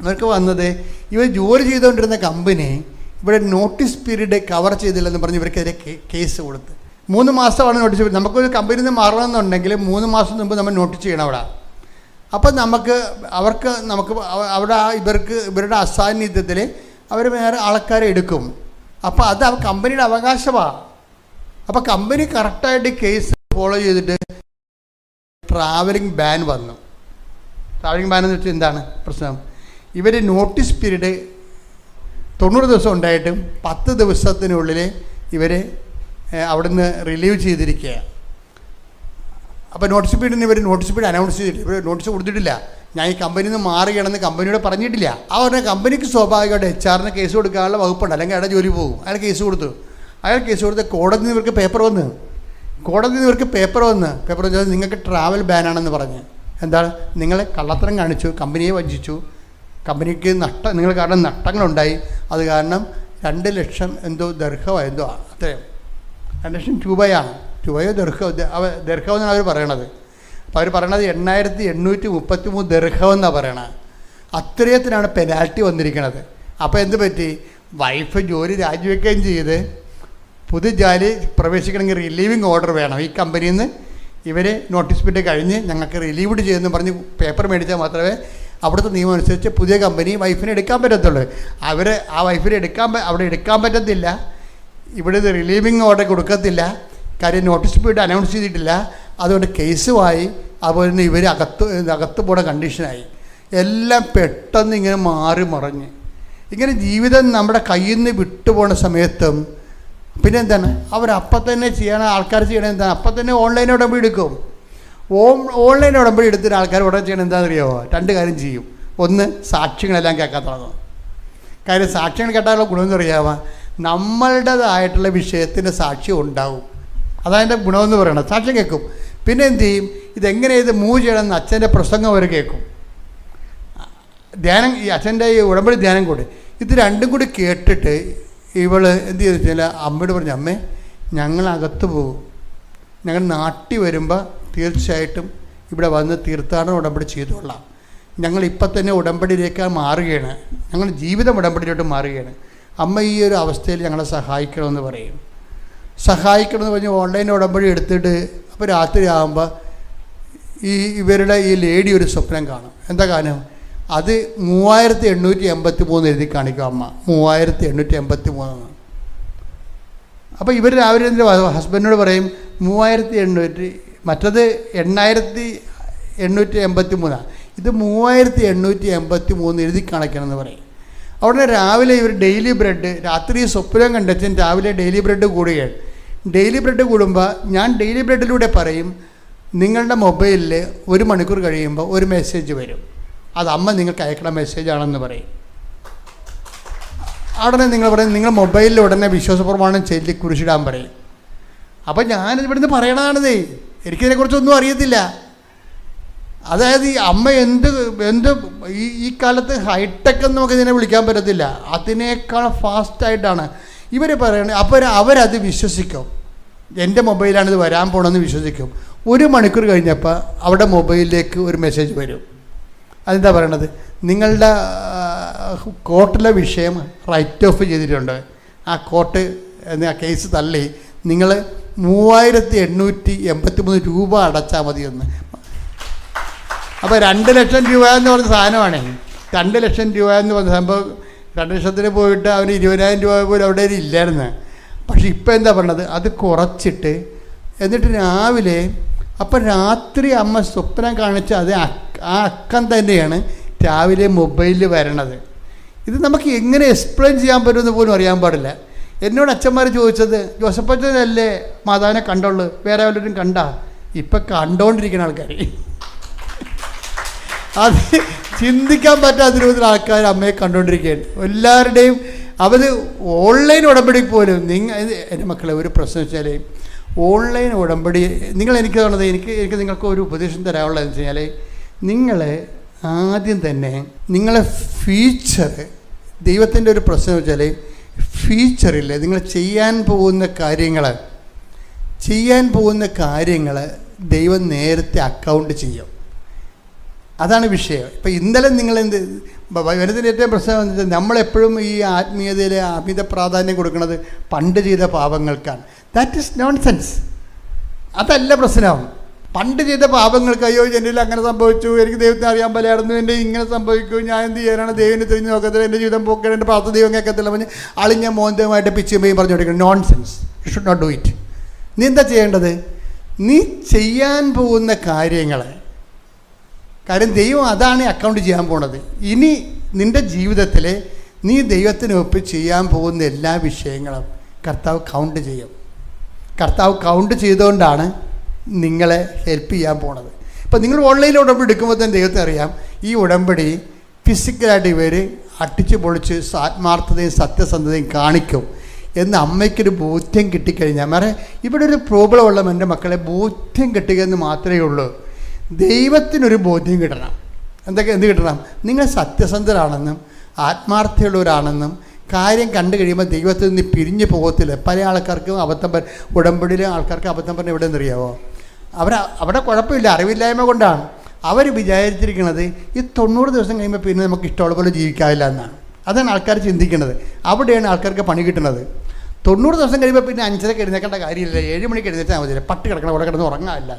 അവർക്ക് വന്നത് ഇവർ ജോലി ചെയ്തുകൊണ്ടിരുന്ന കമ്പനി ഇവിടെ നോട്ടീസ് പീരീഡ് കവർ ചെയ്തില്ലെന്ന് പറഞ്ഞ് ഇവർക്കെതിരെ കേസ് കൊടുത്ത് 3 മാസമാണ് നോട്ടീസ് പീരീഡ്. നമുക്കൊരു കമ്പനിയിൽ നിന്ന് മാറണമെന്നുണ്ടെങ്കിൽ 3 മാസം മുമ്പ് നമ്മൾ നോട്ടീസ് ചെയ്യണം അവിടെ. അപ്പം നമുക്ക് അവിടെ ഇവരുടെ അസാന്നിധ്യത്തിൽ അവർ വേറെ ആൾക്കാരെ എടുക്കും. അപ്പോൾ അത് കമ്പനിയുടെ അവകാശമാണ്. അപ്പോൾ കമ്പനി കറക്റ്റായിട്ട് കേസ് ഫോളോ ചെയ്തിട്ട് ട്രാവലിംഗ് ബാൻ വന്നു. ട്രാവലിംഗ് ബാൻ എന്ന് വെച്ചാൽ എന്താണ് പ്രശ്നം? ഇവർ നോട്ടീസ് പീരീഡ് 90 ദിവസം ഉണ്ടായിട്ടും 10 ദിവസത്തിനുള്ളിൽ ഇവർ അവിടുന്ന് റിലീവ് ചെയ്തിരിക്കുക. അപ്പോൾ നോട്ടീസ് പീരീഡ് അനൗൺസ് ചെയ്തിട്ടില്ല, ഇവർ നോട്ടീസ് കൊടുത്തിട്ടില്ല. ഞാൻ ഈ കമ്പനിയിൽ നിന്ന് മാറുകയാണെന്ന് കമ്പനിയോട് പറഞ്ഞിട്ടില്ല. ആ പറഞ്ഞ കമ്പനിക്ക് സ്വാഭാവികമായിട്ട് HR കേസ് കൊടുക്കാനുള്ള വകുപ്പുണ്ട്, അല്ലെങ്കിൽ അയാളുടെ ജോലി പോകും. അയാൾ കേസ് കൊടുത്ത് കോടതിയിൽ നിന്ന് ഇവർക്ക് പേപ്പർ വന്ന് വെച്ചാൽ നിങ്ങൾക്ക് ട്രാവൽ ബാനാണെന്ന് പറഞ്ഞ്. എന്താണ്? നിങ്ങളെ കള്ളത്തരം കാണിച്ചു, കമ്പനിയെ വഞ്ചിച്ചു, കമ്പനിക്ക് നിങ്ങൾ കാരണം നഷ്ടങ്ങളുണ്ടായി. അത് കാരണം 2 ലക്ഷം എന്തോ ദർഹമോ അത്രയും 2 ലക്ഷം രൂപയാണ്. രൂപയോ ദർഹം എന്നാണ് അവർ പറയണത്. അപ്പോൾ അവർ പറയണത് 8833 ദർഹം എന്നാണ് പറയണത്. അത്രയത്തിനാണ് പെനാൽറ്റി വന്നിരിക്കുന്നത്. അപ്പോൾ എന്ത് പറ്റി? വൈഫ് ജോലി രാജിവെക്കുകയും ചെയ്ത് പുതിയ ജോലി പ്രവേശിക്കണമെങ്കിൽ റിലീവിങ് ഓർഡർ വേണം. ഈ കമ്പനിയിൽ നിന്ന് ഇവർ നോട്ടീസ് പീരീഡ് കഴിഞ്ഞ് ഞങ്ങൾക്ക് റിലീവ്ഡ് ചെയ്യുമെന്ന് പറഞ്ഞ് പേപ്പർ മേടിച്ചാൽ മാത്രമേ അവിടുത്തെ നിയമം അനുസരിച്ച് പുതിയ കമ്പനി വൈഫിനെ എടുക്കാൻ പറ്റത്തുള്ളൂ. ആ വൈഫിനെ അവിടെ എടുക്കാൻ പറ്റത്തില്ല. ഇവിടെ ഇത് റിലീവിങ് ഓർഡർ കൊടുക്കത്തില്ല. കാര്യം നോട്ടീസ് പീരീഡ് അനൗൺസ് ചെയ്തിട്ടില്ല. അതുകൊണ്ട് കേസുമായി. അതുപോലെ തന്നെ ഇവർ അകത്ത് പോണ കണ്ടീഷനായി. എല്ലാം പെട്ടെന്ന് ഇങ്ങനെ മാറി മറിഞ്ഞ് ഇങ്ങനെ ജീവിതം നമ്മുടെ കയ്യിൽ നിന്ന് വിട്ടുപോണ സമയത്തും പിന്നെ എന്താണ് അവരപ്പം തന്നെ ആൾക്കാർ ചെയ്യണത് എന്താണ്? അപ്പം തന്നെ ഓൺലൈൻ ഉടമ്പടി എടുക്കും. ഓൺലൈൻ ഉടമ്പടി എടുത്തിട്ട് ആൾക്കാർ ഉടനെ ചെയ്യണം എന്താണെന്ന് അറിയാമോ? 2 കാര്യം ചെയ്യും. ഒന്ന്, സാക്ഷ്യങ്ങളെല്ലാം കേൾക്കാൻ തുടങ്ങും. കാര്യം സാക്ഷ്യങ്ങൾ കേട്ടാലുള്ള ഗുണമെന്ന് അറിയാമോ? നമ്മളുടേതായിട്ടുള്ള വിഷയത്തിൻ്റെ സാക്ഷ്യം ഉണ്ടാവും. അതതിൻ്റെ ഗുണമെന്ന് പറയണം. സാക്ഷ്യം കേൾക്കും. പിന്നെ എന്ത് ചെയ്യും? ഇതെങ്ങനെ ഇത് മൂവ് ചെയ്യണമെന്ന് അച്ഛൻ്റെ പ്രസംഗം അവർ കേൾക്കും. ധ്യാനം, ഈ അച്ഛൻ്റെ ഈ ഉടമ്പടി ധ്യാനം കൂടി ഇത് 2ഉം കൂടി കേട്ടിട്ട് ഇവൾ എന്ത് ചെയ്തു വെച്ചാൽ അമ്മയോട് പറഞ്ഞു, അമ്മേ ഞങ്ങളകത്ത് പോകും, ഞങ്ങൾ നാട്ടിൽ വരുമ്പോൾ തീർച്ചയായിട്ടും ഇവിടെ വന്ന് തീർത്ഥാടനം ഉടമ്പടി ചെയ്തോളാം. ഞങ്ങളിപ്പം തന്നെ ഉടമ്പടിയിലേക്ക് മാറുകയാണ്, ഞങ്ങൾ ജീവിതം ഉടമ്പടിയിലോട്ട് മാറുകയാണ്. അമ്മ ഈ ഒരു അവസ്ഥയിൽ ഞങ്ങളെ സഹായിക്കണമെന്ന് പറയും. സഹായിക്കണമെന്ന് പറഞ്ഞ് ഓൺലൈൻ ഉടമ്പടി എടുത്തിട്ട് അപ്പോൾ രാത്രി ആകുമ്പോൾ ഇവരുടെ ഈ ലേഡി ഒരു സ്വപ്നം കാണും. എന്താ കാര്യം? അത് 3883 എഴുതി കാണിക്കും അമ്മ. 3883. അപ്പോൾ ഇവർ രാവിലെ എൻ്റെ ഹസ്ബൻഡിനോട് പറയും 3800, മറ്റത് 8883, ഇത് 3883 എഴുതി കാണിക്കണമെന്ന് പറയും. അവിടെ രാവിലെ ഇവർ ഡെയിലി ബ്രെഡ്, രാത്രി സ്വപ്നം കണ്ടച്ചൻ രാവിലെ ഡെയിലി ബ്രെഡ് കൂടുകയാണ്. ഡെയിലി ബ്രെഡ് കൂടുമ്പോൾ ഞാൻ ഡെയിലി ബ്രെഡിലൂടെ പറയും, നിങ്ങളുടെ മൊബൈലിൽ 1 മണിക്കൂർ കഴിയുമ്പോൾ ഒരു മെസ്സേജ് വരും, അത് അമ്മ നിങ്ങൾക്ക് അയക്കണ മെസ്സേജാണെന്ന് പറയും. ഉടനെ നിങ്ങൾ പറയും, നിങ്ങൾ മൊബൈലിൽ ഉടനെ വിശ്വാസപ്രമാണം ചൊല്ലി കുരിശിടാൻ പറയും. അപ്പം ഞാനിവിടുന്ന് പറയണതാണിതേ, എനിക്കിതിനെക്കുറിച്ചൊന്നും അറിയത്തില്ല. അതായത് ഈ അമ്മ എന്ത് ഈ കാലത്ത് ഹൈടെക് എന്ന് നമുക്ക് ഇതിനെ വിളിക്കാൻ പറ്റത്തില്ല, അതിനേക്കാൾ ഫാസ്റ്റായിട്ടാണ് ഇവർ പറയുന്നത്. അപ്പോൾ അവരത് വിശ്വസിക്കും. എൻ്റെ മൊബൈലാണിത് വരാൻ പോകണമെന്ന് വിശ്വസിക്കും. 1 മണിക്കൂർ കഴിഞ്ഞപ്പോൾ അവിടെ മൊബൈലിലേക്ക് ഒരു മെസ്സേജ് വരും. അതെന്താ പറയണത്? നിങ്ങളുടെ കോർട്ടിലെ വിഷയം റൈറ്റ് ഓഫ് ചെയ്തിട്ടുണ്ട്, ആ കോർട്ട് ആ കേസ് തള്ളി, നിങ്ങൾ 3883 രൂപ അടച്ചാൽ മതിയെന്ന്. അപ്പോൾ 2 ലക്ഷം രൂപ എന്ന് പറഞ്ഞ സാധനമാണ്. 2 ലക്ഷം രൂപ എന്ന് പറഞ്ഞ സംഭവം 2 ലക്ഷത്തിന് പോയിട്ട് അവന് 20,000 രൂപ പോലും അവിടെ ഇല്ലായിരുന്നു. പക്ഷെ ഇപ്പം എന്താ പറഞ്ഞത്? അത് കുറച്ചിട്ട് എന്നിട്ട് രാവിലെ, അപ്പം രാത്രി അമ്മ സ്വപ്നം കാണിച്ച അത് ആ അക്കം തന്നെയാണ് രാവിലെ മൊബൈലിൽ വരണത്. ഇത് നമുക്ക് എങ്ങനെ എക്സ്പ്ലെയിൻ ചെയ്യാൻ പറ്റുമെന്ന് പോലും അറിയാൻ പാടില്ല. എന്നോട് അച്ഛന്മാർ ചോദിച്ചത്, ജോസഫച്ചനല്ലേ മാതാവിനെ കണ്ടുള്ളൂ, വേറെ വല്ലവരും കണ്ടാ? ഇപ്പം കണ്ടുകൊണ്ടിരിക്കുന്ന ആൾക്കാർ, അത് ചിന്തിക്കാൻ പറ്റാത്ത രൂപത്തിൽ ആൾക്കാർ അമ്മയെ കണ്ടുകൊണ്ടിരിക്കുകയാണ്. എല്ലാവരുടെയും അവർ ഓൺലൈൻ ഉടമ്പടി പോലും. എൻ്റെ മക്കളെ ഒരു പ്രശ്നം വെച്ചാൽ ഓൺലൈൻ ഉടമ്പടി എനിക്ക് തോന്നുന്നത്, എനിക്ക് നിങ്ങൾക്ക് ഒരു ഉപദേശം തരാനുള്ളതെന്ന് വെച്ച് കഴിഞ്ഞാൽ, നിങ്ങൾ ആദ്യം തന്നെ നിങ്ങളെ ഫ്യൂച്ചർ, ദൈവത്തിൻ്റെ ഒരു പ്രശ്നം വെച്ചാൽ ഫ്യൂച്ചറിൽ നിങ്ങൾ ചെയ്യാൻ പോകുന്ന കാര്യങ്ങൾ ചെയ്യാൻ പോകുന്ന കാര്യങ്ങൾ ദൈവം നേരത്തെ അക്കൗണ്ട് ചെയ്യും. അതാണ് വിഷയം. ഇപ്പം ഇന്നലെ നിങ്ങളെന്ത് വരുന്നതിൻ്റെ ഏറ്റവും പ്രശ്നം എന്ന് വെച്ചാൽ നമ്മളെപ്പോഴും ഈ ആത്മീയതയിൽ അമിത പ്രാധാന്യം കൊടുക്കുന്നത് പണ്ട് ചെയ്ത പാപങ്ങൾക്കാണ്. That is nonsense. അതല്ല പ്രശ്നം. പണ്ട് ചെയ്ത പാപങ്ങൾക്ക്, അയ്യോ എന്നിൽ അങ്ങനെ സംഭവിച്ചു, എനിക്ക് ദൈവത്തെ അറിയാൻ പലയായിരുന്നു, എൻ്റെ ഇങ്ങനെ സംഭവിക്കും, ഞാൻ എന്ത് ചെയ്യാനാണ്, ദൈവനെ തിരിഞ്ഞ് നോക്കത്തില്ല, എൻ്റെ ജീവിതം പോക്കണം, എൻ്റെ പ്രാർത്ഥന ദൈവം കേൾക്കത്തില്ല, പറഞ്ഞ് അളിഞ്ഞ മോന്തമായിട്ട് പിച്ചുമ്പയും പറഞ്ഞു കൊടുക്കണം. Nonsense. You should not do it. നീ എന്താ ചെയ്യേണ്ടത്? നീ ചെയ്യാൻ പോകുന്ന കാര്യങ്ങൾ, കാര്യം ദൈവം അതാണ് അക്കൗണ്ട് ചെയ്യാൻ പോണത്. ഇനി നിൻ്റെ ജീവിതത്തിൽ നീ ദൈവത്തിനൊപ്പം ചെയ്യാൻ പോകുന്ന എല്ലാ വിഷയങ്ങളും കർത്താവ് കൗണ്ട് ചെയ്യും. കർത്താവ് കൗണ്ട് ചെയ്തുകൊണ്ടാണ് നിങ്ങളെ ഹെൽപ്പ് ചെയ്യാൻ പോണത്. ഇപ്പം നിങ്ങൾ ഓൺലൈനിൽ ഉടമ്പടി എടുക്കുമ്പോൾ തന്നെ ദൈവത്തെ അറിയാം, ഈ ഉടമ്പടി ഫിസിക്കലായിട്ട് ഇവർ അട്ടിച്ച് പൊളിച്ച് ആത്മാർത്ഥതയും സത്യസന്ധതയും കാണിക്കും എന്ന് അമ്മയ്ക്കൊരു ബോധ്യം കിട്ടിക്കഴിഞ്ഞാൽ, വേറെ ഇവിടെ ഒരു പ്രോബ്ലം ഉള്ള എൻ്റെ മക്കളെ ബോധ്യം കിട്ടുക എന്ന് മാത്രമേ ഉള്ളൂ. ദൈവത്തിനൊരു ബോധ്യം കിട്ടണം. എന്ത് കിട്ടണം? നിങ്ങൾ സത്യസന്ധരാണെന്നും ആത്മാർത്ഥമുള്ളവരാണെന്നും കാര്യം കണ്ടു കഴിയുമ്പോൾ ദൈവത്തിൽ നിന്ന് പിരിഞ്ഞു പോകത്തില്ല. പല ആൾക്കാർക്കും അബദ്ധം ഉടമ്പടിയിലെ ആൾക്കാർക്ക് അബദ്ധം പറഞ്ഞാൽ എവിടെ നിന്നറിയാവോ? അവിടെ കുഴപ്പമില്ല, അറിവില്ലായ്മ കൊണ്ടാണ്. അവർ വിചാരിച്ചിരിക്കുന്നത് ഈ 90 ദിവസം കഴിയുമ്പോൾ പിന്നെ നമുക്ക് ഇഷ്ടമുള്ള പോലെ ജീവിക്കാവില്ല എന്നാണ്. അതാണ് ആൾക്കാർ ചിന്തിക്കുന്നത്. അവിടെയാണ് ആൾക്കാർക്ക് പണി കിട്ടുന്നത്. 90 ദിവസം കഴിയുമ്പോൾ പിന്നെ 5:30 എഴുന്നേക്കേണ്ട കാര്യമില്ല, 7 മണിക്ക് എഴുന്നേറ്റാൽ മതിയില്ല, പട്ട് കിടക്കണം, അവിടെ കിടന്ന് ഉറങ്ങാമില്ല.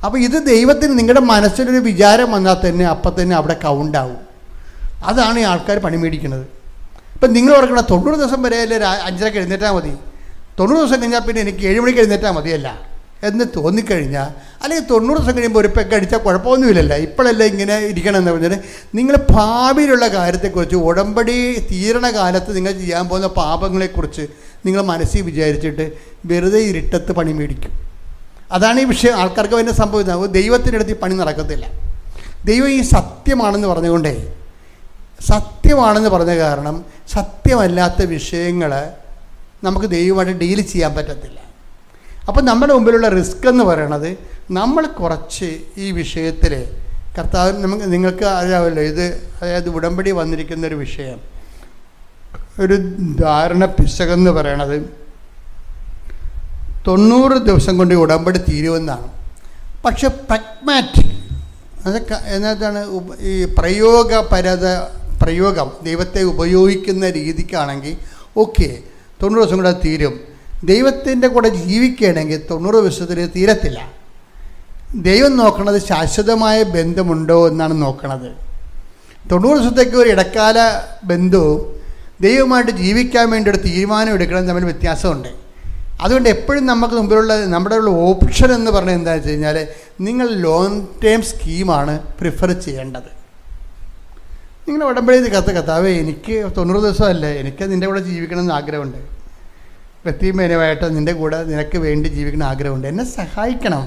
അപ്പോൾ ഇത് ദൈവത്തിന് നിങ്ങളുടെ മനസ്സിലൊരു വിചാരം വന്നാൽ തന്നെ അപ്പം തന്നെ അവിടെ കൗണ്ടാവും. അതാണ് ഈ ആൾക്കാർ പണി മേടിക്കുന്നത്. ഇപ്പം നിങ്ങൾ ഓർക്കണം, 90 ദിവസം വരെ അല്ലേ 5:30 എഴുന്നേറ്റാൽ മതി, 90 ദിവസം കഴിഞ്ഞാൽ പിന്നെ എനിക്ക് 7 മണിക്ക് എഴുന്നേറ്റാൽ മതിയല്ല എന്ന് തോന്നിക്കഴിഞ്ഞാൽ, അല്ലെങ്കിൽ 90 ദിവസം കഴിയുമ്പോൾ ഒരു പെഗ് അടിച്ചാൽ കുഴപ്പമൊന്നുമില്ലല്ലോ, ഇപ്പോഴല്ല ഇങ്ങനെ ഇരിക്കണം എന്ന് പറഞ്ഞാൽ നിങ്ങൾ ഭാവിയിലുള്ള കാര്യത്തെക്കുറിച്ച്, ഉടമ്പടി തീരണ കാലത്ത് നിങ്ങൾ ചെയ്യാൻ പോകുന്ന പാപങ്ങളെക്കുറിച്ച് നിങ്ങൾ മനസ്സിൽ വിചാരിച്ചിട്ട് വെറുതെ ഇരുട്ടത്ത് പണി മേടിക്കും. അതാണ് ഈ വിഷയം. ആൾക്കാർക്ക് അതിൻ്റെ സംഭവിക്കുന്നത്. ദൈവത്തിൻ്റെ അടുത്ത് ഈ പണി നടക്കത്തില്ല. ദൈവം ഈ സത്യമാണെന്ന് പറഞ്ഞുകൊണ്ടേ, സത്യമാണെന്ന് പറഞ്ഞ കാരണം സത്യമല്ലാത്ത വിഷയങ്ങൾ നമുക്ക് ദൈവമായിട്ട് ഡീൽ ചെയ്യാൻ പറ്റത്തില്ല. അപ്പം നമ്മുടെ മുമ്പിലുള്ള റിസ്ക് എന്ന് പറയണത്, നമ്മൾ കുറച്ച് ഈ വിഷയത്തിൽ കർത്താവ് നിങ്ങൾക്ക് അറിയാമല്ലോ, ഇത് അതായത് ഉടമ്പടി വന്നിരിക്കുന്നൊരു വിഷയം, ഒരു ധാരണ പിശകെന്ന് പറയണത് 90 ദിവസം കൊണ്ട് ഉടമ്പടി തീരുമെന്നാണ്. പക്ഷെ പ്രാഗ്മാറ്റിക് എന്നതാണ് ഈ പ്രയോഗം ദൈവത്തെ ഉപയോഗിക്കുന്ന രീതിക്കാണെങ്കിൽ ഓക്കെ 90 ദിവസം കൂടെ തീരും. ദൈവത്തിൻ്റെ കൂടെ ജീവിക്കുകയാണെങ്കിൽ 90 ദിവസത്തിൽ തീരത്തില്ല. ദൈവം നോക്കണത് ശാശ്വതമായ ബന്ധമുണ്ടോ എന്നാണ് നോക്കണത്. 90 ദിവസത്തേക്ക് ഒരു ഇടക്കാല ബന്ധവും ദൈവമായിട്ട് ജീവിക്കാൻ വേണ്ടി ഒരു തീരുമാനം എടുക്കണം തമ്മിൽ വ്യത്യാസമുണ്ട്. അതുകൊണ്ട് എപ്പോഴും നമുക്ക് മുമ്പിലുള്ള നമ്മുടെ ഉള്ള ഓപ്ഷൻ എന്ന് പറഞ്ഞാൽ എന്താണെന്ന് വെച്ച് കഴിഞ്ഞാൽ, നിങ്ങൾ ലോങ് ടേം സ്കീമാണ് പ്രിഫർ ചെയ്യേണ്ടത്. നിങ്ങൾ ഉടമ്പടി കർത്താവേ എനിക്ക് 90 ദിവസമല്ലേ, എനിക്ക് നിൻ്റെ കൂടെ ജീവിക്കണമെന്ന് ആഗ്രഹമുണ്ട്, വ്യക്തിപരമായിട്ട് നിൻ്റെ കൂടെ നിനക്ക് വേണ്ടി ജീവിക്കണം ആഗ്രഹമുണ്ട്, എന്നെ സഹായിക്കണം,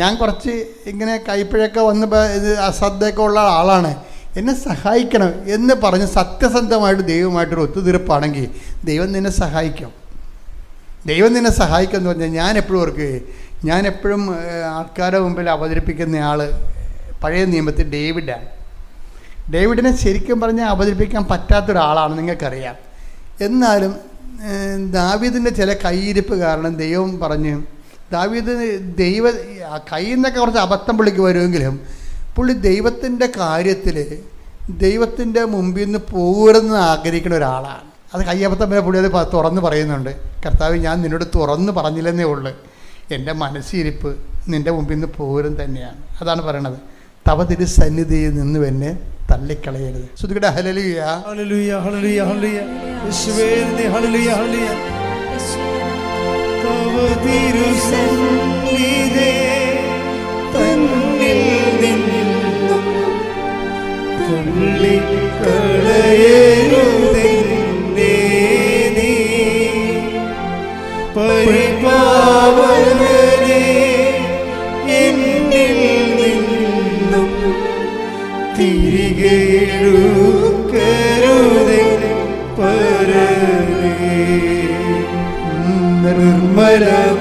ഞാൻ കുറച്ച് ഇങ്ങനെ കൈപ്പിഴയൊക്കെ വന്ന് ഇത് അശ്രദ്ധയൊക്കെ ഉള്ള ആളാണ്, എന്നെ സഹായിക്കണം എന്ന് പറഞ്ഞ് സത്യസന്ധമായിട്ട് ദൈവമായിട്ടൊരു ഒത്തുതീർപ്പാണെങ്കിൽ ദൈവം നിന്നെ സഹായിക്കും. ദൈവം നിന്നെ സഹായിക്കും എന്ന് പറഞ്ഞാൽ, ഞാൻ എപ്പോഴും ആൾക്കാരുടെ മുമ്പിൽ അവതരിപ്പിക്കുന്ന ആൾ പഴയ നിയമത്തിൽ ഡേവിഡാണ്. ഡേവിഡിനെ ശരിക്കും പറഞ്ഞാൽ അവതരിപ്പിക്കാൻ പറ്റാത്തൊരാളാണ്, നിങ്ങൾക്കറിയാം. എന്നാലും ദാവീദിൻ്റെ ചില കയ്യിരിപ്പ് കാരണം ദൈവം പറഞ്ഞ്, ദാവീദ് കയ്യിൽ നിന്നൊക്കെ കുറച്ച് അബദ്ധം പുള്ളിക്ക് വരുമെങ്കിലും പുള്ളി ദൈവത്തിൻ്റെ കാര്യത്തിൽ ദൈവത്തിൻ്റെ മുമ്പിൽ നിന്ന് പോകരുതെന്ന് ആഗ്രഹിക്കുന്ന ഒരാളാണ്. അത് കയ്യബദ്ധം വരെ പുള്ളി അത് തുറന്ന് പറയുന്നുണ്ട്, കർത്താവ് ഞാൻ നിന്നോട് തുറന്ന് പറഞ്ഞില്ലെന്നേ ഉള്ളൂ, എൻ്റെ മനസ്സിരിപ്പ് നിൻ്റെ മുമ്പിൽ നിന്ന് പോകരും തന്നെയാണ്. അതാണ് പറയണത്, തവ തിരു സന്നിധിയിൽ നിന്ന് എന്നെ തള്ളിക്കളയരുത്. ശ്രുതികട ഹല്ലേലൂയ ഹല്ലേലൂയ ഹല്ലേലൂയ ഹല്ലേലൂയ യേശുവേ ഹല്ലേലൂയ ഹല്ലേലൂയ. തവ തിരു സന്നിധിയിൽ തന്നിൽ നിന്നും തള്ളിക്കളയരുതെന്നേ നീ പരിപാവനേ, എന്നിൽ നിന്നും തിരികെ എടുക്കരുതേ പരമേ.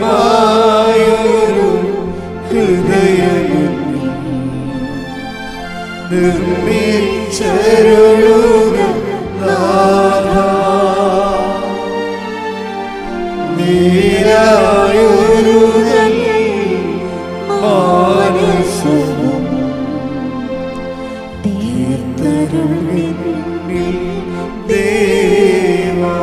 നിർമ്മലമായൊരു ഹൃദയം നിർമ്മിച്ചരുളുക നാഥാ, നേരായൊരു
ദേവാ.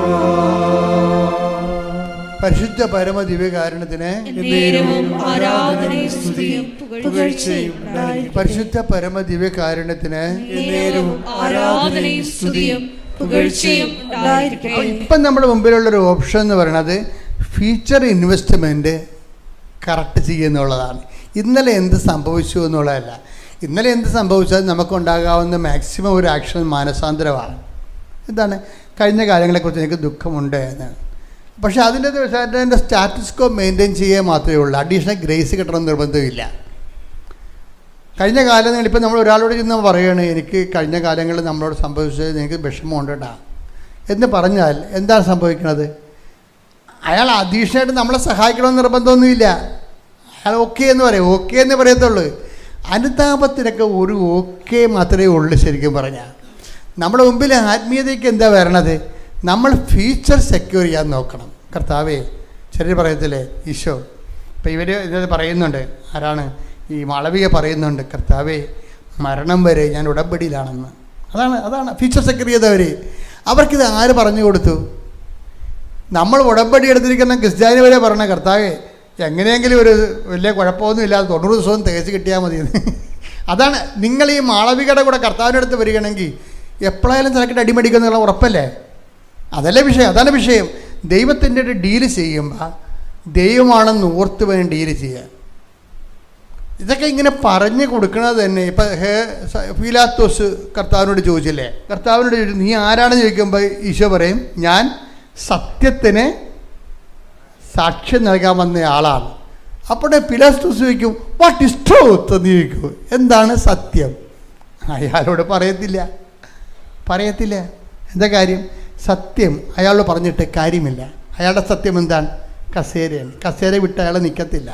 പരിശുദ്ധ പരമ ദിവ്യകാരുണ്യത്തിന്
നേരവും ആരാധനയും സ്തുതിയും
പുകഴ്ചയും ഉണ്ടായിരിക്കട്ടെ.
പരിശുദ്ധ പരമ ദിവ്യകാരുണ്യത്തിന്
നേരവും ആരാധനയും സ്തുതിയും പുകഴ്ചയും ഉണ്ടായിരിക്കട്ടെ.
ഇപ്പം നമ്മുടെ മുമ്പിലുള്ളൊരു ഓപ്ഷൻ എന്ന് പറയുന്നത് ഫ്യൂച്ചർ ഇൻവെസ്റ്റ്മെൻറ്റ് കറക്റ്റ് ചെയ്യുന്നുള്ളതാണ്. ഇന്നലെ എന്ത് സംഭവിച്ചു എന്നുള്ളതല്ല. ഇന്നലെ എന്ത് സംഭവിച്ചാൽ നമുക്കുണ്ടാകാവുന്ന മാക്സിമം ഒരു ആക്ഷൻ മാനസാന്തരമാണ്. എന്താണ്? കഴിഞ്ഞ കാലങ്ങളെക്കുറിച്ച് എനിക്ക് ദുഃഖമുണ്ട് എന്നാണ്. പക്ഷേ അതിൻ്റെ സ്റ്റാറ്റസ് കോ മെയിൻറ്റെയിൻ ചെയ്യുക മാത്രമേ ഉള്ളൂ. അഡീഷണൽ ഗ്രേസ് കിട്ടണമെന്ന് നിർബന്ധമില്ല. കഴിഞ്ഞ കാലങ്ങളിൽ ഇപ്പം നമ്മൾ ഒരാളോട് ചെന്ന് പറയുകയാണ്, എനിക്ക് കഴിഞ്ഞ കാലങ്ങളിൽ നമ്മളോട് സംഭവിച്ചത് എനിക്ക് വിഷമമുണ്ട് കേട്ടോ എന്ന് പറഞ്ഞാൽ എന്താണ് സംഭവിക്കുന്നത്? അയാൾ അഡീഷണലായിട്ട് നമ്മളെ സഹായിക്കണമെന്ന് നിർബന്ധമൊന്നുമില്ല. അയാൾ ഓക്കെ എന്ന് പറയും, ഓക്കെ എന്ന് പറയത്തുള്ളൂ. അനുതാപത്തിനൊക്കെ ഒരു ഓക്കെ മാത്രമേ ഉള്ളൂ. ശരിക്കും പറഞ്ഞാൽ നമ്മുടെ മുമ്പിൽ ആത്മീയതയ്ക്ക് എന്താ വരണത്? നമ്മൾ ഫ്യൂച്ചർ സെക്യൂർ ചെയ്യാൻ നോക്കണം. കർത്താവേ, ചെറിയ പറയത്തില്ലേ ഈശോ, ഇപ്പം ഇവർ ഇത് പറയുന്നുണ്ട്, ആരാണ് ഈ മാളവിക പറയുന്നുണ്ട്, കർത്താവേ മരണം വരെ ഞാൻ ഉടമ്പടിയിലാണെന്ന്. അതാണ് ഫ്യൂച്ചർ സെക്യൂർ ചെയ്തവർ. അവർക്കിത് ആര് പറഞ്ഞു കൊടുത്തു? നമ്മൾ ഉടമ്പടി എടുത്തിരിക്കുന്ന ക്രിസ്ത്യാനി വരെ പറഞ്ഞ, കർത്താവേ എങ്ങനെയെങ്കിലും ഒരു വലിയ കുഴപ്പമൊന്നും ഇല്ലാതെ 90 ദിവസവും തികച്ച് കിട്ടിയാൽ മതി. അതാണ് നിങ്ങൾ ഈ മാളവികയുടെ കൂടെ കർത്താവിൻ്റെ അടുത്ത് വരികയാണെങ്കിൽ എപ്പോഴായാലും തിരക്കിട്ട് അടിമടിക്കുന്നുള്ള ഉറപ്പല്ലേ? അതല്ലേ വിഷയം, അതാണ് വിഷയം. ദൈവത്തിൻ്റെ ഒരു ഡീല് ചെയ്യുമ്പോൾ ദൈവമാണെന്ന് ഓർത്ത് വേണം ഡീല് ചെയ്യാൻ. ഇതൊക്കെ ഇങ്ങനെ പറഞ്ഞു കൊടുക്കണത് തന്നെ. ഇപ്പം പീലാത്തോസ് കർത്താവിനോട് ചോദിച്ചില്ലേ, കർത്താവിനോട് ചോദിച്ചു നീ ആരാണെന്ന് ചോദിക്കുമ്പോൾ ഈശോ പറയും ഞാൻ സത്യത്തിന് സാക്ഷ്യം നൽകാൻ വന്ന ആളാണ്. അപ്പോൾ പീലാത്തോസ് ചോദിക്കും വാട്ട് ഇസ് ട്രൂത്ത് എന്ന് ചോദിക്കും. എന്താണ് സത്യം? അയാളോട് പറയത്തില്ല. എന്താ കാര്യം? സത്യം അയാളോട് പറഞ്ഞിട്ട് കാര്യമില്ല. അയാളുടെ സത്യം എന്താണ്? കസേരയാണ്. കസേര വിട്ട് അയാൾ നിൽക്കത്തില്ല.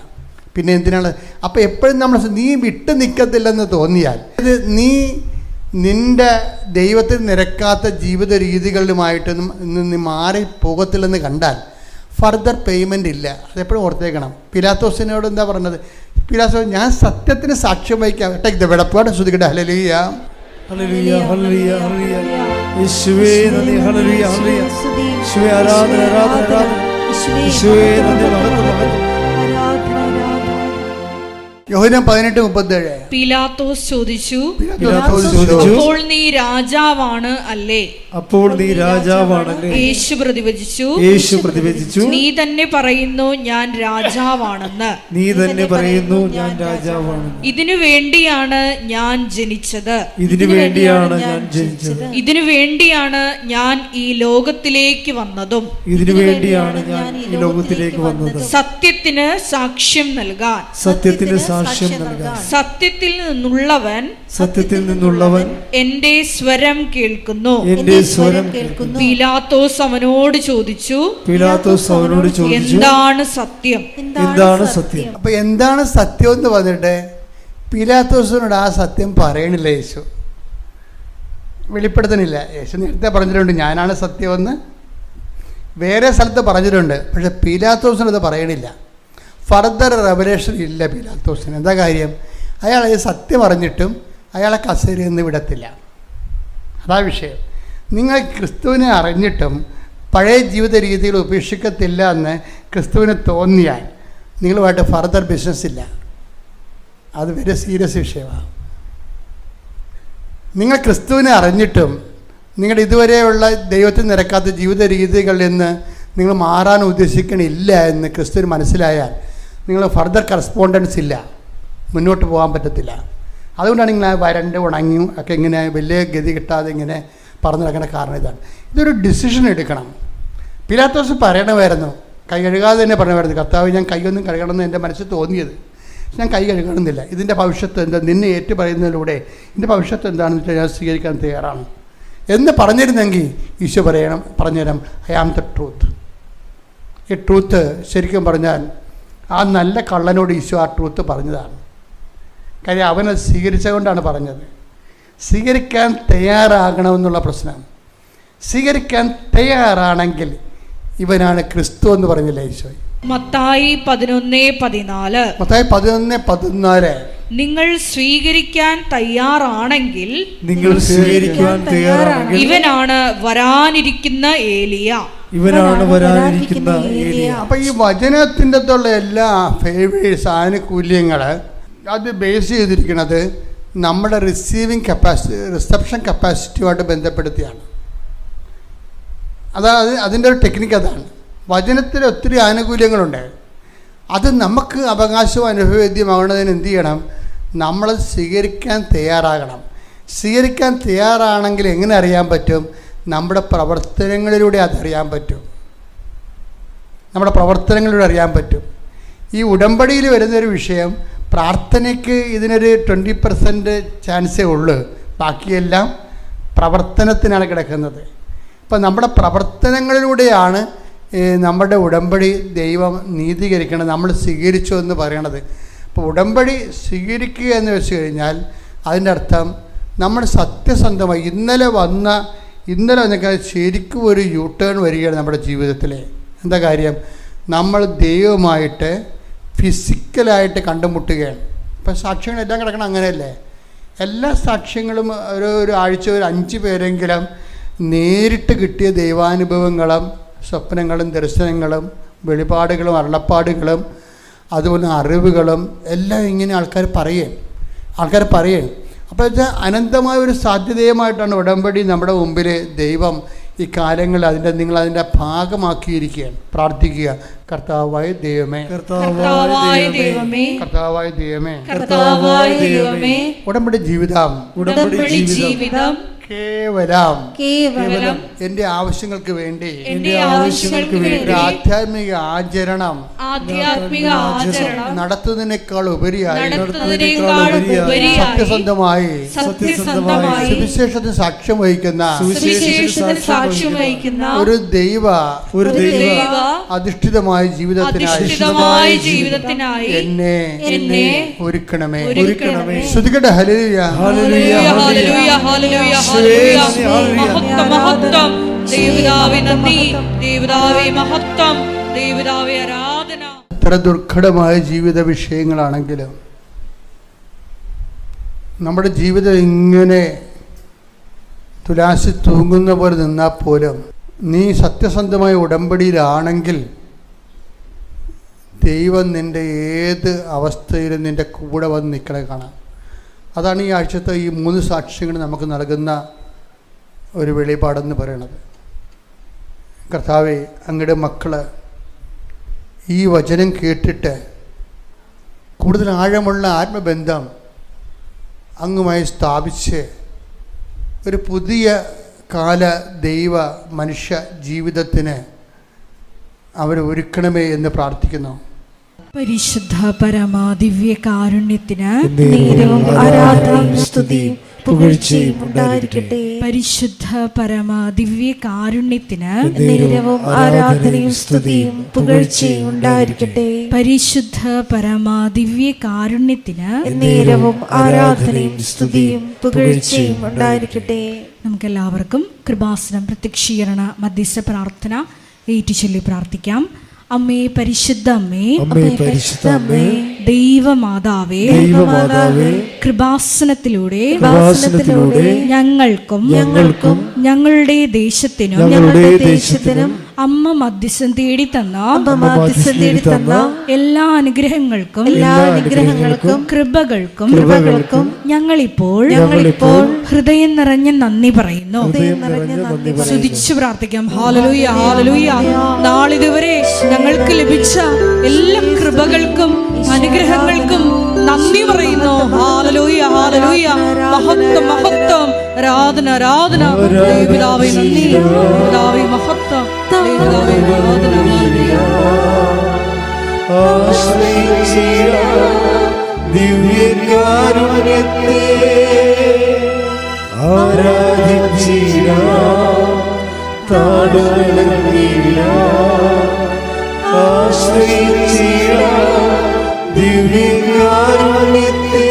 പിന്നെ എന്തിനാണ്? അപ്പോൾ എപ്പോഴും നമ്മൾ നീ വിട്ട് നിൽക്കത്തില്ലെന്ന് തോന്നിയാൽ, നീ നിൻ്റെ ദൈവത്തിൽ നിരക്കാത്ത ജീവിത രീതികളുമായിട്ട് നീ മാറി പോകത്തില്ലെന്ന് കണ്ടാൽ ഫർദർ പേയ്മെൻ്റ് ഇല്ല. അതെപ്പോഴും ഓർത്തേക്കണം. പിലാത്തോസിനോട് എന്താ പറഞ്ഞത്? പിലാത്തോസ് ഞാൻ സത്യത്തിന് സാക്ഷ്യം വഹിക്കാം. ടേക്ക് ദ വെടപ്പാട് ശ്രുതിക്കട്ടെ. Hallelujah
hallelujah hallelujah hallelujah. യേശുവേ നന്ദി. Hallelujah hallelujah. യേശുവേ ആരാധന ആരാധന ആരാധന. യേശുവേ നന്ദി. മഹത്വം.
യോഹന്നാൻ 18:37.
പീലാത്തോസ് ചോദിച്ചു,
ചോദിച്ചു,
അപ്പോൾ നീ രാജാവാണ് അല്ലേ?
അപ്പോൾ നീ രാജാവാണല്ലേ?
യേശു പ്രതിവചിച്ചു, നീ തന്നെ പറയുന്നു ഞാൻ രാജാവാണെന്ന്.
നീ തന്നെ പറയുന്നു ഞാൻ രാജാവാണെന്ന്.
ഇതിനു വേണ്ടിയാണ് ഞാൻ ജനിച്ചത്.
ഇതിനു വേണ്ടിയാണ് ഞാൻ ജനിച്ചത്.
ഇതിനു വേണ്ടിയാണ് ഞാൻ ഈ ലോകത്തിലേക്ക് വന്നതും.
ഇതിനു വേണ്ടിയാണ് ഞാൻ ഈ ലോകത്തിലേക്ക് വന്നത്.
സത്യത്തിന് സാക്ഷ്യം നൽകാൻ.
സത്യത്തിന് സാക്ഷ്യം നൽകാൻ.
സത്യത്തിൽ
നിന്നുള്ളവൻ
എന്റെ സ്വരം കേൾക്കുന്നു. പീലാത്തോസ് അവനോട് ചോദിച്ചു, എന്താണ് സത്യം?
അപ്പൊ എന്താണ് സത്യം എന്ന് പറഞ്ഞിട്ട് പീലാത്തോസിനോട് ആ സത്യം പറയണില്ല യേശു, വെളിപ്പെടുത്തണില്ല. യേശു നേരത്തെ പറഞ്ഞിട്ടുണ്ട് ഞാനാണ് സത്യമെന്ന്, വേറെ സ്ഥലത്ത് പറഞ്ഞിട്ടുണ്ട്. പക്ഷെ പീലാത്തോസിനത് പറയണില്ല. ഫർദർ റെവലേഷൻ ഇല്ല പീലാത്തോസിന്. എന്താ കാര്യം? അയാൾ സത്യം അറിഞ്ഞിട്ടും അയാളെ കസേരയിൽ നിന്ന് വിടത്തില്ല. അതാ വിഷയം. നിങ്ങൾ ക്രിസ്തുവിനെ അറിഞ്ഞിട്ടും പഴയ ജീവിത രീതികൾ ഉപേക്ഷിക്കത്തില്ല എന്ന് ക്രിസ്തുവിന് തോന്നിയാൽ നിങ്ങളുമായിട്ട് ഫർദർ ബിസിനസ് ഇല്ല. അത് വളരെ സീരിയസ് വിഷയമാണ്. നിങ്ങൾ ക്രിസ്തുവിനെ അറിഞ്ഞിട്ടും നിങ്ങളുടെ ഇതുവരെയുള്ള ദൈവത്തിൽ നിരക്കാത്ത ജീവിത രീതികളിൽ നിന്ന് നിങ്ങൾ മാറാൻ ഉദ്ദേശിക്കണില്ല എന്ന് ക്രിസ്തുവിന് മനസ്സിലായാൽ നിങ്ങൾ ഫർദർ കറസ്പോണ്ടൻസ് ഇല്ല, മുന്നോട്ട് പോകാൻ പറ്റത്തില്ല. അതുകൊണ്ടാണ് ഇങ്ങനെ വരണ്ട് ഉണങ്ങി ഒക്കെ ഇങ്ങനെ വലിയ ഗതി കിട്ടാതെ ഇങ്ങനെ പറഞ്ഞു നടക്കേണ്ട കാരണം ഇതാണ്. ഇതൊരു ഡിസിഷൻ എടുക്കണം. പീലാത്തോസ് പറയണമായിരുന്നു, കൈ കഴുകാതെ തന്നെ പറയണമായിരുന്നു, കർത്താവ് ഞാൻ കൈയൊന്നും കഴുകണമെന്ന് എൻ്റെ മനസ്സിൽ തോന്നിയത്, ഞാൻ കൈ കഴുകണമെന്നില്ല. ഇതിൻ്റെ ഭവിഷ്യത്ത് എന്താ? നിന്നെ ഏറ്റു പറയുന്നതിലൂടെ ഇതിൻ്റെ ഭവിഷ്യത്ത് എന്താണെന്ന് വെച്ചാൽ ഞാൻ സ്വീകരിക്കാൻ തയ്യാറാണ് എന്ന് പറഞ്ഞിരുന്നെങ്കിൽ ഈശോ പറഞ്ഞുതരാം ഐ ആം ദ ട്രൂത്ത്. ഈ ട്രൂത്ത് ശരിക്കും പറഞ്ഞാൽ ആ നല്ല കള്ളനോട് ഈശോ ആ ട്രൂത്ത് പറഞ്ഞതാണ്. കാര്യം അവനത് സ്വീകരിച്ചുകൊണ്ടാണ് പറഞ്ഞത്. സ്വീകരിക്കാൻ തയ്യാറാകണമെന്നുള്ള പ്രശ്നം. സ്വീകരിക്കാൻ തയ്യാറാണെങ്കിൽ ഇവനാണ് ക്രിസ്തു എന്ന് പറഞ്ഞില്ല ഈശോ.
മത്തായി 11:14.
മത്തായി 11:14.
നിങ്ങൾ സ്വീകരിക്കാൻ തയ്യാറാണെങ്കിൽ
നിങ്ങൾ സ്വീകരിക്കാൻ തയ്യാറാണെങ്കിൽ
ഇവനാണ് വരാനിരിക്കുന്ന ഏലിയ.
ഇവനാണ് വരാനിരിക്കുന്ന ഏലിയ.
അപ്പൊ ഈ വചനത്തിൻ്റെ അകത്തുള്ള എല്ലാ ഫേവേഴ്സ്, ആനുകൂല്യങ്ങൾ അത് ബേസ് ചെയ്തിരിക്കുന്നത് നമ്മുടെ റിസപ്ഷൻ കപ്പാസിറ്റിയുമായിട്ട് ബന്ധപ്പെടുത്തിയാണ്. അതായത് അതിൻ്റെ ഒരു ടെക്നിക്ക് അതാണ്. വചനത്തിൽ ഒത്തിരി ആനുകൂല്യങ്ങളുണ്ട്. അത് നമുക്ക് അവകാശം അനുഭവവേദ്യമാകുന്നതിന് എന്ത് ചെയ്യണം? നമ്മൾ സ്വീകരിക്കാൻ തയ്യാറാകണം. സ്വീകരിക്കാൻ തയ്യാറാണെങ്കിൽ എങ്ങനെ അറിയാൻ പറ്റും? നമ്മുടെ പ്രവർത്തനങ്ങളിലൂടെ അതറിയാൻ പറ്റും. നമ്മുടെ പ്രവർത്തനങ്ങളിലൂടെ അറിയാൻ പറ്റും. ഈ ഉടമ്പടിയിൽ വരുന്നൊരു വിഷയം, പ്രാർത്ഥനയ്ക്ക് ഇതിനൊരു 20% ചാൻസേ ഉള്ളൂ. ബാക്കിയെല്ലാം പ്രവർത്തനത്തിനാണ് കിടക്കുന്നത്. ഇപ്പം നമ്മുടെ പ്രവർത്തനങ്ങളിലൂടെയാണ് നമ്മുടെ ഉടമ്പടി ദൈവം നീതീകരിക്കണം, നമ്മൾ സ്വീകരിച്ചു എന്ന് പറയണത്. അപ്പോൾ ഉടമ്പടി സ്വീകരിക്കുക എന്ന് വെച്ച് കഴിഞ്ഞാൽ അതിൻ്റെ അർത്ഥം നമ്മൾ സത്യസന്ധമായി ഇന്നലെ വന്നൊക്കെ ശരിക്കും ഒരു യൂ ടേൺ വരികയാണ് നമ്മുടെ ജീവിതത്തിൽ. എന്താ കാര്യം? നമ്മൾ ദൈവമായിട്ട് ഫിസിക്കലായിട്ട് കണ്ടുമുട്ടുകയാണ്. ഇപ്പം സാക്ഷ്യങ്ങളെല്ലാം കിടക്കണം അങ്ങനെയല്ലേ? എല്ലാ സാക്ഷ്യങ്ങളും ഒരു ആഴ്ച ഒരു 5 പേരെങ്കിലും നേരിട്ട് കിട്ടിയ ദൈവാനുഭവങ്ങളും സ്വപ്നങ്ങളും ദർശനങ്ങളും വെളിപാടുകളും അരുളപ്പാടുകളും അതുപോലെ അറിവുകളും എല്ലാം ഇങ്ങനെ ആൾക്കാർ പറയും. അപ്പോൾ വെച്ചാൽ അനന്തമായ ഒരു സാധ്യതയുമായിട്ടാണ് ഉടമ്പടി നമ്മുടെ മുമ്പിൽ ദൈവം ഈ കാലങ്ങളിൽ നിങ്ങളതിൻ്റെ ഭാഗമാക്കിയിരിക്കുകയാണ്. പ്രാർത്ഥിക്കുക, കർത്താവായ ദൈവമേ,
കർത്താവായ ദൈവമേ,
കർത്താവായ ദൈവമേ,
കർത്താവായ ദൈവമേ,
ഉടമ്പടി ജീവിതം കേവലം എൻ്റെ ആവശ്യങ്ങൾക്ക് വേണ്ടി ഒരു ആധ്യാത്മിക ആചരണം നടത്തുന്നതിനേക്കാൾ ഉപരിയായി സത്യസന്ധമായി സുവിശേഷത്തിന് സാക്ഷ്യം വഹിക്കുന്ന ഒരു ദൈവ അധിഷ്ഠിതമായ ജീവിതത്തിനായി എന്നെ ഒരുക്കണമേ. ശ്രുതികട്ടെ ഹല്ലേലൂയ, ഹല്ലേലൂയ, ഹല്ലേലൂയ, ഹല്ലേലൂയ, മഹത്വം, മഹത്വം, ദൈവപിതാവേ നന്ദി, ദൈവപിതാവേ മഹത്വം, ദൈവപിതാവേ ആരാധന. എത്ര ദുർഘടമായ ജീവിത വിഷയങ്ങളാണെങ്കിലും നമ്മുടെ ജീവിതം ഇങ്ങനെ തുലാസി തൂങ്ങുന്ന പോലെ നിന്നാൽ പോലും നീ സത്യസന്ധമായ ഉടമ്പടിയിലാണെങ്കിൽ ദൈവം നിൻ്റെ ഏത് അവസ്ഥയിലും നിൻ്റെ കൂടെ വന്ന് നിൽക്കണേ കാണാം. അതാണ് ഈ ആഴ്ചത്തെ ഈ 3 സാക്ഷ്യങ്ങൾ നമുക്ക് നൽകുന്ന ഒരു വെളിപാടെന്ന് പറയണത്. കർത്താവേ, അങ്ങയുടെ മക്കൾ ഈ വചനം കേട്ടിട്ട് കൂടുതൽ ആഴമുള്ള ആത്മബന്ധം അങ്ങുമായി സ്ഥാപിച്ച് ഒരു പുതിയ കാല ദൈവ മനുഷ്യ ജീവിതത്തിന് അവർ ഒരുക്കണമേ എന്ന് പ്രാർത്ഥിക്കുന്നു.
പരിശുദ്ധ പരമാ ദിവ്യ കാരുണ്യത്തിന് നേരവും ആരാധനയും സ്തുതിയും പുകഴ്ചയും ഉണ്ടായിരിക്കട്ടെ. പരിശുദ്ധ പരമാ ദിവ്യ കാരുണ്യത്തിന് നേരവും ആരാധനയും സ്തുതിയും പുകഴ്ചയും ഉണ്ടായിരിക്കട്ടെ. പരിശുദ്ധ പരമാ ദിവ്യ കാരുണ്യത്തിന് നേരവും ആരാധനയും സ്തുതിയും പുകഴ്ചയും ഉണ്ടായിരിക്കട്ടെ. നമുക്കെല്ലാവർക്കും കൃപാസനം പ്രത്യക്ഷീകരണ മധ്യസ്ഥ പ്രാർത്ഥന ഏറ്റുചൊല്ലി പ്രാർത്ഥിക്കാം. അമ്മേ പരിശുദ്ധ അമ്മേ, ദൈവമാതാവേ, കൃപാസനത്തിലൂടെ ഞങ്ങൾക്കും ഞങ്ങളുടെ ദേശത്തിനും അമ്മ മധ്യസ്ഥം തേടി തന്ന എല്ലാ അനുഗ്രഹങ്ങൾക്കും കൃപകൾക്കും ഞങ്ങളിപ്പോൾ ഹൃദയം നിറഞ്ഞ നന്ദി പറയുന്നു. സ്തുതിച്ചു പ്രാർത്ഥിക്കാം. Hallelujah, hallelujah. നാളിതുവരെ ഞങ്ങൾക്ക് ലഭിച്ച എല്ലാ കൃപകൾക്കും അനുഗ്രഹങ്ങൾക്കും നന്ദി പറയുന്നു. Hallelujah, hallelujah. മഹത്വം, മഹത്വം, ആരാധന, ആരാധന. ദൈവപിതാവേ നന്ദി, പിതാവേ മഹത്വം, ദൈവപിതാവേ ആരാധന.
ദിവ്യകാരുണ്യത്തെ ആരാധിച്ചിടാം, താടുകളെല്ലാം ആശ്രയിച്ചിടാം ദിവ്യകാരുണ്യത്തെ.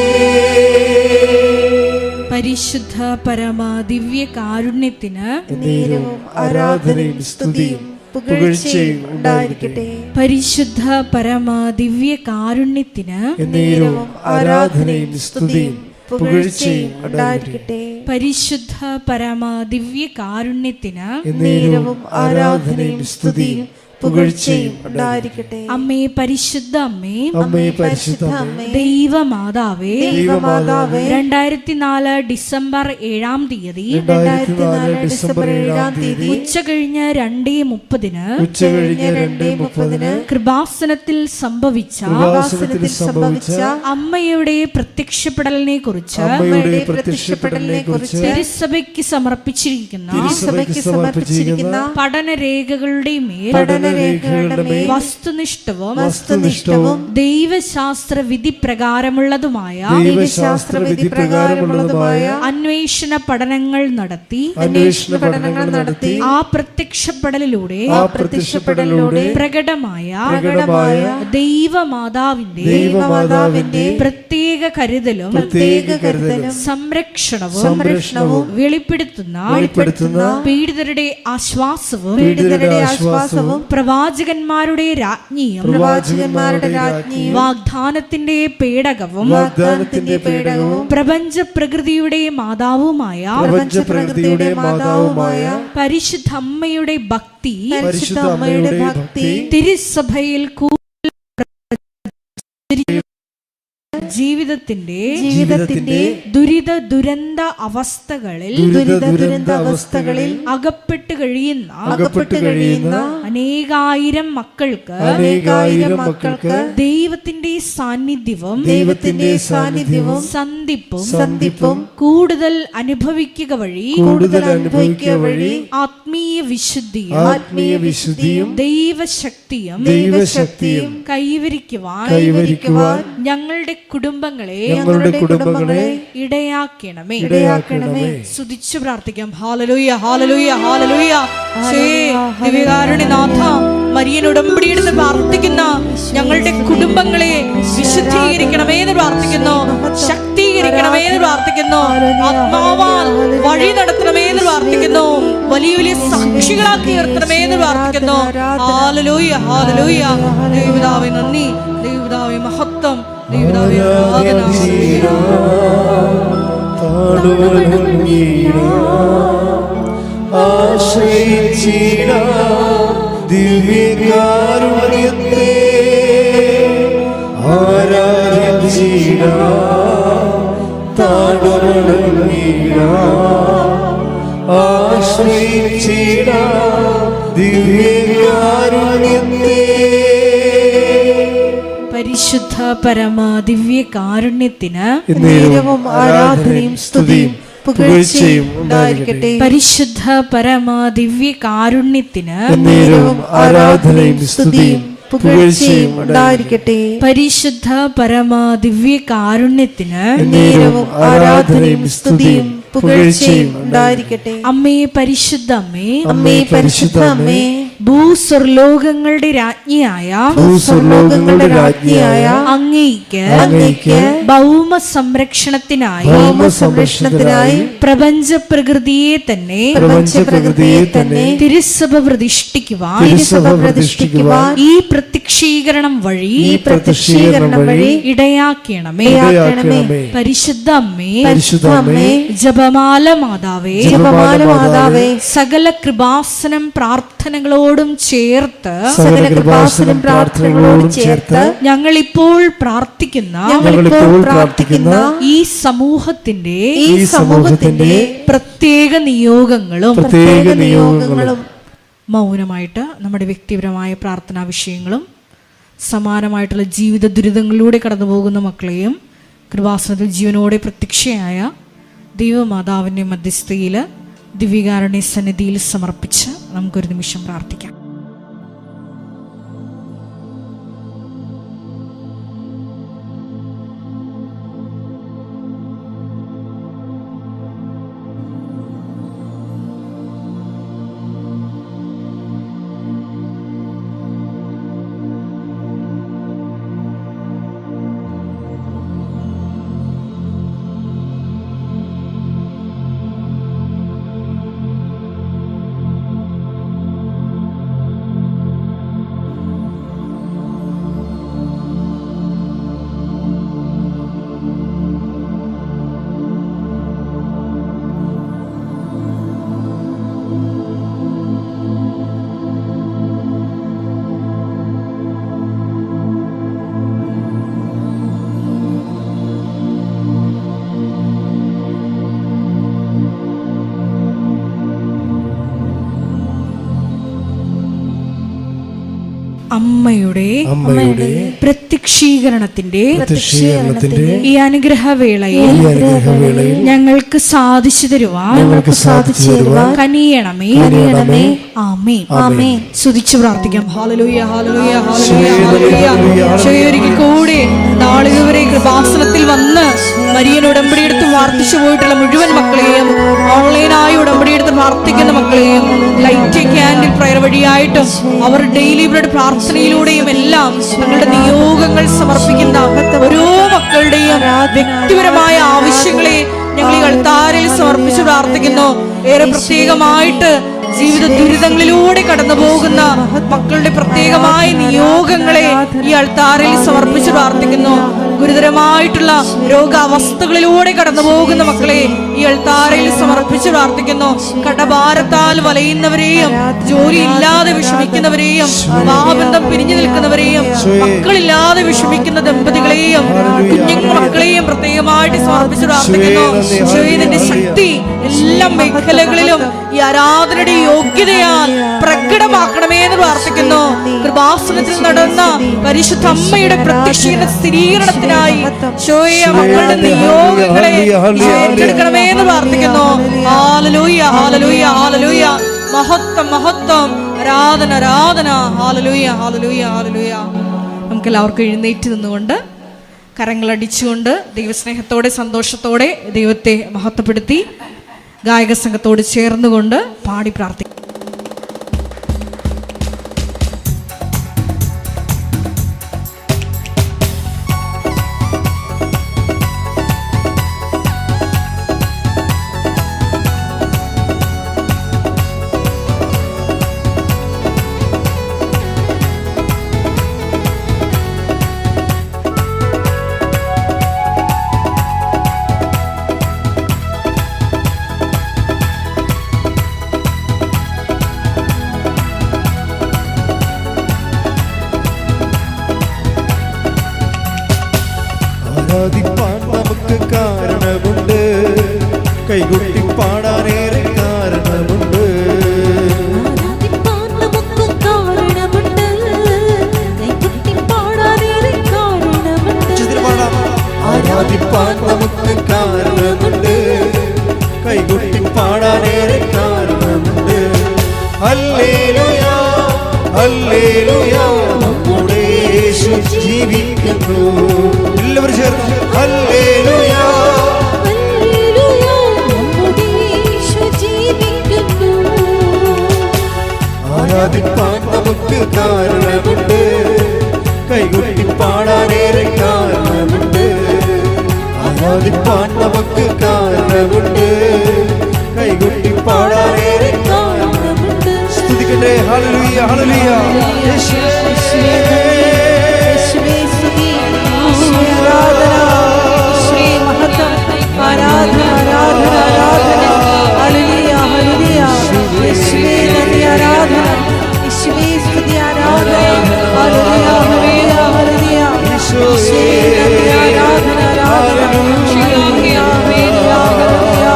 പരിശുദ്ധ പരമാ ദിവ്യ കാരുണ്യത്തിന്
നേരവും ആരാധനയും സ്തുതിയും പുകഴ്ചയും ഉണ്ടായിരിക്കട്ടെ.
പരിശുദ്ധ പരമ ദിവ്യ കാരുണ്യത്തിന്
എന്നേരവും ആരാധനയും സ്തുതിയും പുകഴ്ചയും ഉണ്ടായിരിക്കട്ടെ.
പരിശുദ്ധ പരമ ദിവ്യ കാരുണ്യത്തിന്
എന്നേരവും ആരാധനയും സ്തുതിയും പുകഴ്ചയും ഉണ്ടായിരിക്കട്ടെ.
അമ്മേ പരിശുദ്ധ അമ്മേ,
അമ്മേ പരിശുദ്ധ അമ്മേ,
ദൈവമാതാവേ,
ദൈവമാതാവേ,
2004 ഡിസംബർ 7-ാം തീയതി
2004 ഡിസംബർ 7-ാം തീയതി
ഉച്ചകഴിഞ്ഞ് 2:30
ഉച്ചകഴിഞ്ഞ് 2:30
കൃപാസനത്തിൽ സംഭവിച്ച അമ്മയുടെ പ്രത്യക്ഷപ്പെടലിനെ കുറിച്ച് തിരുസഭയ്ക്ക് സമർപ്പിച്ചിരിക്കുന്ന പഠനരേഖകളുടെ മേൽ വസ്തുനിഷ്ഠവും ദൈവശാസ്ത്ര വിധി പ്രകാരമുള്ളതുമായ അന്വേഷണ പഠനങ്ങൾ നടത്തി ആ പ്രത്യക്ഷപ്പെടലിലൂടെ പ്രകടമായ ദൈവമാതാവിന്റെ പ്രത്യേക കരുതലും സംരക്ഷണവും വെളിപ്പെടുത്തുന്ന പീഡിതരുടെ ആശ്വാസവും പ്രവാചകന്മാരുടെ രാജ്ഞിയും വാഗ്ദാനത്തിന്റെ പേടകവും പ്രപഞ്ച പ്രകൃതിയുടെ മാതാവുമായ പരിശുദ്ധ അമ്മയുടെ ഭക്തി തിരുസഭയിൽ ജീവിതത്തിന്റെ ദുരിത ദുരന്ത അവസ്ഥകളിൽ അകപ്പെട്ട് കഴിയുന്ന അനേകായിരം മക്കൾക്ക് ദൈവത്തിന്റെ സാന്നിധ്യവും സന്ധിപ്പും കൂടുതൽ അനുഭവിക്കുക വഴി ആത്മീയ വിശുദ്ധിയും ദൈവശക്തിയും കൈവരിക്കുവാൻ ഞങ്ങളുടെ കുടുംബങ്ങളെ ഇടയാക്കണമേ. സ്തുതിച്ചു പ്രാർത്ഥിക്കാം. Hallelujah, hallelujah, hallelujah. ദിവ്യകാരുണ്യനാഥ, മരിയൻ ഉടമ്പടിയെടുത്ത് പ്രാർത്ഥിക്കുന്ന ഞങ്ങളുടെ കുടുംബങ്ങളെ വിശുദ്ധീകരിക്കണമേ എന്ന് പ്രാർത്ഥിക്കുന്നു, ശക്തീകരിക്കണമേ എന്ന് പ്രാർത്ഥിക്കുന്നു, ആത്മാവാൽ വഴി നടത്തണമേ എന്ന് പ്രാർത്ഥിക്കുന്നു, വലിയ വലിയ സാക്ഷികളാക്കി ഉയർത്തണമേ എന്ന് പ്രാർത്ഥിക്കുന്നു. Hallelujah, hallelujah. ദൈവപിതാവേ നന്ദി, ദൈവപിതാവേ മഹത്വം, ദൈവപിതാവേ ആരാധന.
ദിവ്യകാരുണ്യത്തെ
പരിശുദ്ധ പരമ ദിവ്യ കാരുണ്യത്തിന്
ആരാധനയും സ്തുതിയും പുകഴ്ചയും ഉണ്ടായിരിക്കട്ടെ.
പരിശുദ്ധ പരമ ദിവ്യ കാരുണ്യത്തിന്
ആരാധനയും സ്തുതിയും പുകഴ്ചയും ഉണ്ടായിരിക്കട്ടെ.
പരിശുദ്ധ പരമ ദിവ്യ കാരുണ്യത്തിന്
ആരാധനയും സ്തുതിയും പുകഴ്ചയും ഉണ്ടായിരിക്കട്ടെ.
അമ്മേ പരിശുദ്ധ അമ്മേ,
അമ്മേ പരിശുദ്ധ അമ്മേ,
ഭൂസ്വർലോകങ്ങളുടെ രാജ്ഞിയായ അങ്ങേയ്ക്ക് ഭൗമ സംരക്ഷണത്തിനായി പ്രപഞ്ച പ്രകൃതിയെ തന്നെ തിരുസഭ പ്രതിഷ്ഠിക്കുവാൻ ഈ പ്രത്യക്ഷീകരണം വഴി ഇടയാക്കണമേ. പരിശുദ്ധ അമ്മേ, ജപമാല മാതാവേ, സകല കൃപാസനം പ്രാർത്ഥനകളോടും ചേർത്ത് ഞങ്ങളിപ്പോൾ പ്രാർത്ഥിക്കുന്ന ഈ സമൂഹത്തിന്റെ പ്രത്യേക നിയോഗങ്ങളും മൗനമായിട്ട് നമ്മുടെ വ്യക്തിപരമായ പ്രാർത്ഥനാ വിഷയങ്ങളും സമാനമായിട്ടുള്ള ജീവിത ദുരിതങ്ങളിലൂടെ കടന്നു പോകുന്ന മക്കളെയും കൃപാസനത്തിൽ ജീവനോടെ പ്രത്യക്ഷയായ ദൈവമാതാവിൻ്റെ മധ്യസ്ഥയിൽ ദിവ്യകാരുണ്യ സന്നിധിയിൽ സമർപ്പിച്ച് നമുക്കൊരു നിമിഷം പ്രാർത്ഥിക്കാം. അമ്മയുടെ പ്രത്യക്ഷീകരണത്തിന്റെ ഈ അനുഗ്രഹവേളയിൽ ഞങ്ങൾക്ക് സാധിച്ചു തരുവാൻ കനിയണമേ. ആമേൻ. സ്തുതിച്ചു പ്രാർത്ഥിക്കാം. Hallelujah, hallelujah, hallelujah, hallelujah. ഒരിക്കൽ കൂടി നാളിതുവരെ കൃപാസനത്തിൽ വന്ന് മരിയൻ ഉടമ്പടിയെടുത്ത് പ്രാർത്ഥിച്ചു പോയിട്ടുള്ള മുഴുവൻ മക്കളെയും, ഓൺലൈനായി ഉടമ്പടിയെടുത്ത് പ്രാർത്ഥിക്കുന്ന മക്കളെയും, ലൈറ്റ് ക്യാൻഡിൽ പ്രയർ വഴിയായിട്ടും അവർ ഡെയിലി ബ്രെഡ് പ്രാർത്ഥനയിലൂടെയും എല്ലാം തങ്ങളുടെ നിയോഗങ്ങൾ സമർപ്പിക്കുന്ന ഓരോ മക്കളുടെയും വ്യക്തിപരമായ ആവശ്യങ്ങളെ ഞങ്ങൾ ഈ അൾത്താരയിൽ സമർപ്പിച്ച് പ്രാർത്ഥിക്കുന്നു. ഏറെ പ്രത്യേകമായിട്ട് ജീവിത ദുരിതങ്ങളിലൂടെ കടന്നു പോകുന്ന മക്കളുടെ പ്രത്യേകമായ നിയോഗങ്ങളെ ഈ അൾത്താരയിൽ സമർപ്പിച്ച് പ്രാർത്ഥിക്കുന്നു. ഗുരുതരമായിട്ടുള്ള രോഗാവസ്ഥകളിലൂടെ കടന്നു പോകുന്ന മക്കളെ ഈ അൾത്താരയിൽ സമർപ്പിച്ച് പ്രാർത്ഥിക്കുന്നു. കടഭാരത്താൽ വലയുന്നവരെയും, ജോലി ഇല്ലാതെ വിഷമിക്കുന്നവരെയും, വിവാഹബന്ധം പിരിഞ്ഞു നിൽക്കുന്നവരെയും, മക്കളില്ലാതെ വിഷമിക്കുന്ന ദമ്പതികളെയും, കുഞ്ഞു മക്കളെയും പ്രത്യേകമായിട്ട് സമർപ്പിച്ച് പ്രാർത്ഥിക്കുന്നു. ഇതിന്റെ ശക്തി എല്ലാ മേഖലകളിലും ഈ ആരാധനയുടെ യോഗ്യതയാൽ പ്രകടമാക്കണമേ എന്ന് പ്രാർത്ഥിക്കുന്നു. കൃപാസനത്തിൽ നടന്ന പരിശുദ്ധ അമ്മയുടെ പ്രത്യക്ഷീകരണ സ്ഥിരീകരണത്തിനായി മക്കളുടെ നിയോഗങ്ങളെ ഏറ്റെടുക്കണമേ എന്ന് പ്രാർത്ഥിക്കുന്നു. Hallelujah, hallelujah, hallelujah. മഹത്വം, മഹത്വം, ആരാധന, ആരാധന. Hallelujah, hallelujah, hallelujah. നമുക്ക് എല്ലാവർക്കും എഴുന്നേറ്റ് നിന്നുകൊണ്ട് കരങ്ങളടിച്ചുകൊണ്ട് ദൈവസ്നേഹത്തോടെ സന്തോഷത്തോടെ ദൈവത്തെ മഹത്വപ്പെടുത്തി ഗായക സംഘത്തോട് ചേർന്നുകൊണ്ട് പാടി പ്രാർത്ഥിക്കും.
ആരാധിപ്പാൻ നമുക്ക് കാരണമുണ്ട്, കൈകൊട്ടി പാടാനേറെ കാരണമുണ്ട്.
ആരാധിപ്പാൻ നമുക്ക് കാരണമുണ്ട്, കൈകൊട്ടി പാടാനേറെ കാരണമുണ്ട്.
ആരാധിപ്പാൻ നമുക്ക് കാരണമുണ്ട്, കൈകൊട്ടി പാടാനേറെ കാരണമുണ്ട്. ഹല്ലേലൂയ, ഹല്ലേലൂയ, നമ്മുടെ യേശു ജീവിക്കുന്നു. എല്ലാവരും ചേർന്ന് ഹല്ലേലൂയ,
ഹല്ലേലൂയ, നമ്മുടെ യേശു ജീവിക്കുന്നു.
ആരാധിപ്പാൻ നമുക്ക് കാരണമുണ്ട്, കൈകൊട്ടി പാടാനേറെ കാരണമുണ്ട്. ആരാധിപ്പാൻ നമുക്ക് കാരണമുണ്ട്, കൈകൊട്ടി പാടാനേറെ കാരണമുണ്ട്. സ്തുതിക്കട്ടെ. Hallelujah, hallelujah. യേശുവേ സ്തുതി, യേശുവേ ആരാധന, യേശുവേ മഹത്വം, ആരാധന, ആരാധന, ആരാധന. Hallelujah, hallelujah. യേശുവേ നന്ദി, ആരാധന, യേശുവേ സ്തുതി, ആരാധന. Hallelujah, hallelujah, hallelujah. യേശുവേ നന്ദി, ആരാധന, ആരാധന. Hallelujah, hallelujah, hallelujah.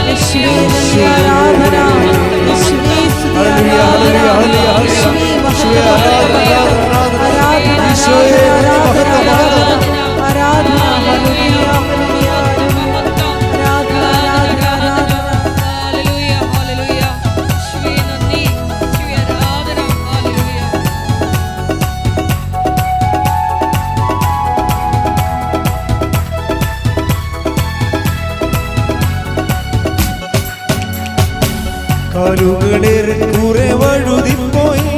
യേശുവേ നന്ദി, ആരാധന, യേശുവേ സ്തുതി, ആരാധന. യേശുവേ മഹത്വം, ആരാധന, ആരാധന, ആരാധന. ഹല്ലേലൂയ, ഹല്ലേലൂയ, ആരാധന, ആരാധന, ആരാധന.
Hallelujah, hallelujah. യേശുവേ നന്ദി, യേശുവേ ആരാധന. ഹല്ലേലൂയ.
കാലുകളേറെ കുറെ വഴുതിപ്പോയി,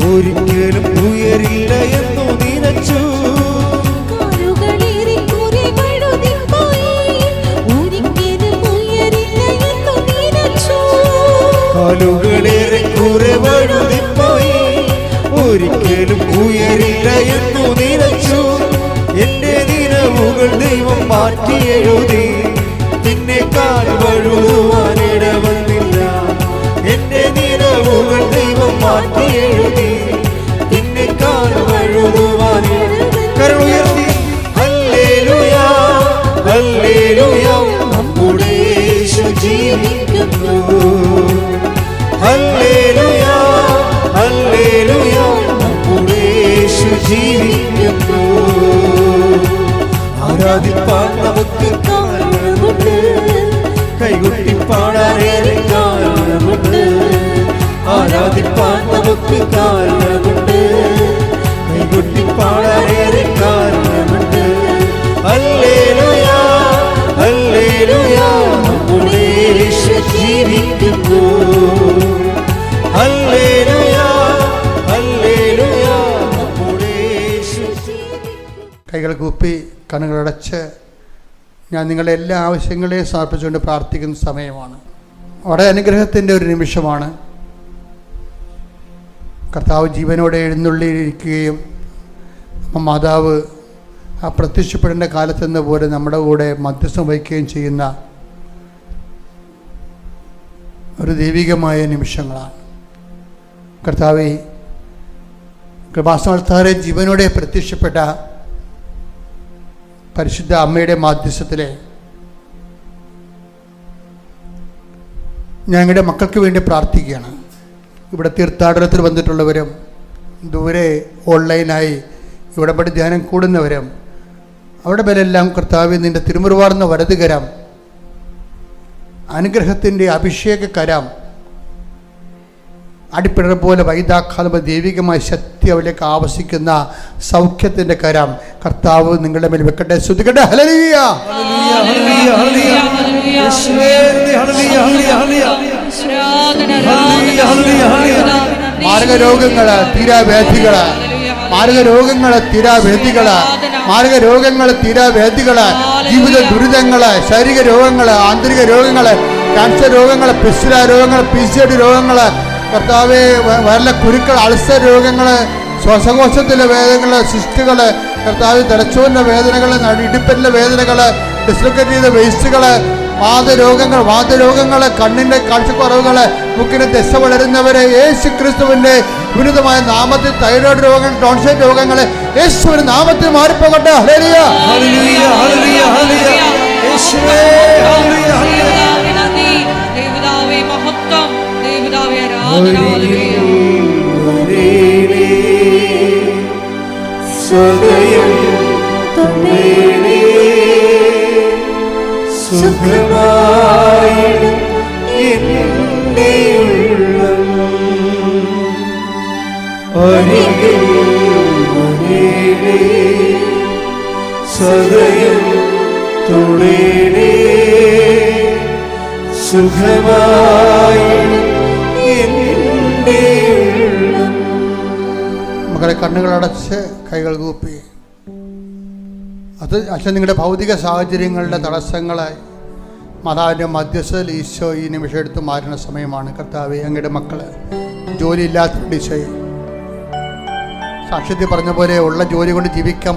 ഒരിക്കലും ഉയരില്ല എന്നു നിനച്ചു.
കാലുകളേറെ കുറെ വഴുതിപ്പോയി, ഒരിക്കലും ഉയരില്ല എന്നു നിനച്ചു.
കാലുകളേറെ കുറെ വഴുതിപ്പോയി, ഒരിക്കലും ഉയരില്ല എന്നു നിനച്ചു. എന്റെ നിലവുകൾ ദൈവം മാറ്റി എഴുതി, നിന്നെക്കാൾ വഴുതുവാനിടവന്നില്ല. എന്റെ നിലവുകൾ ദൈവം മാറ്റി എഴുതി, നിന്നെക്കാൾ വഴുതുവാനിട. കരമുയർത്തി ഹല്ലേലൂയ, ഹല്ലേലൂയ, നമ്മുടെ യേശു ജീവിക്കുന്നു. ഹല്ലേലൂയ, ഹല്ലേലൂയ, നമ്മുടെ ആരാധിപ്പാൻ നമുക്ക്
കാരണമുണ്ട്.
കൈകൊട്ടി പാടാനേറെ കാരണമുണ്ട്. ആരാധിപ്പാൻ നമുക്ക് കാരണമുണ്ട്. കൈകൊട്ടി പാടാനേറെ കാരണമുണ്ട്. ഹല്ലേലൂയ ഹല്ലേലൂയ നമ്മുടെ യേശു ജീവിക്കുന്നു. ഹല്ലേലൂയ ഹല്ലേലൂയ നമ്മുടെ യേശു ജീവിക്കുന്നു.
കൈകൾ കൂപ്പി കണ്ണുകളടച്ച് ഞാൻ നിങ്ങളുടെ എല്ലാ ആവശ്യങ്ങളെയും സമർപ്പിച്ചുകൊണ്ട് പ്രാർത്ഥിക്കുന്ന സമയമാണ്. വളരെ അനുഗ്രഹത്തിൻ്റെ ഒരു നിമിഷമാണ്. കർത്താവ് ജീവനോടെ എഴുന്നള്ളിയിരിക്കുകയും മാതാവ് ആ പ്രത്യക്ഷപ്പെടേണ്ട കാലത്തെന്ന പോലെ നമ്മുടെ കൂടെ മധ്യസ്ഥം വഹിക്കുകയും ചെയ്യുന്ന ഒരു ദൈവികമായ നിമിഷങ്ങളാണ്. കർത്താവേ, കൃപാസനത്താറെ ജീവനോടെ പ്രത്യക്ഷപ്പെട്ട പരിശുദ്ധ അമ്മയുടെ മാധ്യസ്ഥത്തിലെ ഞങ്ങളുടെ മക്കൾക്ക് വേണ്ടി പ്രാർത്ഥിക്കുകയാണ്. ഇവിടെ തീർത്ഥാടനത്തിൽ വന്നിട്ടുള്ളവരും ദൂരെ ഓൺലൈനായി ഇവിടെ പടി ധ്യാനം കൂടുന്നവരും അവിടെ മേലെല്ലാം കർത്താവേ, നിൻ്റെ തിരുമുറുവാർന്ന വലതുകരം, അനുഗ്രഹത്തിൻ്റെ അഭിഷേക കരം, അടിപ്പിണർ പോലെ വൈദാഘാത ദൈവികമായ ശക്തി അവരിലേക്ക് ആവസിക്കുന്ന സൗഖ്യത്തിൻ്റെ കരം കർത്താവ് നിങ്ങളുടെ മേൽ വെക്കട്ടെ. ശ്രുതിക്കട്ടെ. ഹല്ലേലൂയ
ഹല്ലേലൂയ ഹല്ലേലൂയ യേശുവേ ഹല്ലേലൂയ ഹല്ലേലൂയ ഹല്ലേലൂയ ഹല്ലേലൂയ.
മാർഗരോഗങ്ങള്, തീരാവേദികള്, മാർഗരോഗങ്ങള്, തീരാവേദികള്, മാർഗരോഗങ്ങള്, തീരാവേദികള്, ജീവിത ദുരിതങ്ങള്, ശാരീരിക രോഗങ്ങള്, ആന്തരിക രോഗങ്ങള്, ക്യാൻസർ രോഗങ്ങള്, പിസ്റ്റുല രോഗങ്ങള്, PCOD രോഗങ്ങള്, കർത്താവെ വരല കുരുക്കൾ, അൾസർ രോഗങ്ങള്, ശ്വാസകോശത്തിലെ വേദനകള്, സിസ്റ്റുകള്, കർത്താവ് തലച്ചോറിൻ്റെ വേദനകള്, ഇടുപ്പിൻ്റെ വേദനകള്, ഡിസ്ലൊക്കേറ്റ് ചെയ്ത വേസ്റ്റുകള്, വാതരോഗങ്ങള്, കണ്ണിൻ്റെ കാഴ്ചക്കുറവുകള്, മുക്കിന് ദശ വളരുന്നവരെ യേശു ക്രിസ്തുവിൻ്റെ വിരുദ്ധമായ നാമത്തിൽ, തൈറോയ്ഡ് രോഗങ്ങൾ, ടോൺസൈറ്റ് രോഗങ്ങള് യേശുവിന്റെ നാമത്തിൽ മാറിപ്പോകട്ടെ. ഹല്ലേലൂയ
ഹല്ലേലൂയ ഹല്ലേലൂയ ഹല്ലേലൂയ യേശുവേ ഹല്ലേലൂയ ഹല്ലേലൂയ.
ദേവദാവേ മഹത്വം, ദേവദാവേ ആരാധന.
സദയം തുമേനേ സുഖമായി എന്റെ ഉള്ളം അരികിൽ വരേണേ സദയം തുടേണേ സുഖമായി എന്റെ ഉള്ളം.
മക്കളെ, കണ്ണുകളടച്ച് കൈകൾ കൂപ്പി. അത് അച്ഛൻ നിങ്ങളുടെ ഭൗതിക സാഹചര്യങ്ങളുടെ തടസ്സങ്ങളായി മാതാവിൻ്റെ മധ്യസ്ഥയിൽ ഈശോ ഈ നിമിഷം എടുത്ത് മാറുന്ന സമയമാണ്. കർത്താവേ, അങ്ങയുടെ മക്കള് ജോലിയില്ലാത്തവരുടെ ഈശോയെ, സാക്ഷ്യത്തിൽ പറഞ്ഞ പോലെ ഉള്ള ജോലി കൊണ്ട് ജീവിക്കാൻ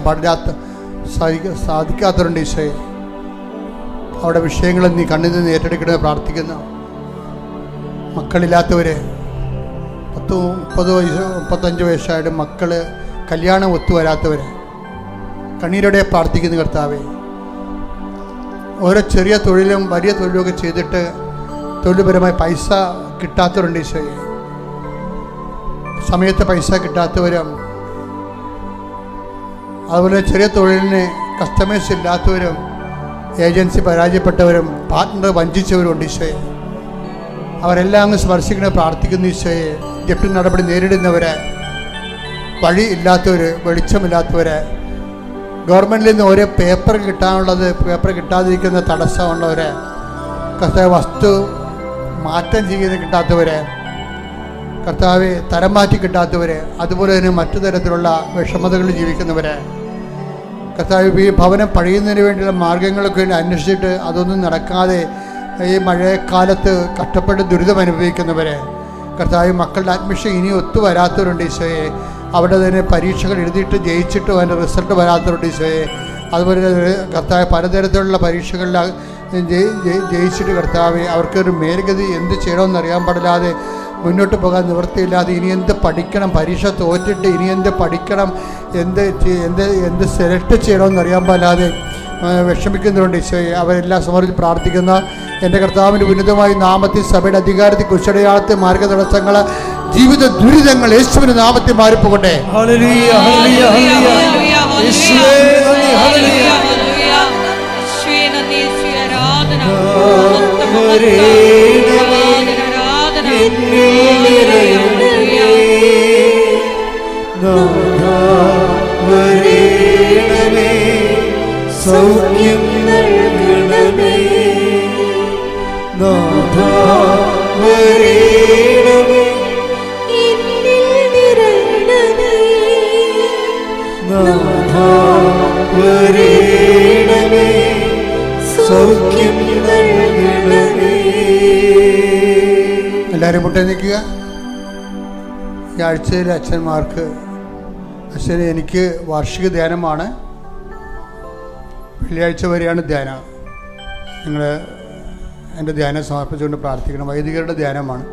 സാധിക്കാത്തവരുണ്ട് ഈശോയെ, അവിടെ വിഷയങ്ങൾ നീ കണ്ണിൽ നിന്ന് ഏറ്റെടുക്കണമെന്ന് പ്രാർത്ഥിക്കുന്നു. മക്കളില്ലാത്തവരെ, 10-30 വയസ്സ് 35 വയസ്സായിട്ട് മക്കള് കല്യാണം ഒത്തുവരാത്തവരെ കണ്ണീരോടെ പ്രാർത്ഥിക്കുന്നു. കർത്താവേ, ഓരോ ചെറിയ തൊഴിലും വലിയ തൊഴിലുമൊക്കെ ചെയ്തിട്ട് തൊഴിൽപരമായി പൈസ കിട്ടാത്തവരുണ്ട് ഈശോയെ, സമയത്ത് പൈസ കിട്ടാത്തവരും, അതുപോലെ ചെറിയ തൊഴിലിന് കസ്റ്റമേഴ്സ് ഇല്ലാത്തവരും, ഏജൻസി പരാജയപ്പെട്ടവരും, പാർട്ട്ണർ വഞ്ചിച്ചവരുണ്ട് ഈശോയെ. അവരെല്ലാം അങ്ങ് സ്പർശിക്കണേ പ്രാർത്ഥിക്കുന്നു ഈശോയെ. ജപ്തി നടപടി നേരിടുന്നവരെ, വഴി ഇല്ലാത്തവർ, വെളിച്ചമില്ലാത്തവരെ, ഗവൺമെൻറ്റിൽ നിന്ന് ഓരോ പേപ്പർ കിട്ടാനുള്ളത് പേപ്പർ കിട്ടാതിരിക്കുന്ന തടസ്സമുള്ളവരെ, കർത്താവ് വസ്തു മാറ്റം ചെയ്യുന്ന കിട്ടാത്തവരെ, കർത്താവ് തരം മാറ്റി കിട്ടാത്തവരെ, അതുപോലെ തന്നെ മറ്റു തരത്തിലുള്ള വിഷമതകളിൽ ജീവിക്കുന്നവരെ, കർത്താവ് ഈ ഭവനം പണിയുന്നതിന് വേണ്ടിയുള്ള മാർഗങ്ങളൊക്കെ അന്വേഷിച്ചിട്ട് അതൊന്നും നടക്കാതെ ഈ മഴക്കാലത്ത് കഷ്ടപ്പെട്ട് ദുരിതം അനുഭവിക്കുന്നവരെ, കർത്താവ് മക്കളുടെ അഡ്മിഷൻ ഇനി ഒത്തുവരാത്തവരുണ്ട് ഈശോയെ, അവിടെ തന്നെ പരീക്ഷകൾ എഴുതിയിട്ട് ജയിച്ചിട്ടും അതിൻ്റെ റിസൾട്ട് വരാത്തവരുണ്ട് ഈശോയെ, അതുപോലെ കർത്താവ് പലതരത്തിലുള്ള പരീക്ഷകളിൽ ജയിച്ചിട്ട് കർത്താവ് അവർക്കൊരു മേൽഗതി എന്ത് ചെയ്യണമെന്ന് അറിയാൻ പാടില്ലാതെ മുന്നോട്ട് പോകാൻ നിവൃത്തിയില്ലാതെ ഇനി എന്ത് പഠിക്കണം, പരീക്ഷ തോറ്റിട്ട് ഇനി എന്ത് പഠിക്കണം, എന്ത് സെലക്ട് ചെയ്യണമെന്ന് അറിയാൻ പാടില്ലാതെ വിഷമിക്കുന്നവരുണ്ട് ഈശോയെ. അവരെല്ലാം സമർപ്പിച്ച് പ്രാർത്ഥിക്കുന്ന എൻ്റെ കർത്താവിൻ്റെ ഉന്നതമായ നാമത്തിൽ സഭയുടെ അധികാരത്തിൽ കുശടയാളത്തെ മാർഗതടസ്സങ്ങൾ, ജീവിത ദുരിതങ്ങൾ യേശുവിന്റെ നാമത്തിൽ മാറിപ്പോകട്ടെ.
ഹല്ലേലൂയ ഹല്ലേലൂയ ഹല്ലേലൂയ യേശുവേ നന്ദി. ഹല്ലേലൂയ സൗഖ്യം നൽകണമേ നാഥാ വരേണമേ
എന്നിൽ നിറയണമേ
നാഥാ വരേണമേ സൗഖ്യം നൽകണമേ.
എല്ലാവരും മുട്ട നിൽക്കുക. ഈ ആഴ്ചയിൽ അച്ഛന്മാർക്ക് അച്ഛന് എനിക്ക് വാർഷിക ധ്യാനമാണ്. വെള്ളിയാഴ്ച വരെയാണ് ധ്യാനം. നിങ്ങൾ എൻ്റെ ധ്യാനം സമർപ്പിച്ചുകൊണ്ട് പ്രാർത്ഥിക്കണം. വൈദികരുടെ ധ്യാനമാണ്.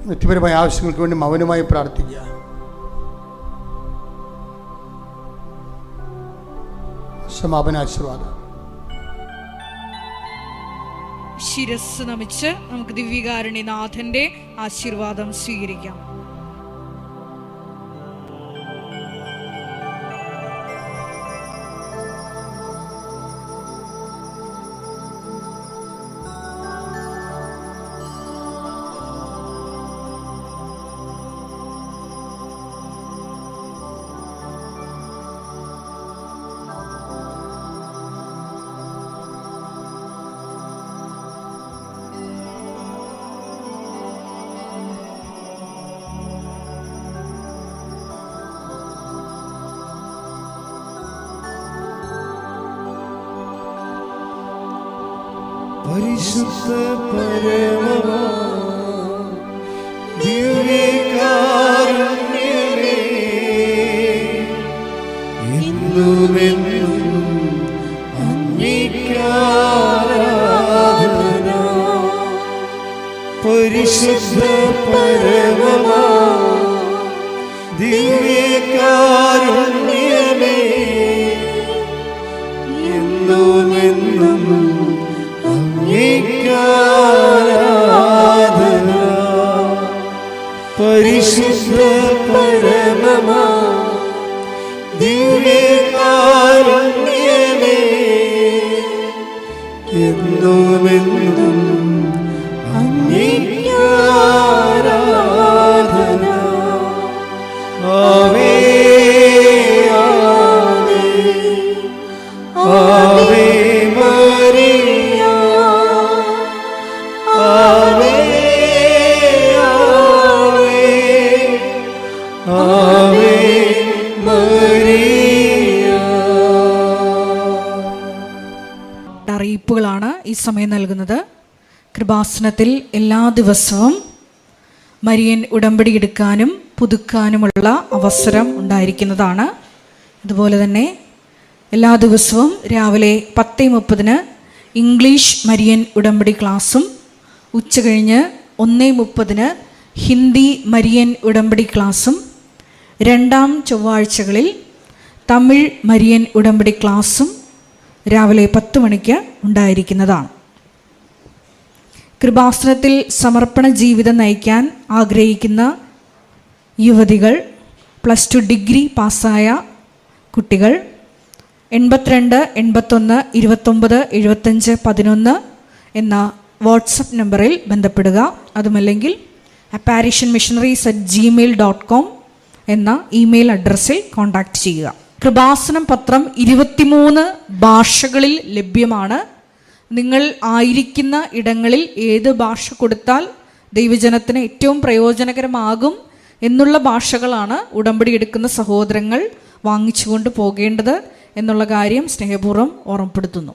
വ്യക്തിപരമായ ആവശ്യങ്ങൾക്ക് വേണ്ടി മൗനമായി പ്രാർത്ഥിക്കുക. സമാപന ആശീർവാദം.
ശിരസ് നമിച്ച് നമുക്ക് ദിവ്യകാരുണ്യനാഥന്റെ ആശീർവാദം സ്വീകരിക്കാം.
പരിശുദ്ധ പരമമാ ദിവ്യകാരുണ്യമേ എന്നുമെന്നും അങ്ങേക്കാരാധന. പരിശുദ്ധ പരമമാ ദിവ്യകാരുണ്യമേ എന്നുമെന്നും ആരാധന. പരിശുദ്ധ പരമമാ ദിവ്യകാരുണ്യമേ എന്നുമെന്നും അങ്ങേക്കാരാധന. ആവേ ആവേ ആവേ മരിയ ആവേ ആവേ ആവേ മരിയ.
അറിയിപ്പുകളാണ് ഈ സമയം നൽകുന്നത്. കൃപാസനത്തിൽ എല്ലാ ദിവസവും മരിയൻ ഉടമ്പടി എടുക്കാനും പുതുക്കാനുമുള്ള അവസരം ഉണ്ടായിരിക്കുന്നതാണ്. അതുപോലെ തന്നെ എല്ലാ ദിവസവും രാവിലെ 10:30 ഇംഗ്ലീഷ് മരിയൻ ഉടമ്പടി ക്ലാസ്സും ഉച്ചകഴിഞ്ഞ് 1:30 ഹിന്ദി മരിയൻ ഉടമ്പടി ക്ലാസ്സും രണ്ടാം ചൊവ്വാഴ്ചകളിൽ തമിഴ് മരിയൻ ഉടമ്പടി ക്ലാസ്സും രാവിലെ 10 മണിക്ക് ഉണ്ടായിരിക്കുന്നതാണ്. കൃപാസനത്തിൽ സമർപ്പണ ജീവിതം നയിക്കാൻ ആഗ്രഹിക്കുന്ന യുവതികൾ, +2 ഡിഗ്രി പാസ്സായ കുട്ടികൾ 82 81 29 75 11 എന്ന വാട്സപ്പ് നമ്പറിൽ ബന്ധപ്പെടുക. അതുമല്ലെങ്കിൽ apparitionmissionaries@gmail.com എന്ന ഇമെയിൽ അഡ്രസ്സിൽ കോൺടാക്റ്റ് ചെയ്യുക. കൃപാസനം പത്രം 23 ഭാഷകളിൽ ലഭ്യമാണ്. നിങ്ങൾ ആയിരിക്കുന്ന ഇടങ്ങളിൽ ഏത് ഭാഷ കൊടുത്താൽ ദൈവജനത്തിന് ഏറ്റവും പ്രയോജനകരമാകും എന്നുള്ള ഭാഷകളാണ് ഉടമ്പടി എടുക്കുന്ന സഹോദരങ്ങൾ വാങ്ങിച്ചുകൊണ്ട് പോകേണ്ടത് എന്നുള്ള കാര്യം സ്നേഹപൂർവ്വം ഓർമ്മപ്പെടുത്തുന്നു.